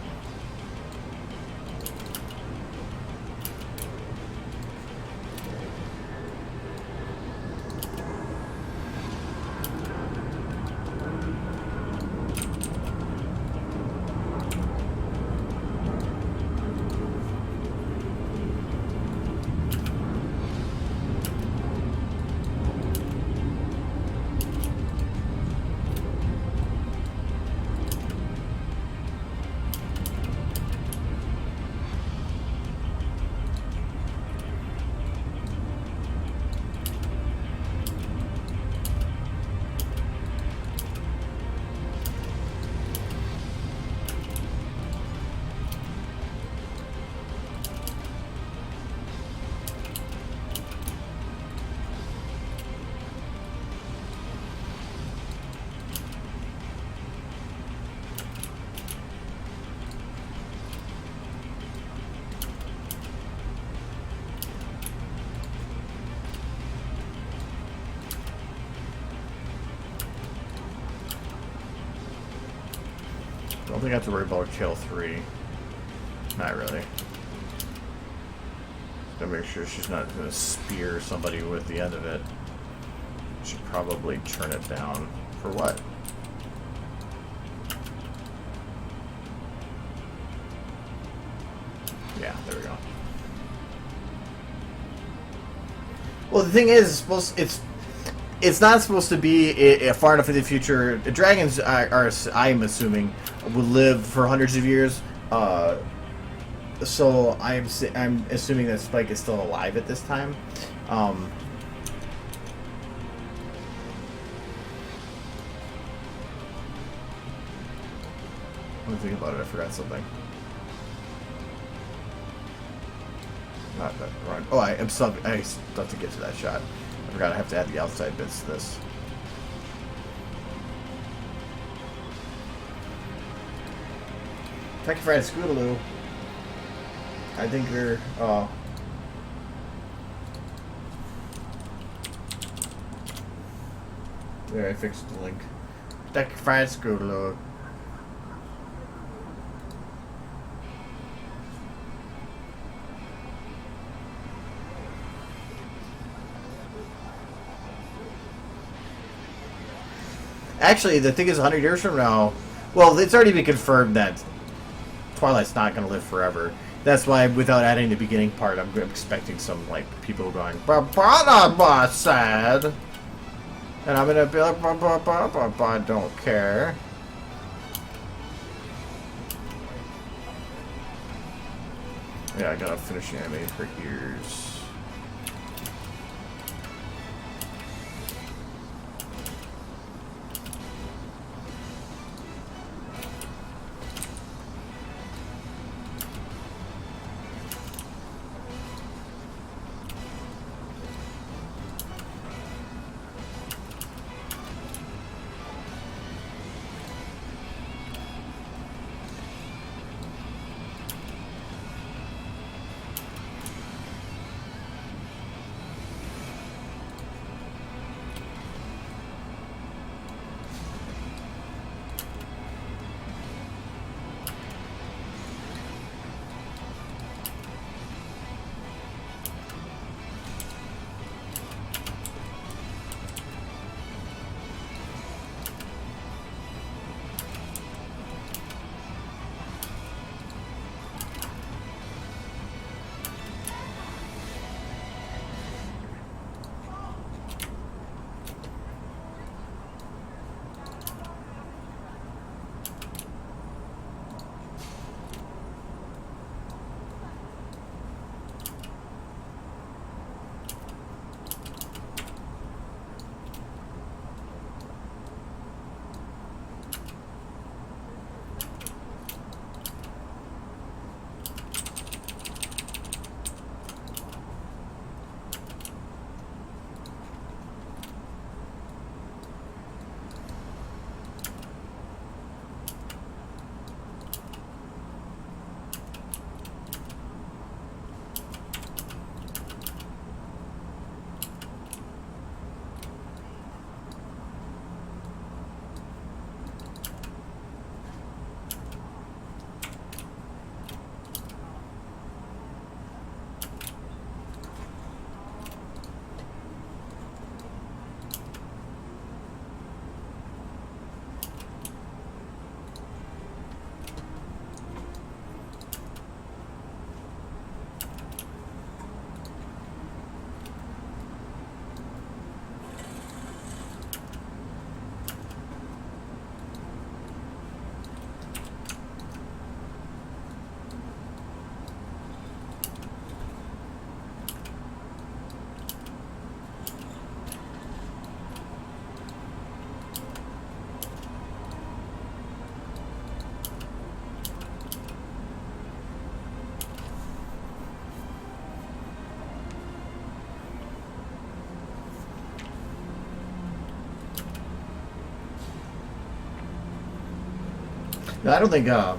Speaker 1: I don't think I have to worry about kill 3. Not really. Just gotta make sure she's not gonna spear somebody with the end of it. Should probably turn it down. For what? Yeah, there we go. Well, the thing is, it's not supposed to be far enough in the future. Dragons are I'm assuming, will live for hundreds of years. So I'm assuming that Spike is still alive at this time. Let me think about it. I forgot something. Not that run. Oh, I still have to get to that shot. I forgot I have to add the outside bits to this. Thank you for adding Scootaloo. I think you're... Oh. There, I fixed the link. Thank you for adding Scootaloo. Actually, the thing is, 100 years from now, well, it's already been confirmed that Twilight's not going to live forever. That's why, without adding the beginning part, I'm expecting some, like, people going, "Ba-ba-da-ba," sad. And I'm going to be like, "Ba-ba-ba-ba-ba," I don't care. Yeah, I gotta finish the anime for ears. No, I don't think. Yeah,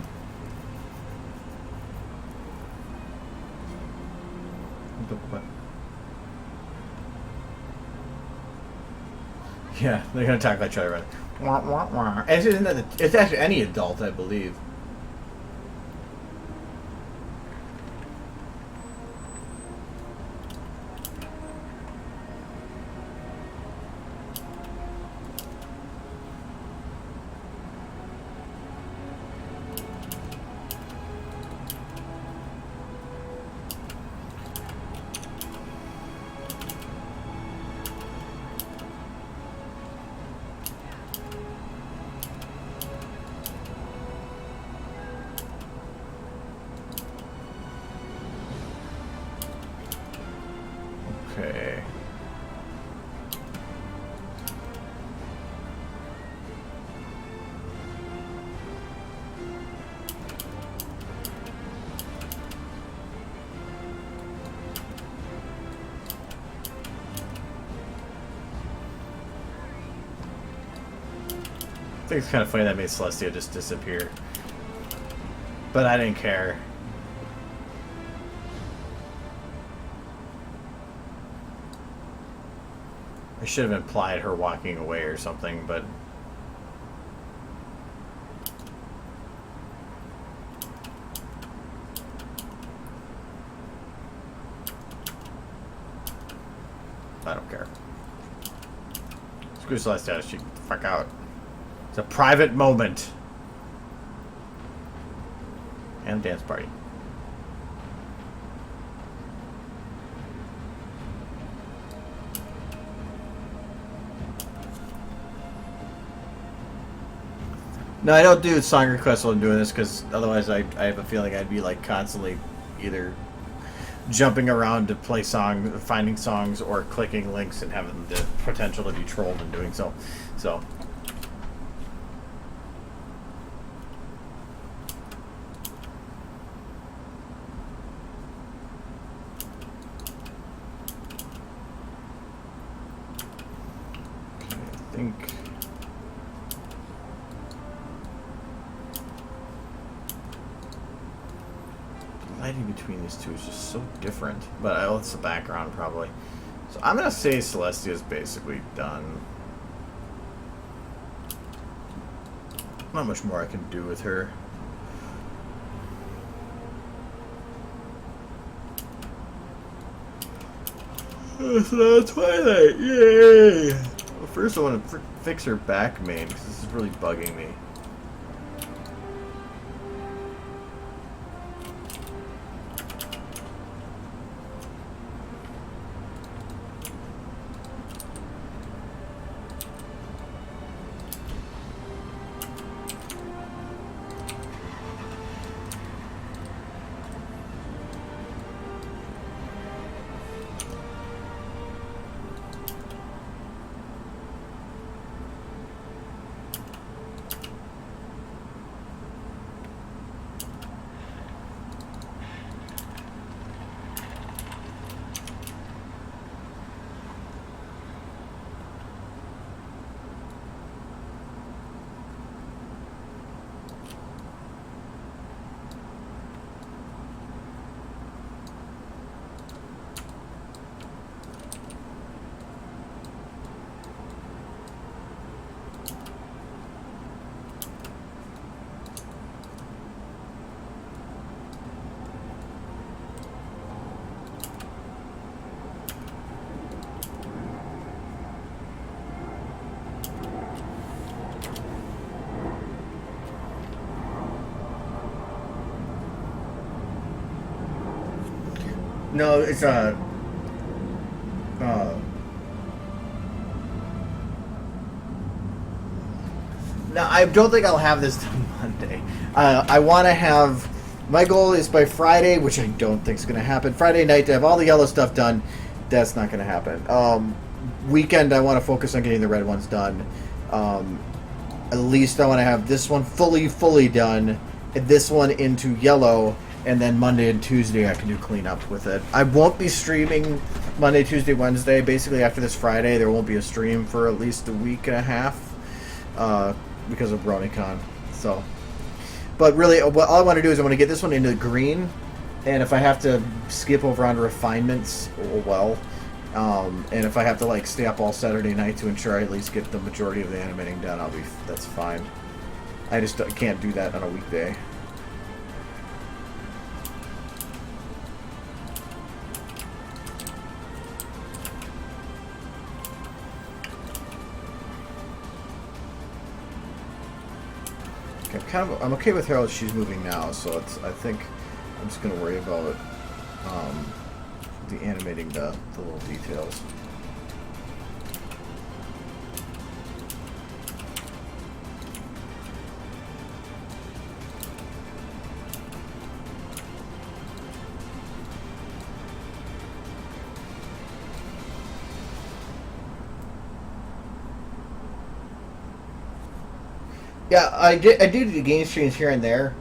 Speaker 1: they're gonna talk like Charlie Brown. It's actually any adult, I believe. Okay. I think it's kind of funny that made Celestia just disappear. But I didn't care. I should have implied her walking away or something, but... I don't care. Screw Celestia, she can fuck out. It's a private moment. And dance party. No, I don't do song requests while I'm doing this because otherwise I have a feeling I'd be like constantly either jumping around to play finding songs, or clicking links and having the potential to be trolled in doing so. So. I think. Lighting between these two is just so different, but it's the background probably. So I'm gonna say Celestia is basically done. Not much more I can do with her. It's not Twilight, yay! Well, first I want to fix her back main because this is really bugging me. No, it's no, I don't think I'll have this done Monday. I want to have. My goal is by Friday, which I don't think is going to happen. Friday night to have all the yellow stuff done. That's not going to happen. Weekend, I want to focus on getting the red ones done. At least I want to have this one fully done, and this one into yellow. And then Monday and Tuesday I can do cleanup with it. I won't be streaming Monday, Tuesday, Wednesday. Basically after this Friday there won't be a stream for at least a week and a half because of BronyCon. So But really, all I want to do is I want to get this one into green, and if I have to skip over on refinements, well, and if I have to like stay up all Saturday night to ensure I at least get the majority of the animating done, that's fine. I just can't do that on a weekday. I'm okay with how she's moving now, so I think I'm just gonna worry about the animating the little details. Yeah, I do the game streams here and there,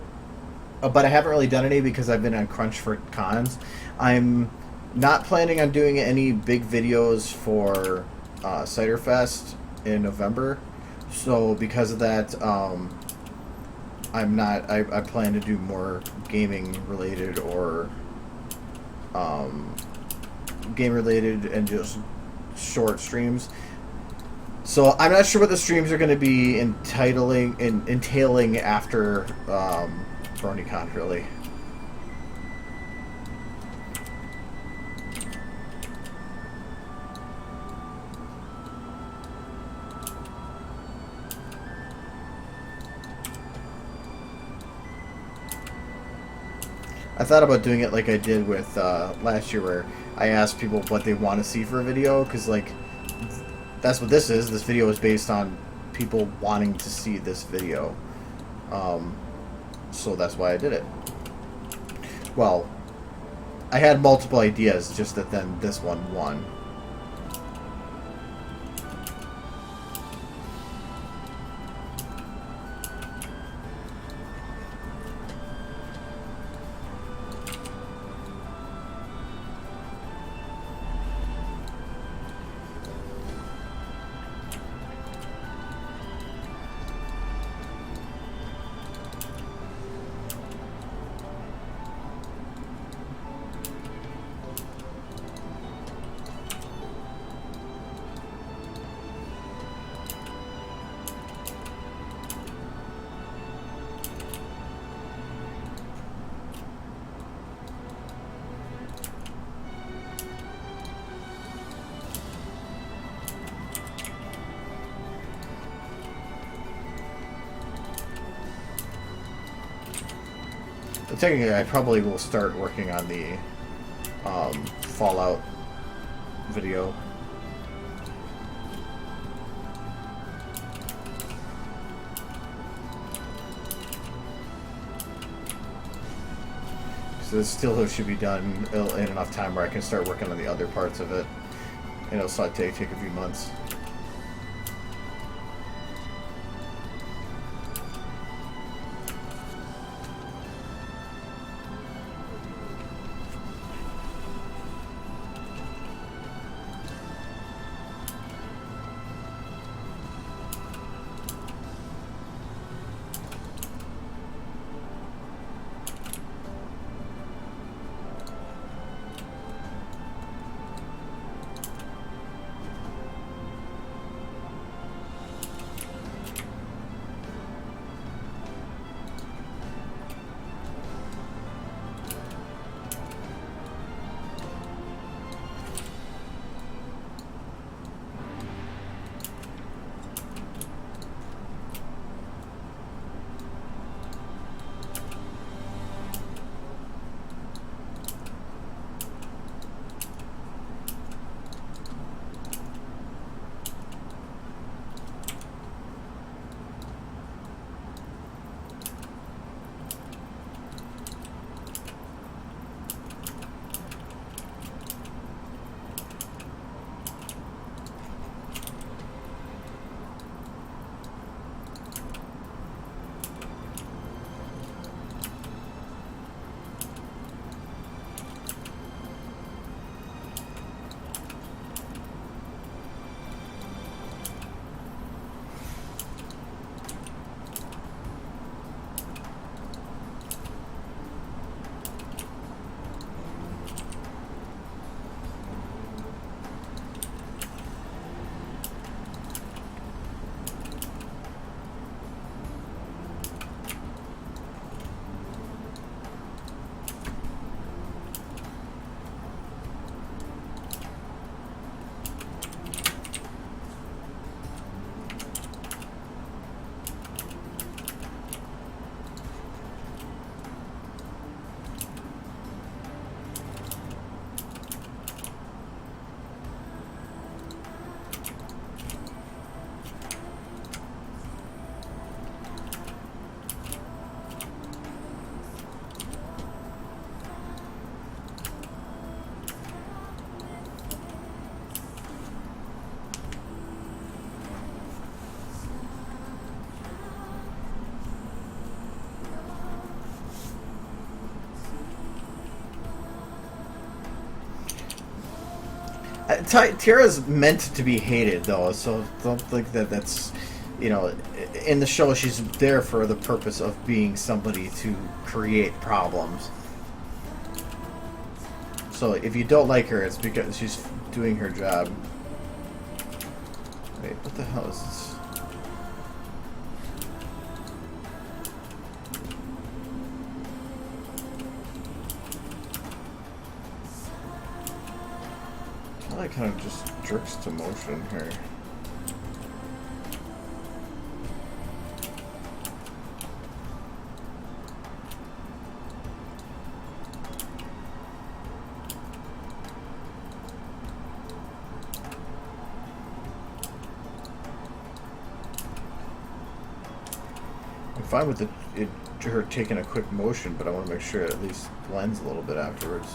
Speaker 1: but I haven't really done any because I've been on crunch for cons. I'm not planning on doing any big videos for Cider Fest in November, so because of that, I'm not. I plan to do more gaming related or game related and just short streams. So I'm not sure what the streams are going to be entailing after BronyCon, really. I thought about doing it like I did with last year, where I asked people what they want to see for a video, because like that's what this is. This video is based on people wanting to see this video. So that's why I did it. Well, I had multiple ideas, just that then this one won. But technically, I probably will start working on the Fallout video. So this still should be done in enough time where I can start working on the other parts of it. And it'll start take a few months. Tiara's meant to be hated, though, so don't think that that's, you know, in the show she's there for the purpose of being somebody to create problems. So if you don't like her, it's because she's doing her job. Wait, what the hell is this? Well, that kind of just jerks to motion here. I'm fine with her taking a quick motion, but I want to make sure it at least blends a little bit afterwards.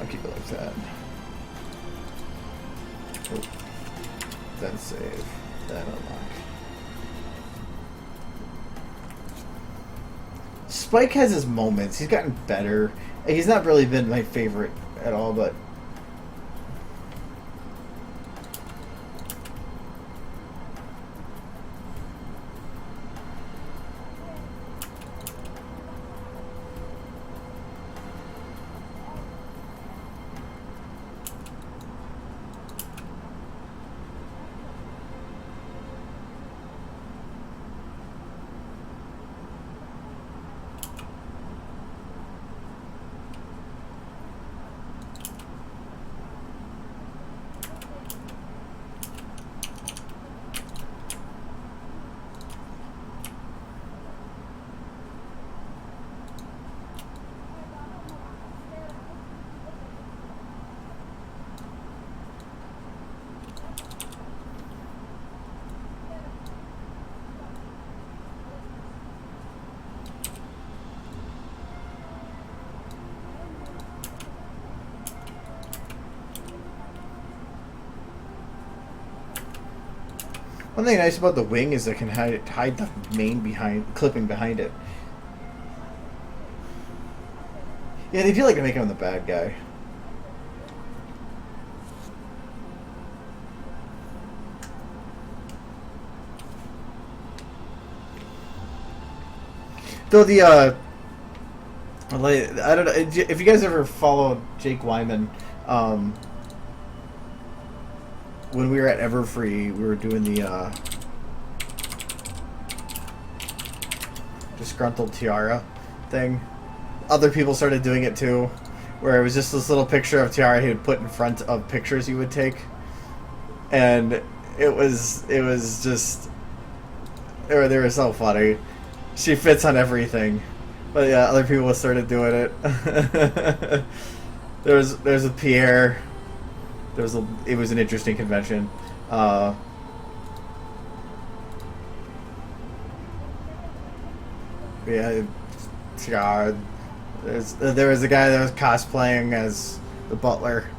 Speaker 1: Keep it like that. Oh, then save. Then unlock. Spike has his moments. He's gotten better. He's not really been my favorite at all, but one thing nice about the wing is it can hide the main clipping behind it. Yeah, they feel like they're making him the bad guy. Though I don't know if you guys ever followed Jake Wyman. When we were at Everfree, we were doing the disgruntled tiara thing. Other people started doing it too, where it was just this little picture of Tiara he would put in front of pictures he would take, and it was just they were so funny. She fits on everything, but yeah, other people started doing it. There's a Pierre. It was an interesting convention. Yeah, tiara. There was a guy that was cosplaying as the butler,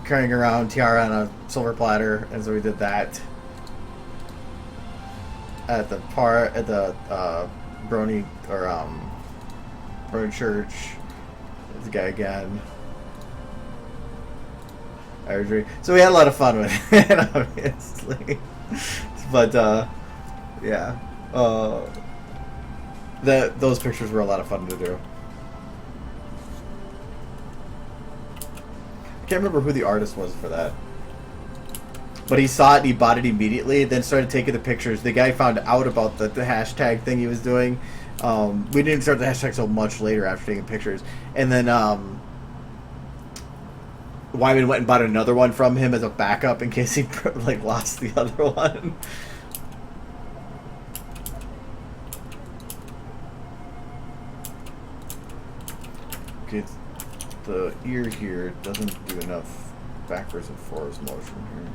Speaker 1: carrying around tiara on a silver platter, and so we did that at the Brony Brony Church. There's a guy again. So we had a lot of fun with it, obviously. But yeah, those pictures were a lot of fun to do. I can't remember who the artist was for that, but he saw it and he bought it immediately. Then started taking the pictures. The guy found out about the hashtag thing he was doing. We didn't start the hashtag until much later after taking pictures, and then Wyman went and bought another one from him as a backup in case he like lost the other one. Okay, the ear here doesn't do enough backwards and forwards motion here.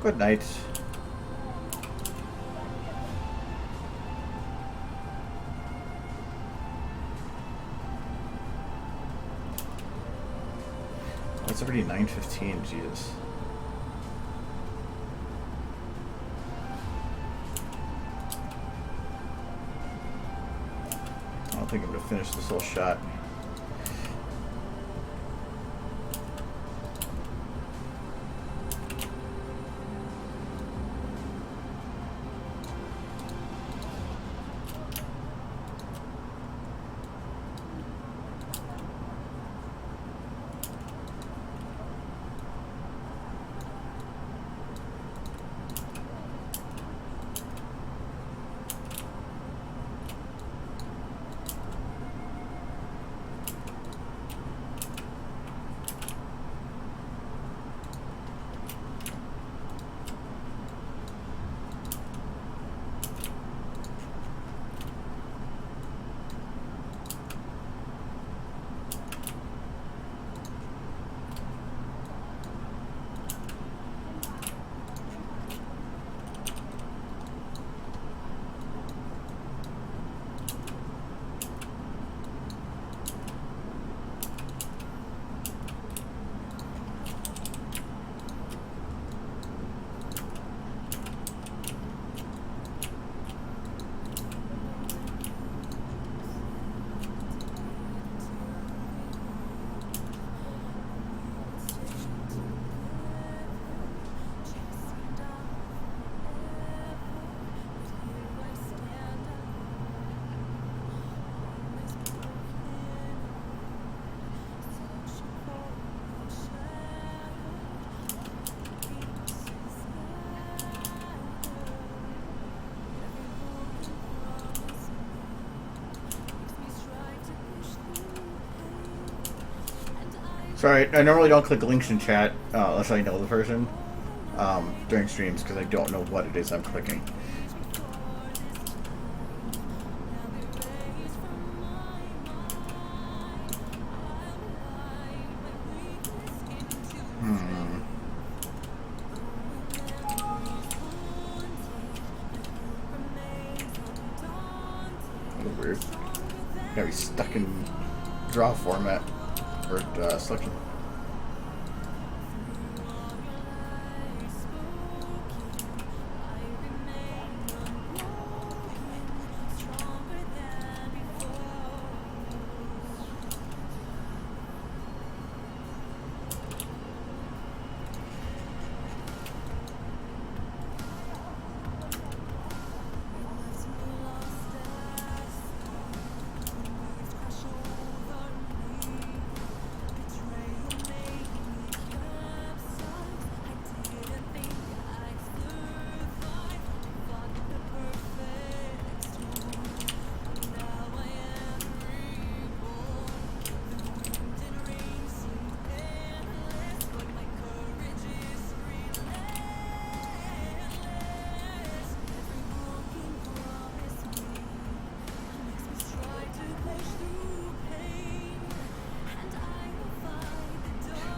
Speaker 1: Good night. Oh, it's already 9:15. Jesus. I don't think I'm gonna finish this whole shot. Sorry, I normally don't click links in chat unless I know the person during streams because I don't know what it is I'm clicking. A little weird. Gotta be stuck in draw format. Or selection.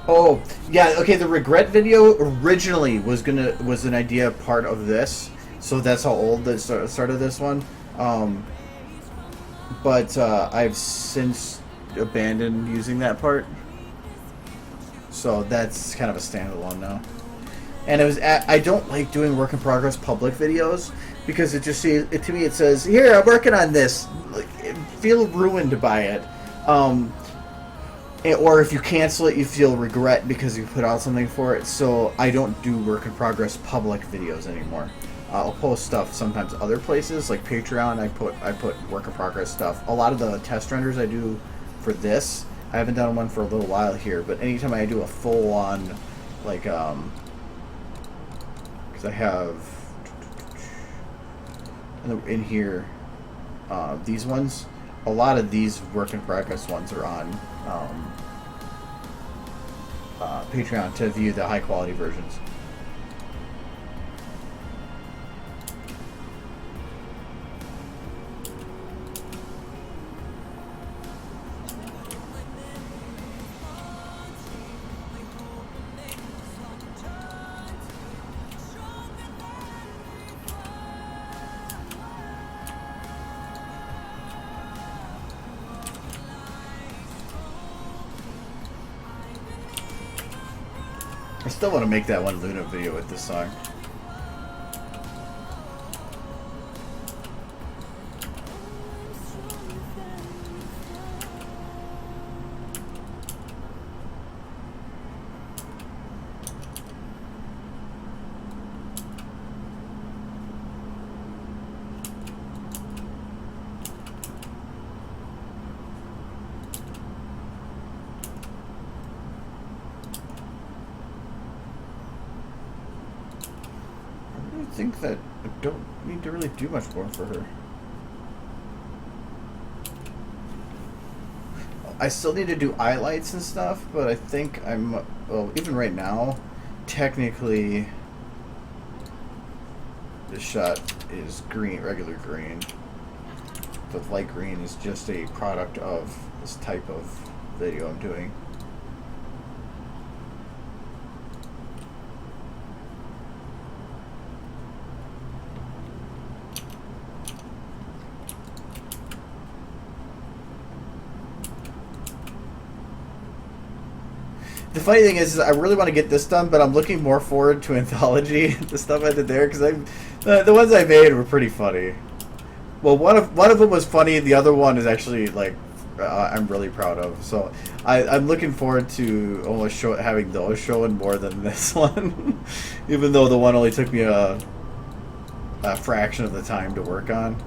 Speaker 1: Oh, yeah, okay, the regret video originally was an idea part of this. So that's how old the start of this one. But I've since abandoned using that part. So that's kind of a standalone now. And it was I don't like doing work in progress public videos because it just to me it says, "Here, I'm working on this." Like, feel ruined by it. Or if you cancel it, you feel regret because you put out something for it. So I don't do work in progress public videos anymore. I'll post stuff sometimes other places like Patreon. I put work in progress stuff. A lot of the test renders I do for this, I haven't done one for a little while here. But anytime I do a full on, like because I have in here these ones. A lot of these work in progress ones are on Patreon to view the high quality versions. I still want to make that one Luna video with this song. I think that I don't need to really do much more for her. I still need to do highlights and stuff, but I think well, even right now, technically, this shot is green, regular green. The light green is just a product of this type of video I'm doing. The funny thing is I really want to get this done, but I'm looking more forward to Anthology, the stuff I did there, because the ones I made were pretty funny. Well, one of them was funny. The other one is actually like I'm really proud of. So I'm looking forward to almost having those showing more than this one, even though the one only took me a fraction of the time to work on.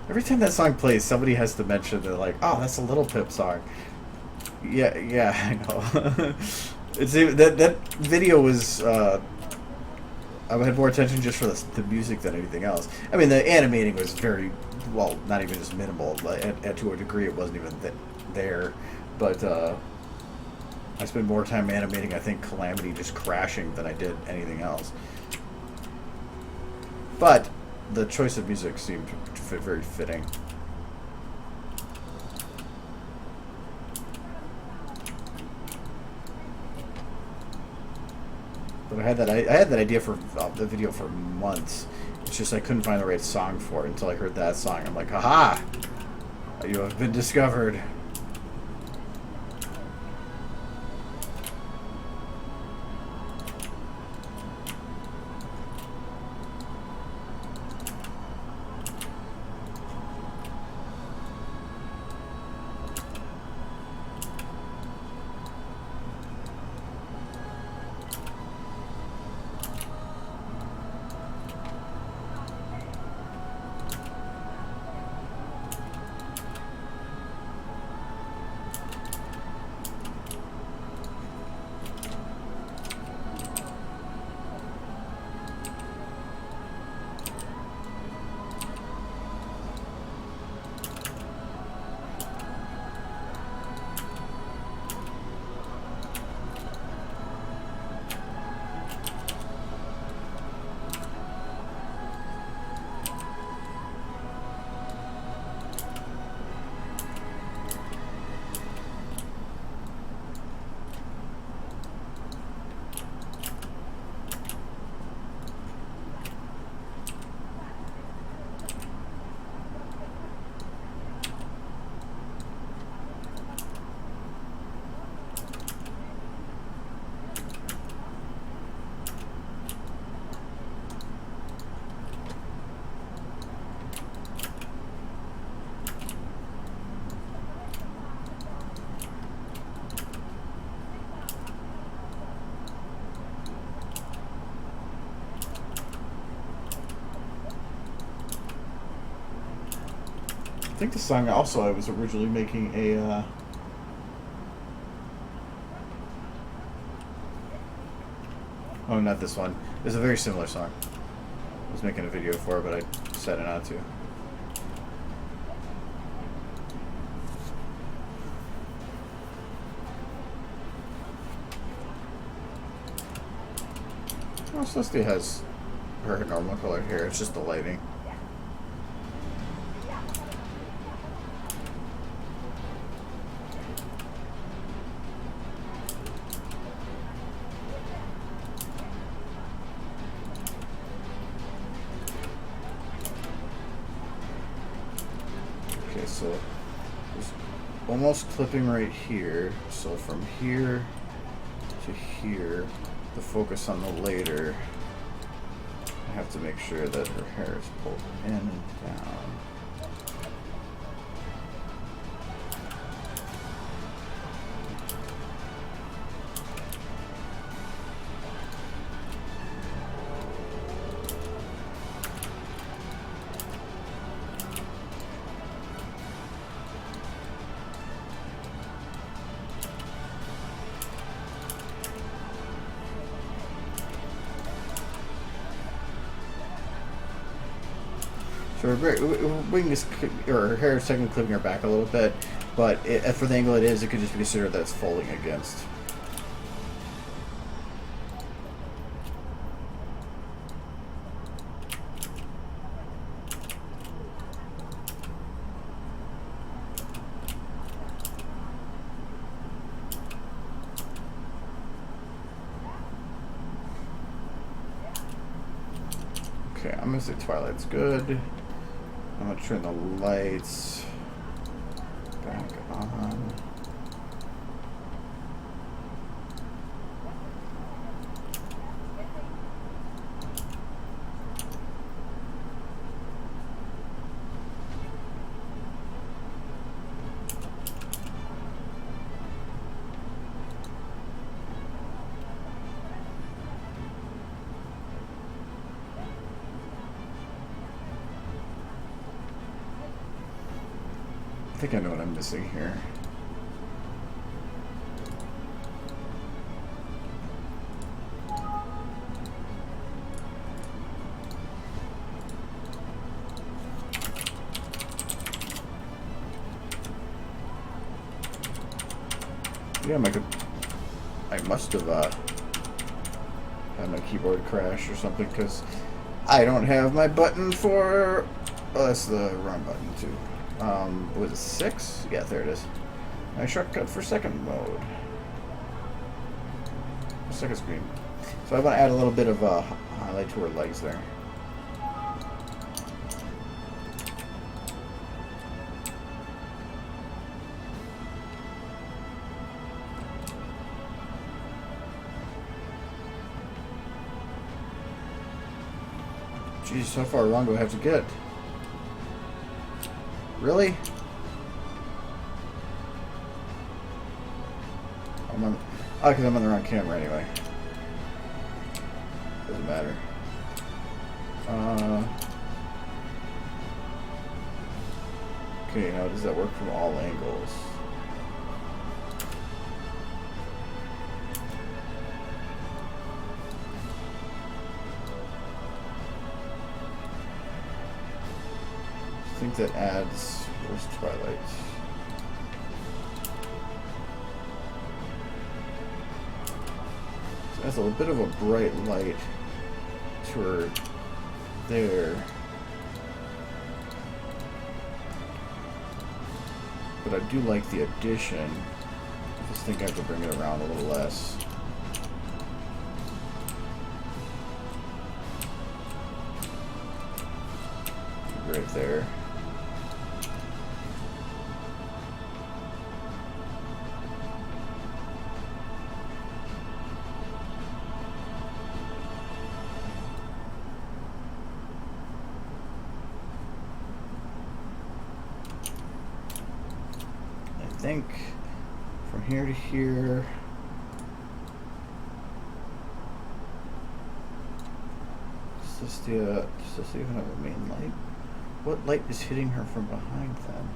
Speaker 1: Every time that song plays, somebody has to mention they're like, "Oh, that's a Little Pip song." Yeah, yeah, I know. It's that video was. I had more attention just for the music than anything else. I mean, the animating was very well, not even just minimal. And to a degree, it wasn't even there. But I spent more time animating, I think, Calamity just crashing than I did anything else. But the choice of music seemed very fitting. But I had that idea for the video for months. It's just I couldn't find the right song for it until I heard that song. I'm like, haha! You have been discovered. I think the song also I was originally making a oh, not this one. It's a very similar song. I was making a video for it, but I decided not to. Well, Celestia has her normal color hair. It's just the lighting. So it's almost clipping right here. So from here to here, the focus on the later, I have to make sure that her hair is pulled in and down. So we're bringing this, or her hair is technically clipping her back a little bit, but for the angle it is, it could just be considered that it's folding against. Okay, I'm gonna say Twilight's good. I'm gonna turn the lights back on. I think I know what I'm missing here. Yeah, I must have had my keyboard crash or something because I don't have my button for. Oh, that's the wrong button too. Was it 6? Yeah, there it is. My shortcut for second mode. Second screen. So I want to add a little bit of highlight to her legs there. Jeez, so far wrong do I have to get? Really? Because I'm on the wrong camera anyway. Doesn't matter. Okay, now does that work from all angles? I think that adds. Where's Twilight? So that's a little bit of a bright light to her there. But I do like the addition. I just think I have to bring it around a little less. Right there. I think from here to here. Does this even have a main light? What light is hitting her from behind then?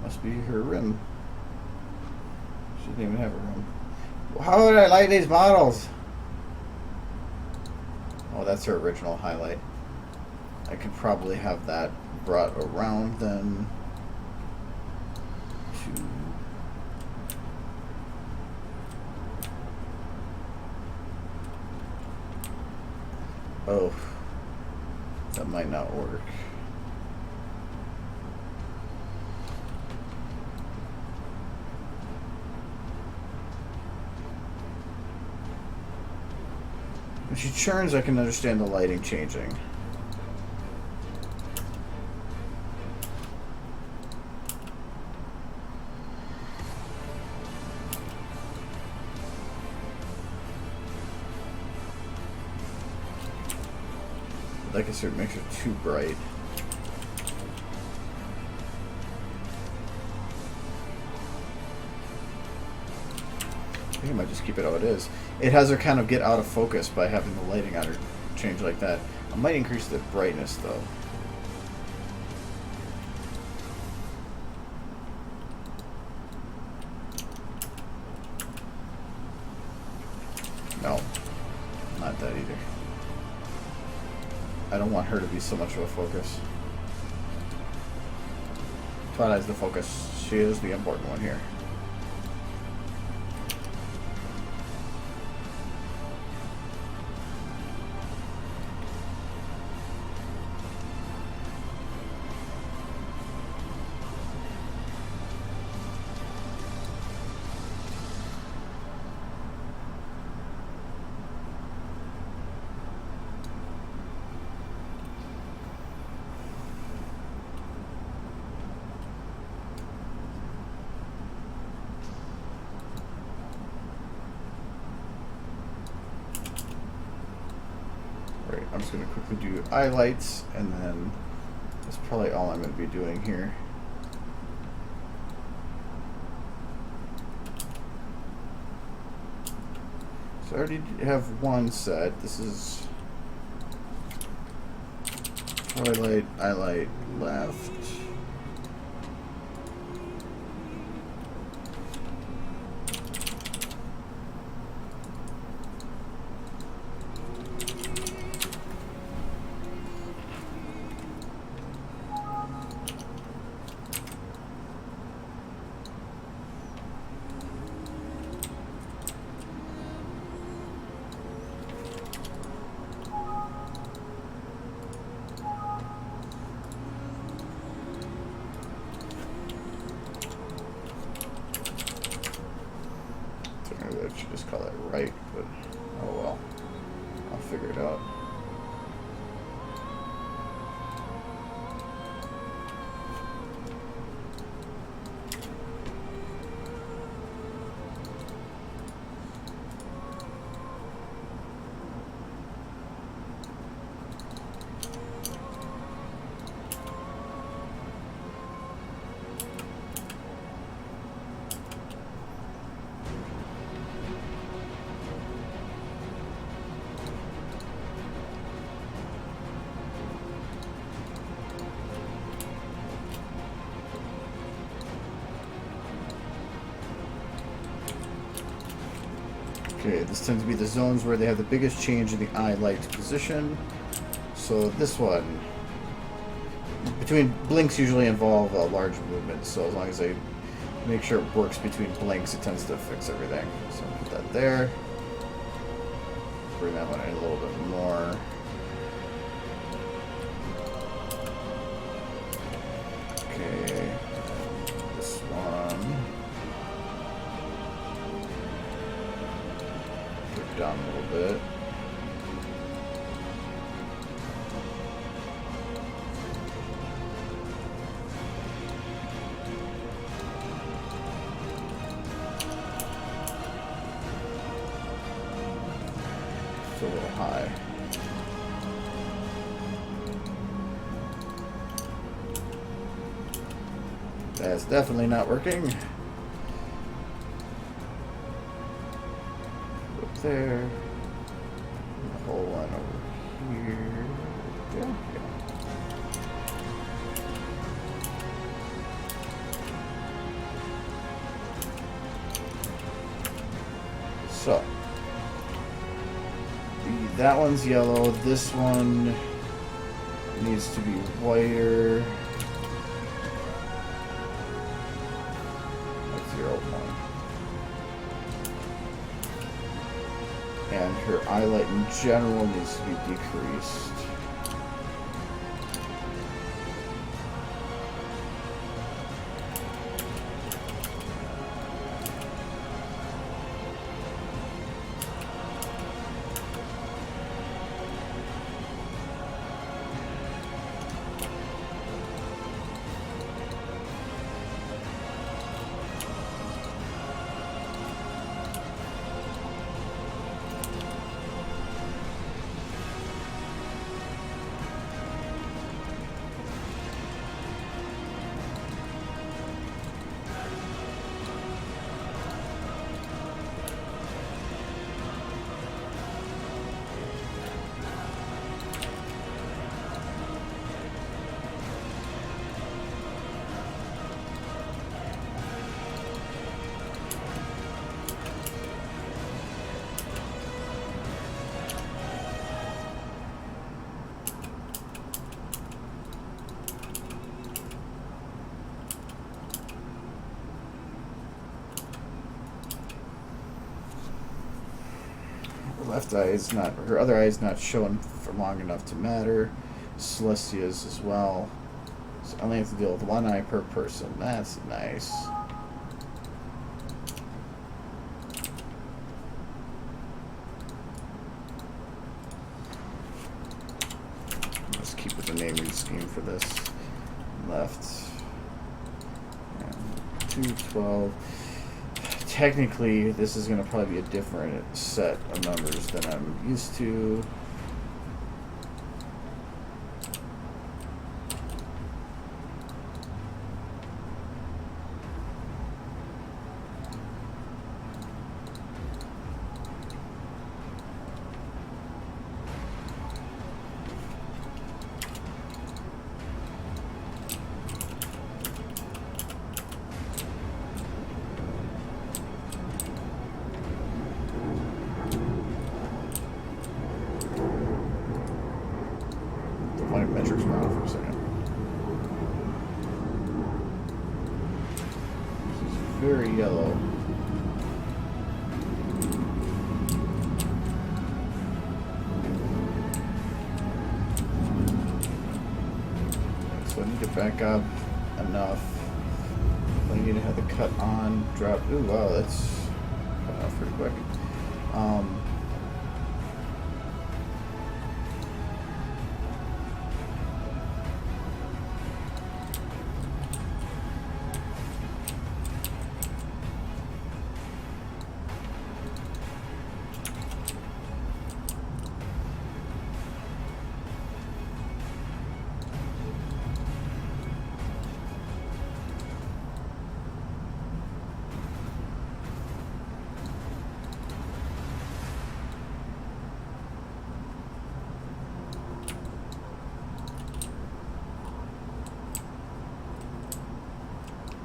Speaker 1: Must be her rim. She didn't even have a rim. How would I light these models? Oh, that's her original highlight. I could probably have that brought around then to oh, that might not work. When she churns, I can understand the lighting changing. Like I said, it makes it too bright. I think I might just keep it how it is. It has her kind of get out of focus by having the lighting on her change like that. I might increase the brightness though. No, not that either. I don't want her to be so much of a focus. Twilight's the focus. She is the important one here. I'm just going to quickly do highlights, and then that's probably all I'm going to be doing here. So I already have one set. This is twilight, highlight, left. I should just call that right, but oh well. I'll figure it out. Okay, this tends to be the zones where they have the biggest change in the eye light position. So this one, between blinks usually involve a large movement, so as long as I make sure it works between blinks, it tends to fix everything. So I'll put that there. Bring that one in a little bit more. Okay, this one. Down a little bit. It's a little high. That's definitely not working. There, and the whole one over here. Yeah. So that one's yellow. This one needs to be whiter. That's your old one. And her highlight in general needs to be decreased. Left eye is not, her other eye is not shown for long enough to matter. Celestia's as well. So I only have to deal with one eye per person. That's nice. Let's keep with the naming scheme for this. Left. And 212. Technically, this is going to probably be a different set of numbers than I'm used to. very yellow. So I need to back up enough. I need to have the cut on, drop. Ooh, wow, that's cut off pretty quick.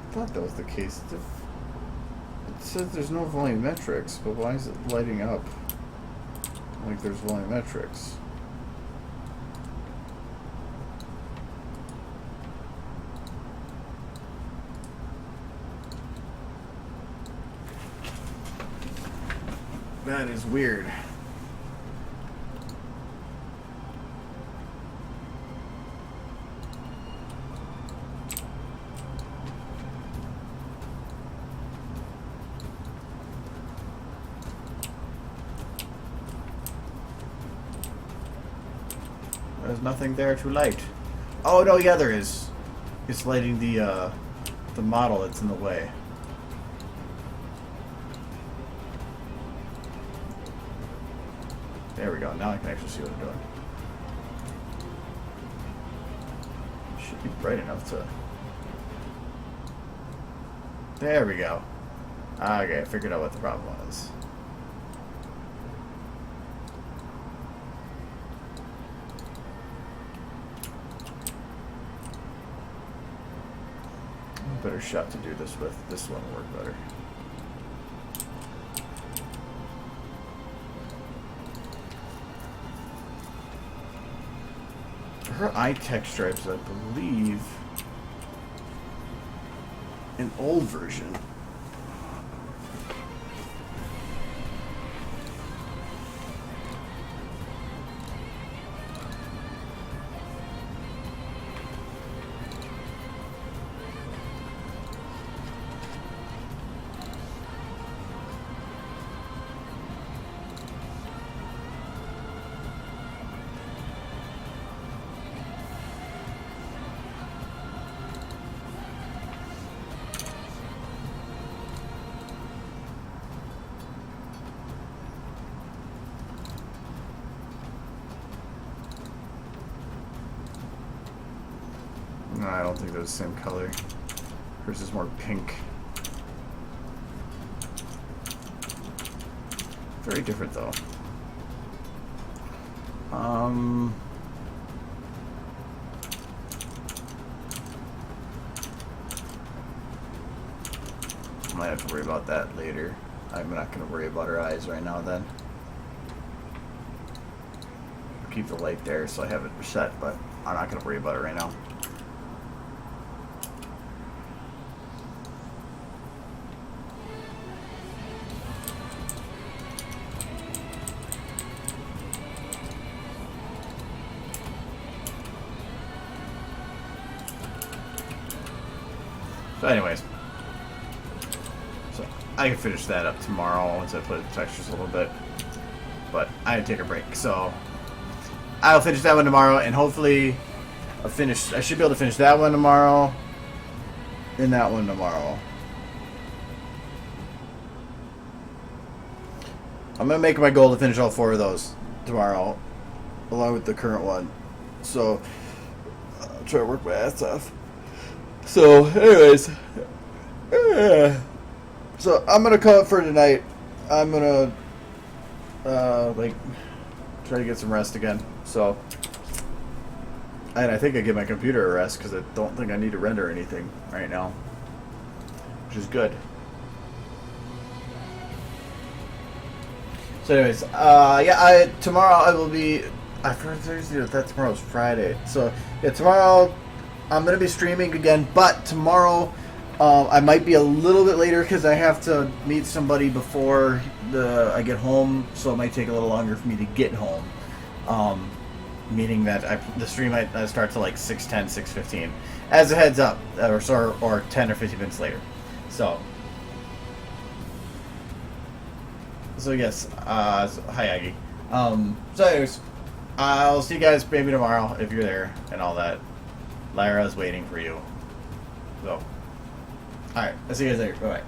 Speaker 1: I thought that was the case. It says there's no volumetrics, but why is it lighting up like there's volumetrics? That is weird. There's nothing there to light. Oh no, yeah, there is. It's lighting the model that's in the way. There we go. Now I can actually see what I'm doing. Should be bright enough to. There we go. Okay, I figured out what the problem was. Better shot to do this with. This one will work better. Her eye text stripes, I believe, an old version. No, I don't think they're the same color. Hers is more pink. Very different though. Might have to worry about that later. I'm not going to worry about her eyes right now then. Keep the light there so I have it set, but I'm not going to worry about it right now. So anyways, so I can finish that up tomorrow once I play the textures a little bit, but I had to take a break, so I'll finish that one tomorrow, and hopefully I should be able to finish that one tomorrow and that one tomorrow. I'm going to make my goal to finish all 4 of those tomorrow, along with the current one, so I'll try to work my ass off. So, anyways, so I'm gonna call it for tonight. I'm gonna try to get some rest again. So, and I think I give my computer a rest because I don't think I need to render anything right now, which is good. So, anyways, tomorrow I will be. I forgot Thursday. That tomorrow's Friday. So, yeah, tomorrow I'm going to be streaming again, but tomorrow I might be a little bit later because I have to meet somebody before I get home, so it might take a little longer for me to get home. Meaning that the stream might start to like 6:10, 6:15, as a heads up, or 10 or 15 minutes later. So yes, hi Aggie. So anyways, I'll see you guys maybe tomorrow if you're there and all that. Lyra's waiting for you. So, alright, I'll see you guys later. Bye-bye.